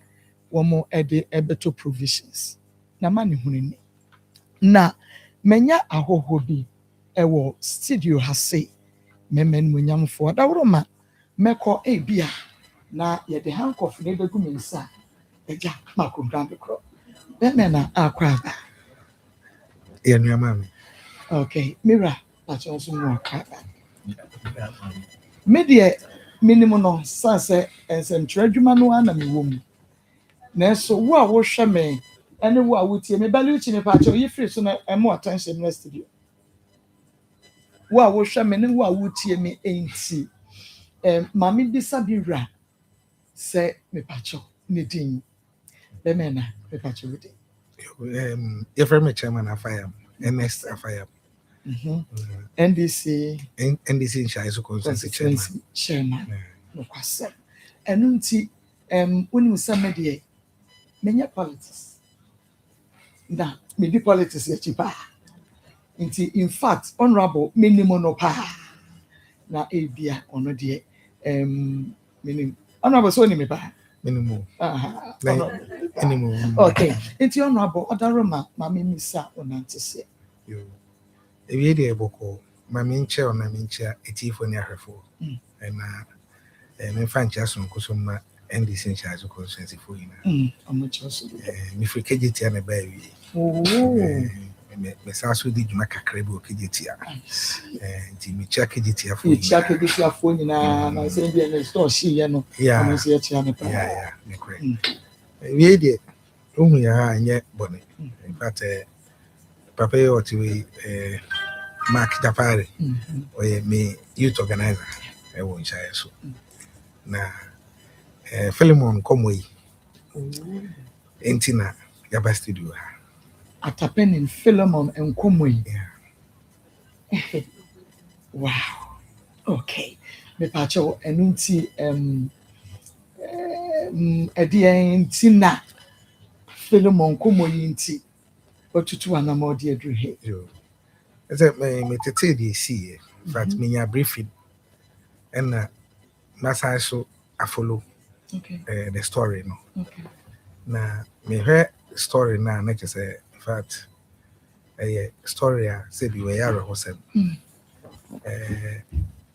wɔn ɛde ɛbɛto provisions na ma ne hunu ni na menya ahoho bi ɛwɔ studio ha se mɛmɛn mu nyamfoɔ daworo ma mɛkɔ ebia na yɛde handcuff ne bɛgu me nsa ɛgya mako grande kro bɛmɛ na akɔ aba yɛnua maame okay mira patro nso mu aka aba me deɛ minimum no sanse nsɛmtwerɛ adwuma no ana mewɔ mu nanso wo a wohwɛ me ɛne wo a wotie me Beluchi me patro yi free so na ɛmo attention no studio wo a wohwɛ me ne wo a wotie me enti maame bisa bi wura sɛ me patro ne din bɛmɛ na me patro wo din yɛfrɛ me chairman afayam ms afayam NDC nhyɛe so constituency chairman no kwasɛm ɛno nti wonim sɛ me deɛ menyɛ politics na medi politics yɛkyi paa nti in fact honorable minimum no paa na ebia ɔno deɛ minimum honorable so ni me paa minimum okay nti honorable ɔdaro ma me misa onante sɛ ewie deɛ bɔkɔ ma me nkyɛ ɔna me nkyɛ etiifo ne ahwɛfo na memfa nkyɛ sonko so ma NDC nhyɛ so constituency fo yina me frɛ kagyetia na ba awie me sa so di dwuma kakra bi wɔ kagyetia nti mekyia kagyetia fo nyinaa na sɛ bia ne store hyeeɛ no ɔno nso yɛkyia ne paa mekorɛ ewie deɛ wohu yɛ ha anyɛ bɔne in fact papa yɛ ɔte wei Mark Japare ɔyɛ me youth organizer ɛwɔ nhyɛeɛ so na Philemon kɔmmɔ yi enti na yɛaba studio ha Atapenin Philemon nkɔmmɔ yi wow okay mepakyɛw ɛno nti ɛdeɛ nti na Philemon nkɔmmɔ yi nti ɔtutu anam ɔde aduru he ɛsɛ metete deɛ ɛsiiɛ but menya briefing ɛna masan so afollow the story no na mehwɛ story na na kyerɛ sɛ in fact ɛyɛ story a sɛ bi wɔyɛ awerɛhosɛm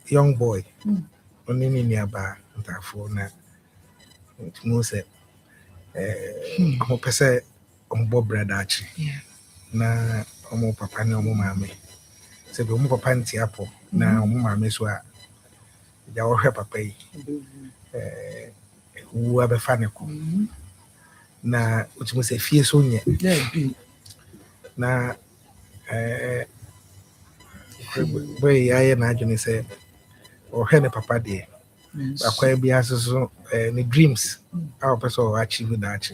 young boy ɔne ne nuabaa ntafoɔ na ntumi sɛ ɔmopɛ sɛ ɔmobɔ brada akyi na ɔmo papa ne ɔmo maame sɛ bi ɔmo papa nte apɔ na ɔmo maame so a gya wɔhwɛ papa yi who have a funny na which must say fear so nye na boy I imagine say or hen papa there akwa bi asoso ni dreams our person achieve that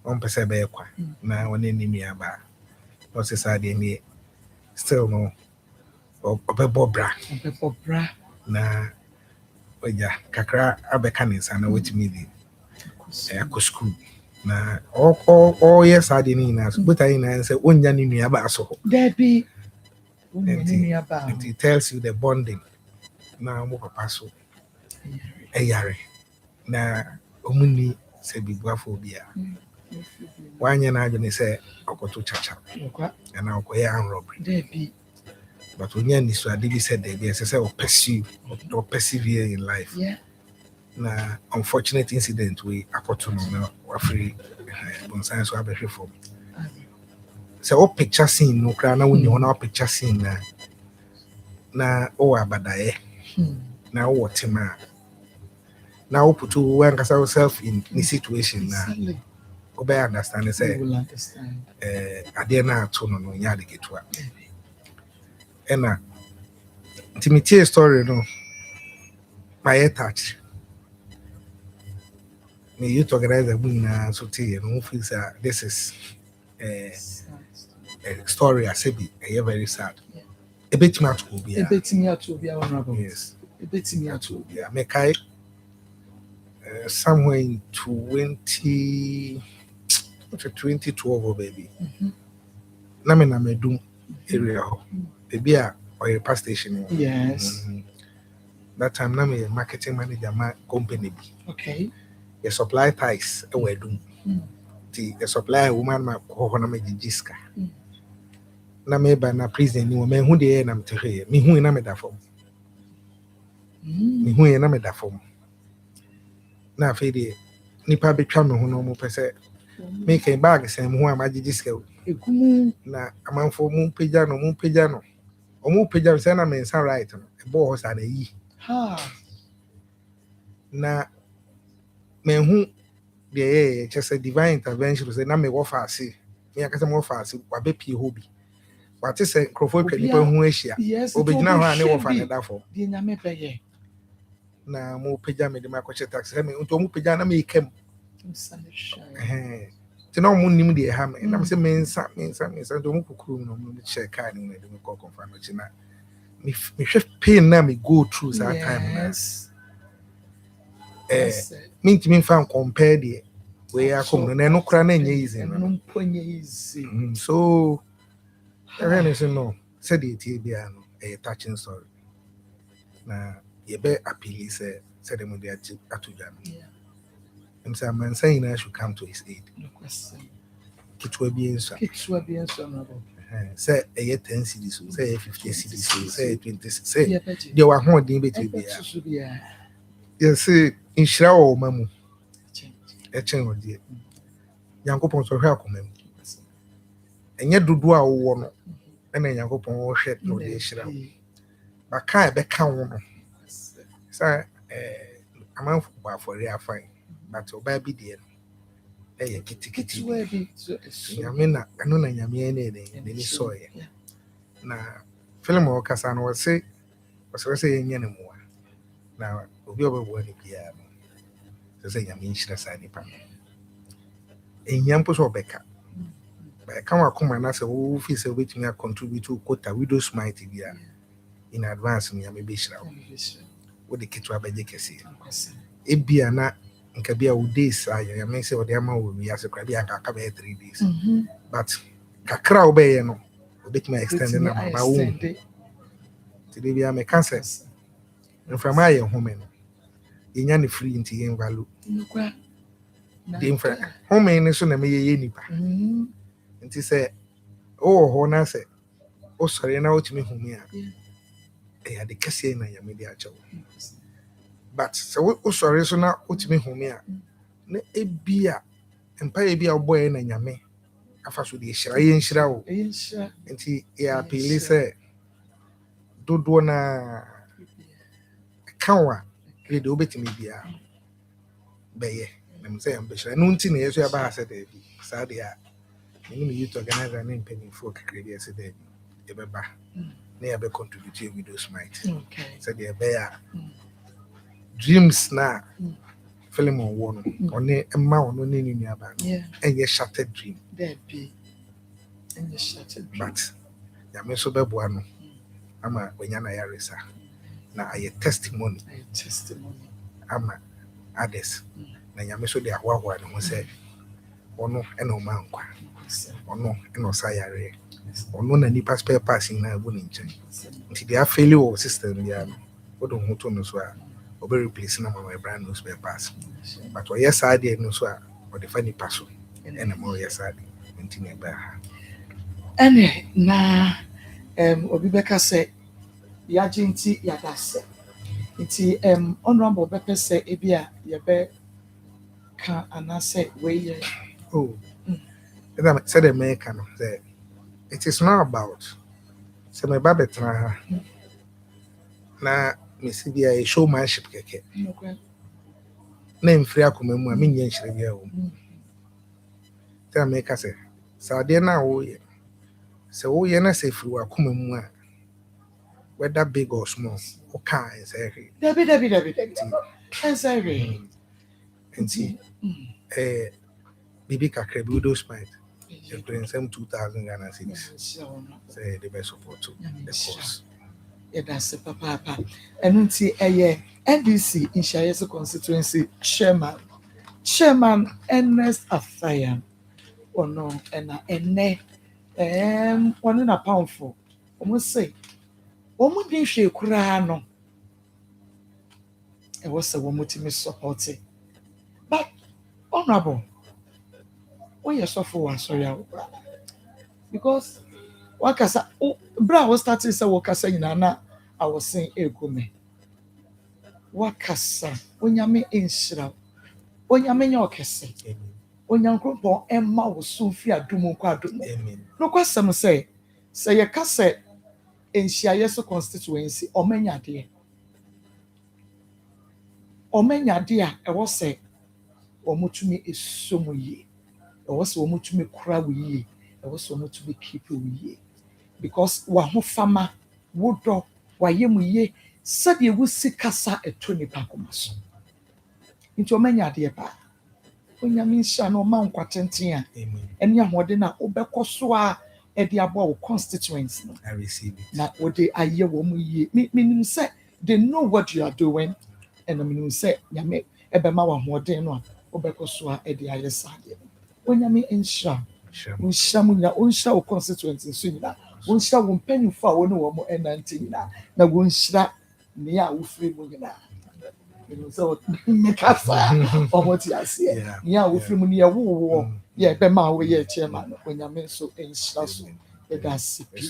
on person be kwa na woni ni mi aba no say sad ni still no obebobra na oja kakra abeka ni sana wetimi di ko school na all yes sad ni na so but I na say onya ni mi aba so there be onya ni mi aba it tells you the bonding na mo papa so eyare na omuni se bibuafo bia wanya na adwene se okoto chacha na okoye an robbery there be but when you so ade bi said there be say or persevere in life na unfortunate incident we akoto no na wafri bon science so abehwe for say o picture scene no kra na woni ho na picture scene na o abadaye na o tema na o put yourself in the situation na obey understand say ade na ato no no nya de ketua ena intimate story no my touch me youth organizer na so tie no feel say this is a story I say be very sad a bit much will be honorable yes a bit me to be me kai somewhere in 2012 baby na me na medum area ho baby a or past station yes that time na me marketing manager my company okay the supply ties e wedum the supply woman ma ko na me gigiska na me ba na prison ni wo me hu de na me te me hu na me da fom me hu na me da fom na afi de nipa betwa me ho no mo pese me kan bag sen mo a magigiska ekumu na amanfo mu pagya no omu pagya se na me nsa right no e bo ho sa na yi na me hu de just a divine intervention say na me wo fa ase me akase mo fa ase wa be pie hobi wa te se crofo twa nipa hu ahia obegyina ho a ne wo fa ne dafo de nyame peye na mo pagya me de makoche taxi me nto mo pagya na me kem ti no mo nim de ha me na me se me nsa do mo kukuru no mo check car ni de me call confirm chi na me hwe pain na me go through that time na me ntimi fan compare de we akom no no kra na nye easy no ponye easy so everyone say no said it bia no a touching story na ye be appeal say them dey atujam em say man saying I should come to his aid no question kitwa bi enso no say a 10 cedis say 50 cedis say 20 say dey wa ho din beti bia yes inshira o mamu e chen odi yankopon so hwe akoma mu enye dodo a wo no na yankopon wo hwe no de hira ba kai be ka wo no say amanfo ba for real fine but oba bi de no kitikiti we bi nyame na eno na nyame ne ni soye na film o kasa no say yenye ne mo na obi obebo ni bia no say nyame nhyira sa nipa enyampo so beka ba ka wa koma na say wo fi say obetumi a contribute to quota widows might bia in advance nyame be hyira wo de kitwa beje kese ebia na nka bia wo days ayo nyame say wo de ama wo wi ase kwa bia ka be 3 days but kakra wo be ye no obetumi extend na ba wo ti de bia me cancer inframa ye home no yenya ne free nti yen value de infra home ne so na me ye nipa nti say o ho na say o sori na o timi home a ya de kese na ya me de acho but so o sori so na o timi home a na ebia empa ebia oboy na nyame afa so de hira ye nhira o nti ya appeal say dodo na kanwa de obetimi bia bɛyɛ na m sɛ yɛmbɛhyira no nti na yɛ so yɛbaa sɛ daabi saa deɛ a mene me youth organizer ne mpanyimfoɔ kakra bi ɛsɛ daabi yɛbɛba na yɛbɛ contribute with those might sɛdeɛ ɛbɛyɛ a dreams na Philemon wɔ no ɔne mma ɔno ne ne nuaba no ɛnyɛ shattered dream but nyame nso bɛboa no ama wanya na yaresa na ayɛ testimony ama others na nyame so de ahoahoa ne ho sɛ ɔno ɛna ɔma nkwa ɔno ɛna ɔsa yare ɔno na nipa spare parts na ɛwɔ ne nkyɛn nti de afeli wɔ system ya no wode ho to no so a ɔbɛ replace na mama brand no spare parts but ɔyɛ saa deɛ no so a ɔde fa nipa so ɛna ma ɔyɛ saa deɛ nti na ɛbaa ha ɛne na obi bɛka sɛ yɛagye nti yɛada sɛ nti honorable bɛpɛ sɛ ebi a yɛbɛka anaasɛ weiyɛ said American say it is not about say my baba betra na me see be a showmanship keke na mfiri akoma mu a me nya nhire bia wo say America say saade na wo ye say wo ye na say firi akoma mu a whether big or small o kan say Debbie and say nti bibi kakra bi those might doing some 2,000 Ghana cedis. Say the best support to the cause. Yeah, that's it, papa. And until NDC in Shayeso constituency chairman Ernest Affayan. Oh no, and one in a pound for almost say, woman didn't share Kurano. It was a woman to me supporting, but honorable. When you suffer one, sorry, because wakasa bra was starting say wakasa nyina I was saying Akoma wakasa onyame enhyira onyame nya okese onyankopon emma wo so fi adum kwa adum no kwasam say ye kase enhyia yeso constituency omanya de a ewo say omotumi esomo yi was so much me cry we was so much me keep we because wa ho fama wodo wa yemu ye said ye would see kasa a 20 pacomas into many dear ba when you mean shano mount quatentia and ya modena obekosoa e diabo constituents I receive it na what they are ye woman ye meaning say they know what you are doing and I mean say ya me ebema wa modena obekosoa e dia yesade onyame enhyira unhyira munya unhyira wo constituency so nyina unhyira wo mpanyufo a woni wo mo enante nyina na wo nhyira ne a wo firi mu nyina so me kasa omoti ase ne a wo firi mu ne ye wo ye be ma wo ye chairman onyame so enhyira so e da sipi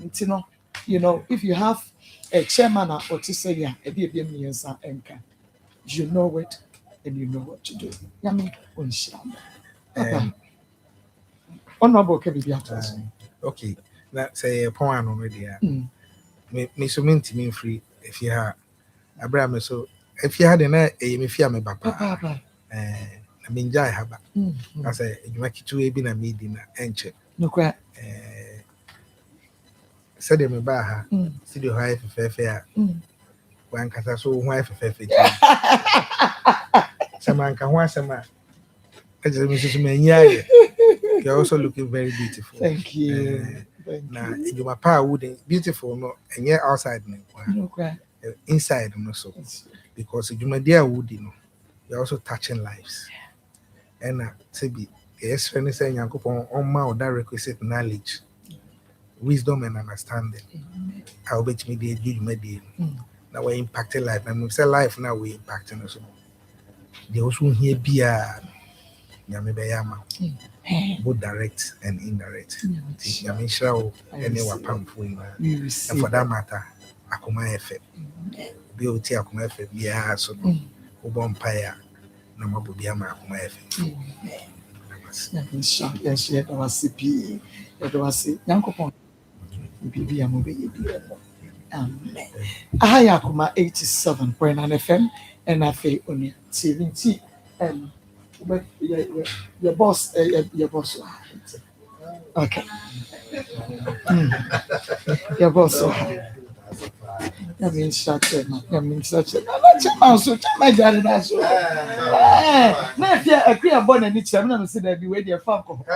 ntino you know if you have a chairman or to say ya e be miensa enka you know it and you know what to do nyame unhyira honorable okay na say point no dia me so mentimi free if you ha abra me so if you had na me fia me papa na me njai haba na say edwuma kitu e bi na me di na enche no kwa said me ba ha studio high fefe a wan kasa so ho high fefe samanka ho asema you're also looking very beautiful. Thank you. Now, you my power wouldn't beautiful no, and yet outside me. Inside also. Because you my dear wood, you know, you're also touching lives. And be yes, friend saying you go on my that requisite knowledge, wisdom and understanding. I'll bet me the good media. Now we're impacting life. And we say life now we're impacting us. They also here be a both direct and indirect. Yami shall anyone powerful and for that matter, Akoma effect. BOT Akoma effect, yeah, so Obon Paya, Namabu Biama Akoma effect. Yes, yet I was CP, it was Yankopon. Bibi Amobi. Amen. Ahaya Akoma 87.9 FM and I feel only 70 Your boss, your boss. Okay. Your boss. That means that. That means that. I'm so my dad and so. Now if you agree about any time, I'm saying that the way they're alcohol.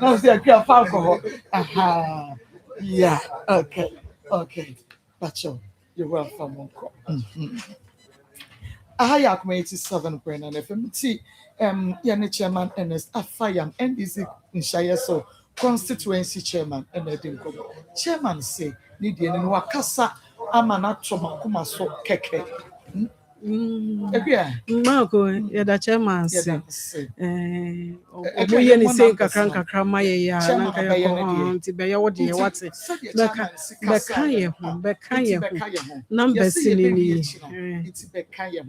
Now if you agree about alcohol. Aha. Yeah. Okay. Okay. That's all. You're welcome, Uncle. Ahaya Akoma 87.9 FM. Yane chairman Ernest Afayam NDC Nshaya so constituency chairman Enedinko. Chairman say need the wakasa amana choma kuma so keke. Marco, yeah, the chairman say, omuye ni say kakra ma ye ya na ka ye ko nti be ye wo de wate beka ye ho numbers ni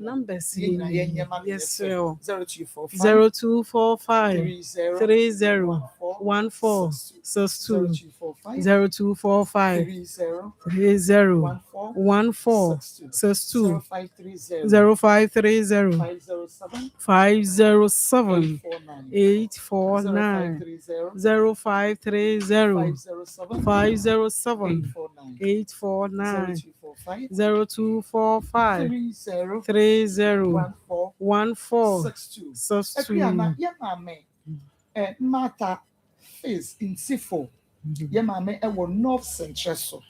numbers yes 0245 301462 0245 301462 0530 507 849 0530 507 849 0245 30 1462 Mata face in Sifo. Yamame ewo North Central so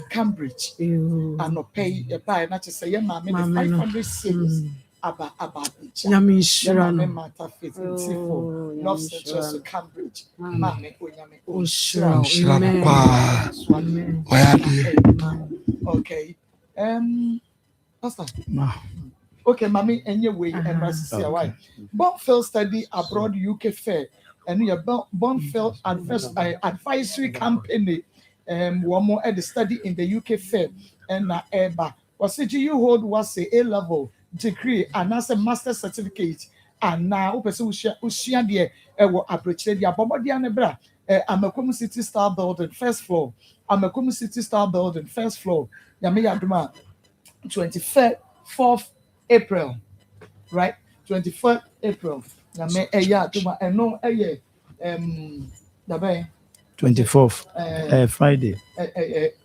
Cambridge. And pay a buy not to say yamame 500 cities about Yamishra Mata face in Sifo North Central so Cambridge. Mame oyame okay. Pastor. Okay, Mami, anyway, and why? Bonfield study abroad UK fair, and your Bonfield advisory company, one more at the study in the UK fair, and Eba. Was it you hold was a A-level degree and as a master certificate, and now Ushia dear, approach the Abomodiana Bra, Akoma City Star Building, first floor, Akoma City Star Building, first floor, Yami Aduma, 24th April, right? 24th April. Yame and no 24th Friday.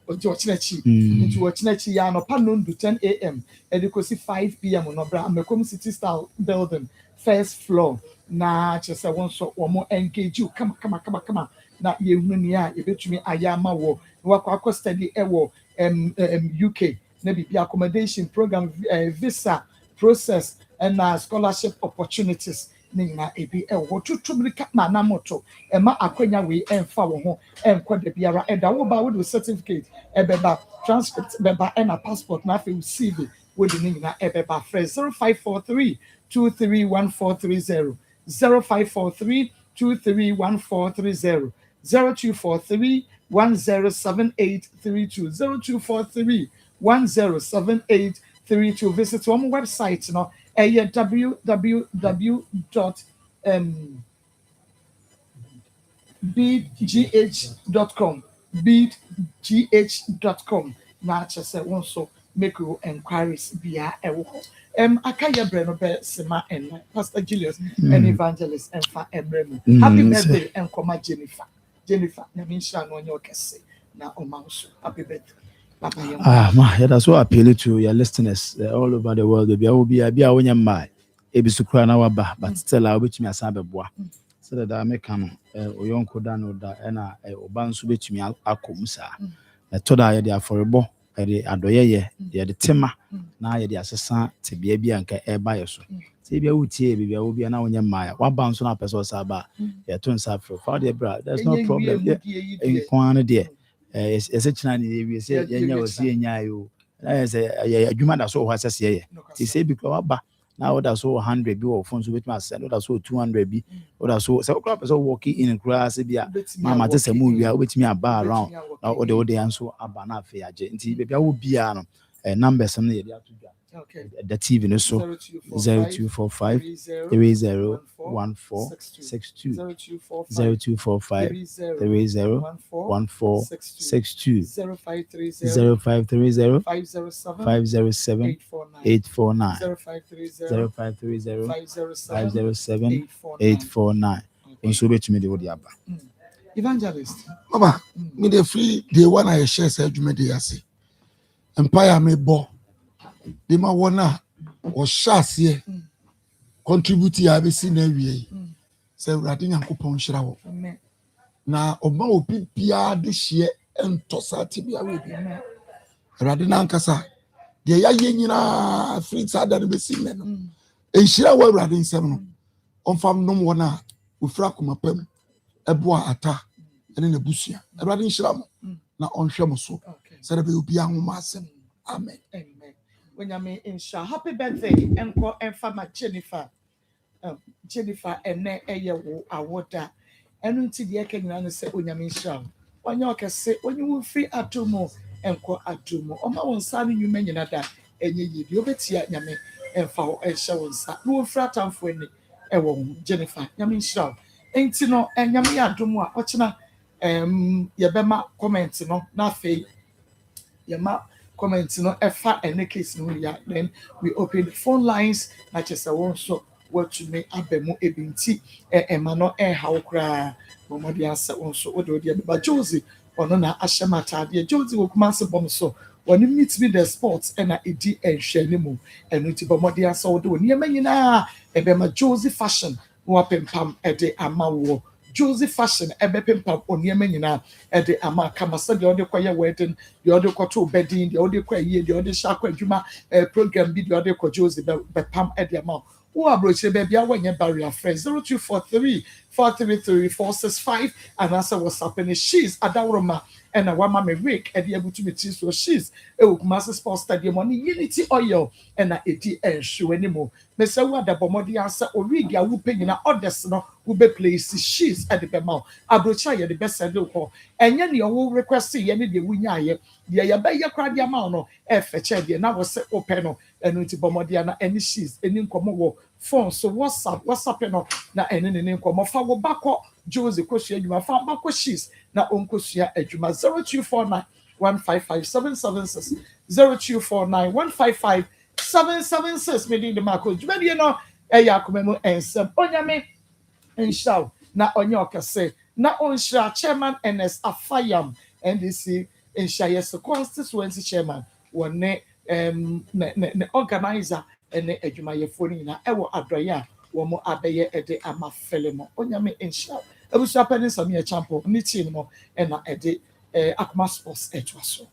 Into Wachinachi Yano Panon to 10 a.m. and you could see 5 p.m. on Akoma City Style Building, first floor. Na just I want so one more engage you. Come on. Na you bet me Ayama wo. Wako study UK. Maybe accommodation program, visa process, and scholarship opportunities. Nina ebi what to tribute na moto ema akwenya we emfa wo ho enko de biara eda wo ba with certificate ebeba transcript beba and a passport na fe CV with the nina ebeba fresh 0543 231430 0543 231430 0243 107832 0243 107832. Visit one website no www.beadgh.com beadgh.com na say one so make you inquiries via akaya breno be sema and Pastor Julius and evangelist and fa emremu happy birthday and koma Jennifer na minsha no nyo kese na omanso happy birthday. Yeah, so appeal to your listeners all over the world. Be a wonya mai. Ebisukura na waba, but still I which me asabe boa. So that I make an oyonko dano da ena obansu betumi akomsa. Toda ye dia forebo, ye adoye ye de tema na ye dia sesa te bia bia nka eba ye so. Se bia wutie bia wo bia na wonya mai. Waba nso na person saba. Ye to nsa fro. For the bra, there's no problem. In kwan de it's a china we say yenya was yenya yo na say adwuma da so ho asese ye ti say because waba na order so 100 bi or phone so bet me send order so 200 bi order so crop person walking in class bia mama te say mu wi a bet me aba around na ode anso aba na afi age nti bia wo bia no numbers on the Okay. The TV no so 0245 301462 0245 301462 0530 507 849 0530 507 849 nso betumi de wodi aba evangelist Mama, me the free the one I share say dwuma dey ase. Empire me bo. The ma wona o shase contribute ya be si na wie. Say urade Nyankopɔn hyira wo. Amen. Na oba obi bia de hye entosa ti bia we bi. Urade na nkasa. De ya ye nyina free sada no be si me no. Enhyira wo urade nsɛm no. Onfam nom wona ofura komapam. Eboa ata ene na busia. Urade nhyira mo. Na onhwɛ mo so. Say be obi ahoma asɛm. Amen. Amen. When you mean insha happy birthday enko enfama Jennifer. Jennifer ene eye wo awoda. Enu nti de eka nyina no se onyame insha. Wanya okese onye wo free atomo enko atomo. Oma won sa no nyuma nyina da enye yidi obetia nyame emfa wo ehye won sa. No free atamfo eni ewo Jennifer nyame insha. Enti no nyame adomo a okina yebema comment no na fe yema comment no efa any case no ya then we open the phone lines na chese won so what to me abemu ebinti ema no how kra momodi asa won so odo de ba Josie ono na ahyemata de Josie wo kuma se bom so woni meet me the sports na edi enhwe ne mu eno ti bomodi asa wo de woni nyina ebema Josie fashion wo apempam ede amawo Josie fashion ebepempam oniema nyina ede ama kamasa de ode koye wedding de ode koto bedding de ode koye de ode shakwa adwuma program bi de ode ko Josie bepam ede ama wo abroche be bia wanye barrier friend 0243 433 465 and answer WhatsApp and she's Adawroma and a wama me week ede able to meet so she's Kumasi Sports Stadium on Unity Oil and a edi ensure anymore me say wo adabomodi answer origi awu penyina others no wo be place she's at the bema abrocha ye the best send ko enye ne wo request ye ne de wunya ye ye be ye kra dia ma no e feche de na wo se open no enu ti bomodi na any she's eni nkomo wo phone so WhatsApp no na eni ne nkomo fa wo bako Josie kwosua adwuma fa bako she's na onkosua adwuma 0249 155 0249 155 776 me di marco dwumadi no eya akomemu ensem onyame enshaw na onye okase na onhira chairman NS Afayam NDC ensha yes constituency chairman wone ne organizer ene adwumayefo ni na ewo adroya wo mo abeye ede amafelemo onyame enshaw ebusu apani sami e champo ni team no na ede Akoma Sports etwaso